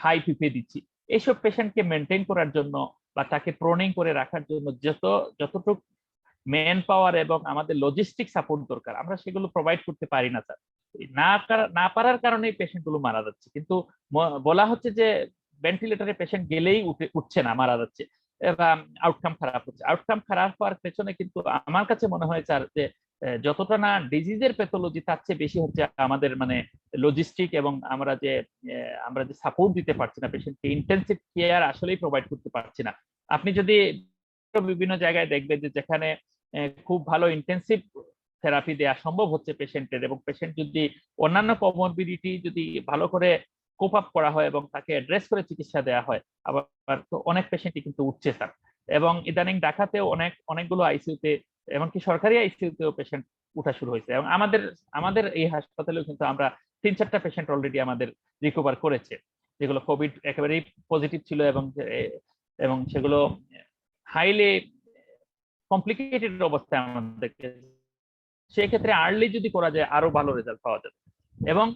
হাই পিপি দিচ্ছি, এইসব পেশেন্টকে মেনটেন করার জন্য বা তাকে প্রোনিং করে রাখার জন্য যতটুকু ম্যান পাওয়ার এবং আমাদের লজিস্টিক সাপোর্ট দরকার, আমরা সেগুলো প্রোভাইড করতে পারি না স্যার। না পারার কারণে পেশেন্ট গুলো মারা যাচ্ছে, কিন্তু বলা হচ্ছে যে ভেন্টিলেটরে পেশেন্ট গেলেই উঠছে না, মারা যাচ্ছে, বা আউটকাম খারাপ হচ্ছে। আউটকাম খারাপ হওয়ার পেছনে কিন্তু আমার কাছে মনে হয় স্যার যে যতটা না ডিজিজের প্যাথোলজি, তার চেয়ে বেশি হচ্ছে আমাদের মানে লজিস্টিক, এবং আমরা যে সাপোর্ট দিতে পারছি না পেশেন্টকে, ইন্টেনসিভ কেয়ার আসলেই প্রোভাইড করতে পারছি না। আপনি যদি বিভিন্ন জায়গায় দেখবেন যে যেখানে খুব ভালো ইন্টেনসিভ থেরাপি দেওয়া সম্ভব হচ্ছে পেশেন্টের, এবং পেশেন্ট যদি অন্যান্য কমরবিডিটি যদি ভালো করে কোপ আপ করা হয় এবং তাকে অ্যাড্রেস করে চিকিৎসা দেওয়া হয়, আবার তো অনেক পেশেন্টই কিন্তু উঠছে স্যার। এবং ইদানিং ঢাকাতেও অনেকগুলো আইসিইউতে, এমনকি সরকারি আইসিইউতেও পেশেন্ট উঠা শুরু হয়েছে, এবং আমাদের এই হাসপাতালেও কিন্তু আমরা 3-4টা পেশেন্ট অলরেডি আমাদের রিকভার করেছে, যেগুলো কোভিড একেবারেই পজিটিভ ছিল, এবং সেগুলো হাইলি কমপ্লিকেটেড অবস্থায় আমাদেরকে, সেক্ষেত্রে আর্লি যদি করা যায় আরো ভালো রেজাল্ট পাওয়া যাবে। এবং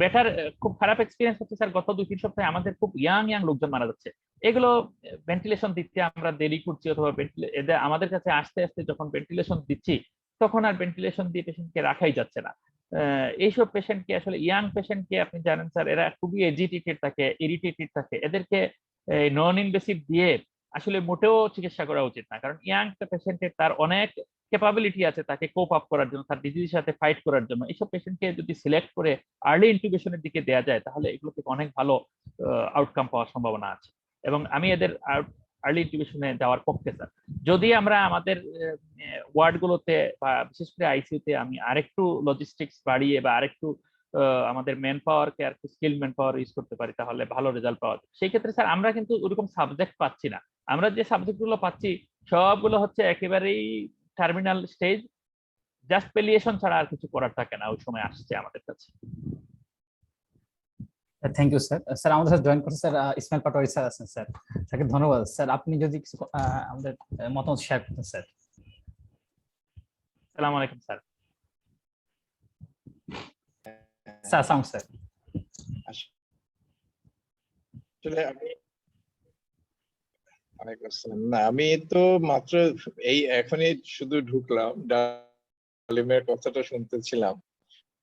বেটার, খুব খারাপ এক্সপিরিয়েন্স হচ্ছে স্যার, গত 2-3 সপ্তাহে আমাদের খুব ইয়াং লোকজন মারা যাচ্ছে। এগুলো ভেন্টিলেশন দিতে আমরা দেরি করছি, অথবা আমাদের কাছে আস্তে আস্তে যখন ভেন্টিলেশন দিচ্ছি, তখন আর ভেন্টিলেশন দিয়ে পেশেন্টকে রাখাই যাচ্ছে না। এইসব পেশেন্টকে আসলে, ইয়াং পেশেন্টকে আপনি জানেন স্যার, এরা খুবই এজিটেটেড থাকে, ইরিটেটেড থাকে, এদেরকে নন ইনভেসিভ দিয়ে আসলে মোটেও চিকিৎসা করা উচিত না, কারণ ইয়াং পেশেন্টের তার অনেক ক্যাপাবিলিটি আছে তাকে কোপ আপ করার জন্য, তার ডিজিজের সাথে ফাইট করার জন্য। এইসব পেশেন্টকে যদি সিলেক্ট করে আর্লি ইনটিউবেশনের দিকে দেওয়া যায়, তাহলে এগুলো থেকে অনেক ভালো আউটকাম পাওয়ার সম্ভাবনা আছে, এবং আমি এদের আর্লি ইনটিউবেশনে যাওয়ার পক্ষে স্যার। যদি আমরা আমাদের ওয়ার্ডগুলোতে বা বিশেষ করে আইসিইউতে আমি আরেকটু লজিস্টিক্স বাড়িয়ে বা আরেকটু আমাদের ম্যান পাওয়ারকে আর স্কিল ম্যান পাওয়ার ইউজ করতে পারি, তাহলে ভালো রেজাল্ট পাওয়া যায়। সেই ক্ষেত্রে স্যার আমরা কিন্তু ওরকম সাবজেক্ট পাচ্ছি না, আমরা যে সাবজেক্টগুলো পাচ্ছি সবগুলো হচ্ছে একেবারেই টার্মিনাল স্টেজ, জাস্ট পেলিয়েশন ছাড়া আর কিছু করার থাকে না, ওই সময় আসছে আমাদের কাছে। Thank you sir. স্যার আমাদের সাথে জয়েন করছে স্যার ইসমাইল পাটোয়ারি স্যার আছেন স্যার, তাকে ধন্যবাদ স্যার। আপনি যদি কিছু আমাদের মতামত শেয়ার করতেন স্যার। আসসালামু আলাইকুম স্যার। স্যার আসসালামু স্যার। আসলে আমি তো মাত্র এখনই শুধু ঢুকলাম, ডালিমের কথাটা শুনতেছিলাম,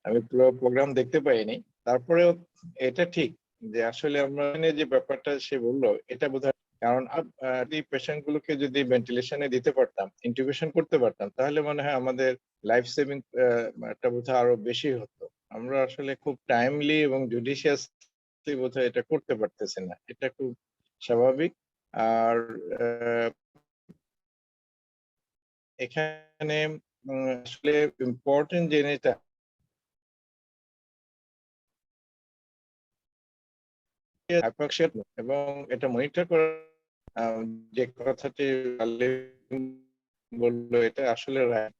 আমি পুরো প্রোগ্রাম দেখতে পাইনি। তারপরেও এটা ঠিক যে আসলে আমরা এখানে যে ব্যাপারটা সে বললো এটা বোধহয়, কারণ এই পেশেন্ট গুলোকে যদি ভেন্টিলেশনে দিতে পারতাম, ইন্টিউবেশন করতে পারতাম, তাহলে মনে হয় আমাদের লাইফ সেভিং একটা বোধহয় আরো বেশি হতো। আমরা আসলে খুব টাইমলি এবং জুডিশিয়াসলি বোধহয় এটা করতে পারতেছি না, এটা খুব স্বাভাবিক। আর এখানে আসলে ইম্পর্টেন্ট জিনিসটা hypoxia এবং এটা মনিটর করা, যে কথাটি আলিম বললো এটা আসলে right।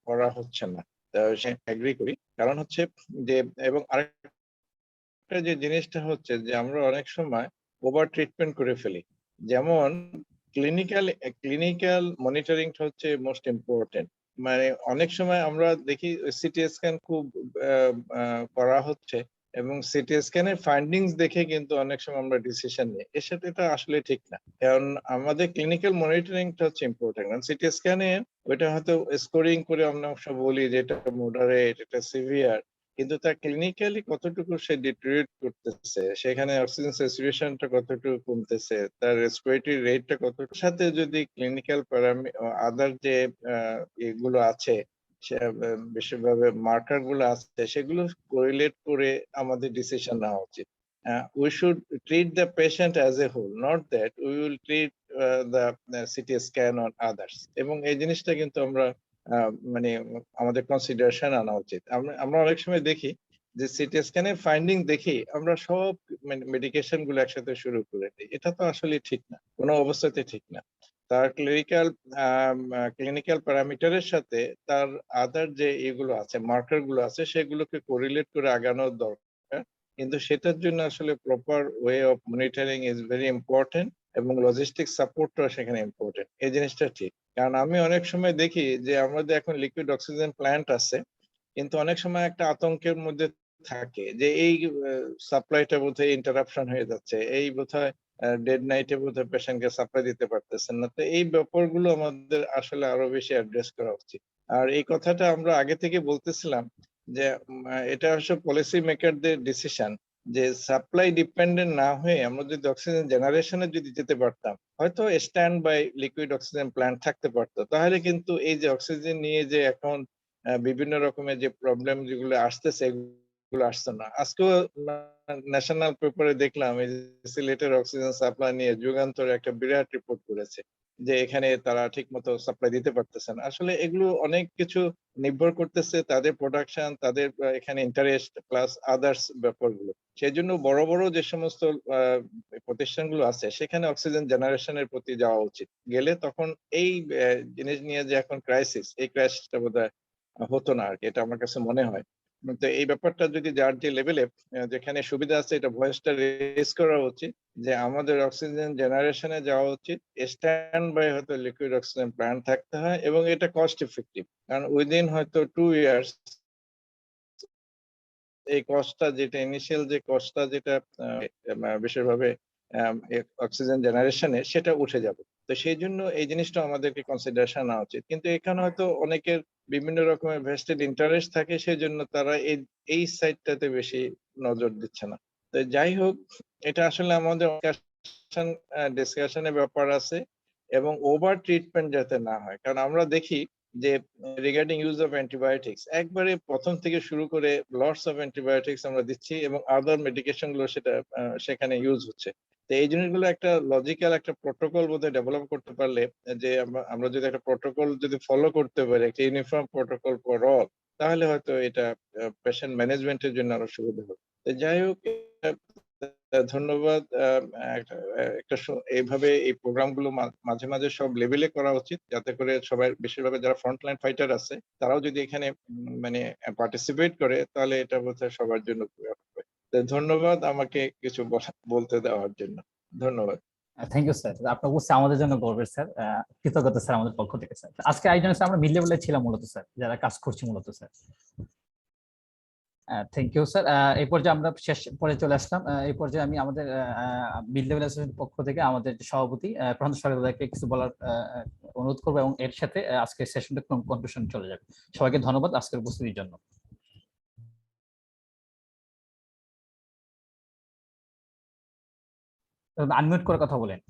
করা হচ্ছে না, সে এগ্রি করি। কারণ হচ্ছে যে, এবং আরেকটা যে জিনিসটা হচ্ছে যে আমরা অনেক সময় ওভার ট্রিটমেন্ট করে ফেলি। যেমন ক্লিনিক্যাল মনিটরিংটা হচ্ছে মোস্ট ইম্পর্টেন্ট। মানে অনেক সময় আমরা দেখি সিটি স্ক্যান খুব করা হচ্ছে এবং সিটি স্ক্যানের ফাইন্ডিংস দেখে কিন্তু অনেক সময় আমরা ডিসিশন নিই, এর সাথে এটা আসলে ঠিক না। কারণ আমাদের ক্লিনিক্যাল মনিটরিংটা হচ্ছে ইম্পর্টেন্ট। কারণ সিটি স্ক্যানে ওইটা হয়তো স্কোরিং করে আমরা বলি যে এটা মডারেট, এটা সিভিয়ার, কিন্তু তার ক্লিনিক্যালি কতটুকু সে ডিটেরিয়েট করতেছে, সেখানে অক্সিজেন স্যাচুরেশনটা কতটুকু কমতেছে, তার রেসপিরেটরি রেটটা কতটুকু, সাথে যদি ক্লিনিক্যাল আদার যে এগুলো আছে, বিশেষভাবে মার্কার গুলো আছে, সেগুলো কোরিলেট করে আমাদের ডিসিশন নেওয়া উচিত। We should treat the patient as a whole, not that we will treat the CT scan on others. এবং এই জিনিসটা কিন্তু আমরা মানে আমাদের কনসিডারেশন আনা উচিত। আমরা অনেক সময় দেখি যে সিটি স্ক্যানের ফাইন্ডিং দেখি আমরা সব মেডিকেশন গুলো একসাথে শুরু করে দিই, এটা তো আসলে ঠিক না, কোনো অবস্থাতে ঠিক না। তার ক্লিনিক্যাল প্যারামিটারের সাথে তার আদার যে এগুলো আছে, মার্কার গুলো আছে, সেগুলোকে কোরিলেট করে আগানোর দরকার। কিন্তু সেটার জন্য আসলে proper way of monitoring is very important এবং লজিস্টিক সাপোর্টটা সেখানে ইম্পর্টেন্ট, এই জিনিসটা ঠিক। কারণ আমি অনেক সময় দেখি যে আমাদের এখন লিকুইড অক্সিজেন প্ল্যান্ট আছে, কিন্তু অনেক সময় একটা আতঙ্কের মধ্যে থাকে যে এই সাপ্লাইটা বোধহয় ইন্টারাপশন হয়ে যাচ্ছে, এই বোধহয় ডেড নাইটে বোধহয় পেশেন্টকে সাপ্লাই দিতে পারতেছেন না। তো এই ব্যাপারগুলো আমাদের আসলে আরো বেশি অ্যাড্রেস করা উচিত। আর এই কথাটা আমরা আগে থেকে বলতেছিলাম যে এটা আসলে পলিসি মেকারদের ডিসিশন, যে সাপ্লাই ডিপেন্ডেন্ট না হয়ে আমরা যদি অক্সিজেন জেনারেশনে যদি যেতে পারতাম, হয়তো stand by liquid oxygen plant থাকতে পারতো, তাহলে কিন্তু এই যে অক্সিজেন নিয়ে যে এখন বিভিন্ন রকমের যে প্রবলেম যেগুলো আসতেছে, এগুলো আসতো না। আজকেও ন্যাশনাল পেপারে দেখলাম এই সিলেটের অক্সিজেন সাপ্লাই নিয়ে যুগান্তর একটা বিরাট রিপোর্ট করেছে যে এখানে তারা ঠিক মতো সাপ্লাই দিতে পারতেছেন। আসলে এগুলো অনেক কিছু নির্ভর করতেছে তাদের প্রোডাকশন, তাদের এখানে ইন্টারেস্ট প্লাস আদার্স ব্যাপারগুলো। সেই জন্য বড় বড় যে সমস্ত প্রতিষ্ঠানগুলো আছে সেখানে অক্সিজেন জেনারেশনের প্রতি যাওয়া উচিত, গেলে তখন এই জিনিস নিয়ে যে এখন ক্রাইসিস, এই ক্রাইসিসটা বোধহয় হতো না আর কি, এটা আমার কাছে মনে হয়। তো এই ব্যাপারটা যদি যার যে লেভেলে যেখানে সুবিধা আছে, এটা ভয়েসটা রেজ করা উচিত যে আমাদের অক্সিজেন জেনারেশনে যাওয়া উচিত, স্ট্যান্ড বাই হয়তো লিকুইড অক্সিজেন প্ল্যান্ট থাকতে হয় এবং এটা কস্ট ইফেক্টিভ। কারণ উইদিন হয়তো 2 ইয়ার্স এই কস্টটা যেটা ইনিশিয়াল যে কস্টটা যেটা বিশেষভাবে অক্সিজেন জেনারেশনে, সেটা উঠে যাবে। তো সেই জন্য এই জিনিসটা আমাদেরকে কনসিডারেশন নেওয়া উচিত। কিন্তু এখানে হয়তো অনেকের বিভিন্ন রকমের ভেস্টেড ইন্টারেস্ট থাকে, সেই জন্য তারা এই সাইডটাতে বেশি নজর দিচ্ছে না। তো যাই হোক, এটা আসলে আমাদের ডিসকাশনের ব্যাপার আছে এবং ওভার ট্রিটমেন্ট যাতে না হয়। কারণ আমরা দেখি যে রিগার্ডিং ইউজ অফ অ্যান্টিবায়োটিক্স, একবারে প্রথম থেকে শুরু করে লটস অফ অ্যান্টিবায়োটিক্স আমরা দিচ্ছি এবং আদার মেডিকেশন গুলো সেটা সেখানে ইউজ হচ্ছে। তো এই জিনিসগুলো একটা লজিক্যাল একটা প্রোটোকল বোধহয় ডেভেলপ করতে পারলে, যে আমরা যদি একটা প্রোটোকল যদি ফলো করতে পারি, একটা ইউনিফর্ম প্রোটোকল ফর অল, তাহলে হয়তো এটা পেশেন্ট ম্যানেজমেন্টের জন্য আরো সুবিধা হবে। যাই হোক, ধন্যবাদ। এইভাবে এই প্রোগ্রামগুলো মাঝে মাঝে সব লেভেলে করা উচিত, যাতে করে সবাই, বিশেষভাবে যারা ফ্রন্টলাইন ফাইটার আছে, তারাও যদি এখানে মানে পার্টিসিপেট করে, তাহলে এটা বোধহয় সবার জন্য হবে। ধন্যবাদ আমাকে কিছু বলতে দেওয়ার জন্য। ধন্যবাদ। থ্যাংক ইউ স্যার, আপনার অবশ্যই আমাদের জন্য গর্বের স্যার, কৃতজ্ঞতা স্যার আমাদের পক্ষ থেকে স্যার। আজকে আয়োজনে আমরা মিড লেভেলে ছিলাম মূলত স্যার, যারা কাজ করছি মূলত স্যার। Thank you sir. এই পর্যায়ে আমরা শেষ পরে চলে আসলাম। এই পর্যায়ে আমি আমাদের মিড লেভেল অ্যাসোসিয়েশনের পক্ষ থেকে আমাদের যে সভাপতি প্রধান সরকারকে কিছু বলার অনুরোধ করবো এবং এর সাথে আজকের সেশনটা কনক্লুশন চলে যাবে। সবাইকে ধন্যবাদ আজকের উপস্থিতির জন্য। আনমিউট করে কথা বলেন।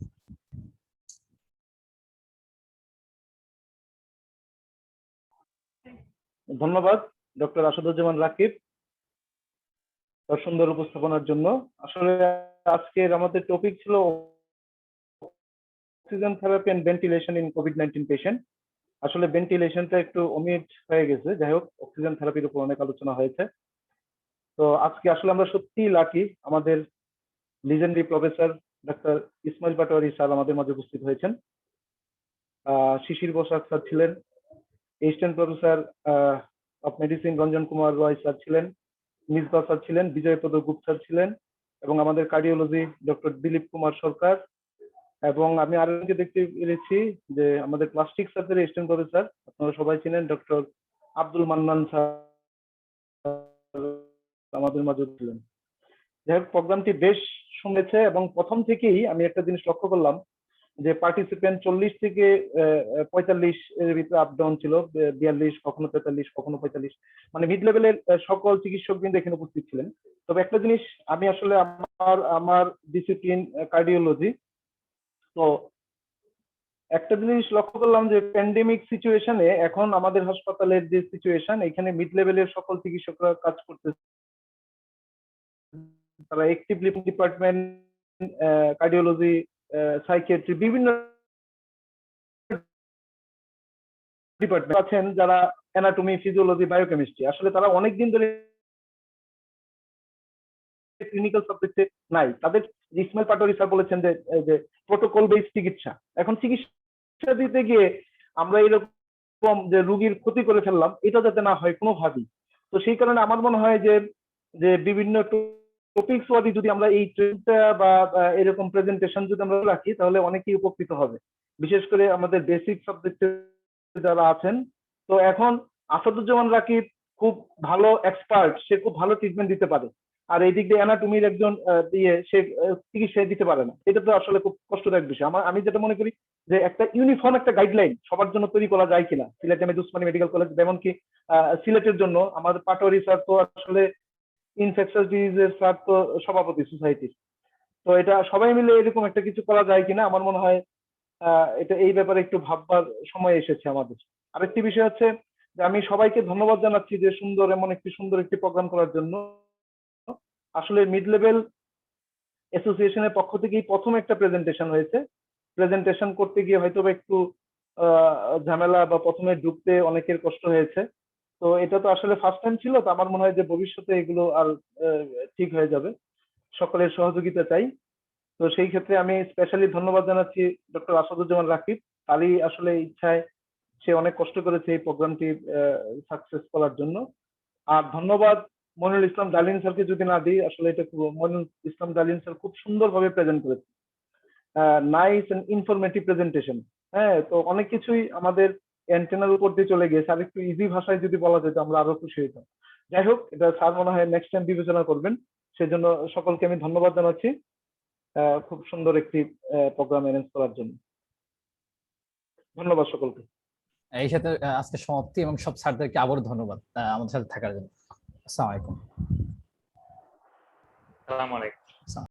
ধন্যবাদ ডক্টর আসাদুজ্জামান রাকিব তার সুন্দর উপস্থাপনার জন্য। আসলে আজকের আমাদের টপিক ছিল oxygen therapy and ventilation in কোভিড-19 পেশেন্ট। আসলে ভেন্টিলেশনটা একটু ওমিট হয়ে গেছে, যাই হোক অক্সিজেন থেরাপির উপর অনেক আলোচনা হয়েছে। তো আজকে আসলে আমরা সত্যিই লাকি, আমাদের legendary professor doctor Ismail Patwari sir আমাদের মাঝে উপস্থিত হয়েছেন। শিশির বসাক স্যার ছিলেন, assistant professor of medicine Ranjan Kumar Roy sir ছিলেন, মিসবা স্যার ছিলেন, বিজয়পদ গুপ স্যার ছিলেন, এবং আমাদের কার্ডিওলজি ডক্টর দিলীপ কুমার সরকার, এবং আমি আরেকজনকে দেখতে পেরেছি যে আমাদের প্লাস্টিক সার্জারি অ্যাসিস্ট্যান্ট প্রফেসর, আপনারা সবাই চিনেন, ডক্টর আব্দুল মান্নান স্যার আমাদের মাঝে ছিলেন। যাই হোক প্রোগ্রামটি বেশ শুনেছে, এবং প্রথম থেকেই আমি একটা জিনিস লক্ষ্য করলাম যে পার্টিসিপেন্ট 40 থেকে 45 এর ভিতরে আপ ডাউন ছিল, 42 কখনো 43 কখনো 45, মানে মিড লেভেলের সকল চিকিৎসক কিন্তু এখানে উপস্থিত ছিলেন। তবে একটা জিনিস আমি আসলে আমার ডিসিপ্লিন কার্ডিওলজি, তো একটা জিনিস লক্ষ্য করলাম যে প্যান্ডেমিক সিচুয়েশনে এখন আমাদের হাসপাতালের যে সিচুয়েশন, এখানে মিড লেভেলের সকল চিকিৎসকরা কাজ করতেছে, তারা অ্যাক্টিভলি ডিপার্টমেন্ট কার্ডিওলজি, সাইকিয়াট্রি, বিভিন্ন ডিপার্টমেন্ট আছেন যারা অ্যানাটমি, ফিজিওলজি, বায়োকেমিস্ট্রি, আসলে তারা অনেকদিন ধরে ক্লিনিক্যাল সাবজেক্টে নাই। তাদের ইসমাইল পাটোয়ারি স্যার বলেছেন যে প্রোটোকল বেস চিকিৎসা, এখন চিকিৎসা দিতে গিয়ে আমরা এরকম যে রুগীর ক্ষতি করে ফেললাম, এটা যাতে না হয় কোনোভাবেই। তো সেই কারণে আমার মনে হয় যে বিভিন্ন টপিকস ওয়াইজ যদি আমরা এই ট্রেনটা বা এরকম প্রেজেন্টেশন যদি আমরা রাখি তাহলে অনেকেই উপকৃত হবে, বিশেষ করে আমাদের বেসিক সাবজেক্টে যারা আছেন। তো এখন আসাদুজ্জামান রাকিব খুব ভালো এক্সপার্ট, সে খুব ভালো ট্রিটমেন্ট দিতে পারে, আর এই দিক দিয়ে অ্যানাটমির একজন সে চিকিৎসা দিতে পারে না, এটা তো আসলে খুব কষ্টদায়ক বিষয়। আমি যেটা মনে করি যে একটা ইউনিফর্ম একটা গাইডলাইন সবার জন্য তৈরি করা যায় কিনা, সিলেট আহমেদ উসমানী মেডিকেল কলেজ, যেমন কি সিলেটের জন্য আমাদের পাটোয়ারি স্যার তো আসলে ইনফেকশাস ডিজিজের স্যার তো সভাপতি সোসাইটির, তো এটা সবাই মিলে এরকম একটা কিছু করা যায় কিনা, আমার মনে হয় এটা এই ব্যাপারে একটু ভাববার সময় এসেছে আমাদের। আরেকটি বিষয় হচ্ছে যে আমি সবাইকে ধন্যবাদ জানাচ্ছি যে এমন একটি সুন্দর একটি প্রোগ্রাম করার জন্য। আসলে মিড লেভেল অ্যাসোসিয়েশনের পক্ষ থেকেই প্রথম একটা প্রেজেন্টেশন হয়েছে, প্রেজেন্টেশন করতে গিয়ে হয়তো একটু ঝামেলা বা প্রথমে ঢুকতে অনেকের কষ্ট হয়েছে, তো এটা তো আসলে ফার্স্ট টাইম ছিল, তো আমার মনে হয় যে ভবিষ্যতে এগুলো আর ঠিক হয়ে যাবে, সকলের সহযোগিতা চাই। তো সেই ক্ষেত্রে আমি স্পেশালি ধন্যবাদ জানাচ্ছি ডক্টর আসাদুজ্জামান রাকিব, তারই আসলে ইচ্ছায় সে অনেক কষ্ট করেছে এই প্রোগ্রামটি সাকসেস করার জন্য। আর ধন্যবাদ মনিরুল ইসলাম ডালিম স্যারকে যদি না দিই, আসলে এটা মনিরুল ইসলাম ডালিম স্যার খুব সুন্দরভাবে প্রেজেন্ট করেছে, নাইস এন্ড ইনফরমেটিভ প্রেজেন্টেশন। হ্যাঁ, তো অনেক কিছুই আমাদের অ্যান্টেনার উপর দিয়ে চলে গেছে, আর একটু ইজি ভাষায় যদি বলা যেত আমরা আরো খুশি হইতাম। যাই হোক, এটা স্যার মনে হয় নেক্সট টাইম বিবেচনা করবেন, সেজন্য সকলকে আমি ধন্যবাদ জানাচ্ছি খুব সুন্দর একটি প্রোগ্রাম অ্যারেঞ্জ করার জন্য। ধন্যবাদ সকলকে। এই সাথে আজকে সমাপ্তি, এবং সব স্যারদেরকে আবারও ধন্যবাদ আমাদের সাথে থাকার জন্য। আসসালামু আলাইকুম। আসসালামু আলাইকুম।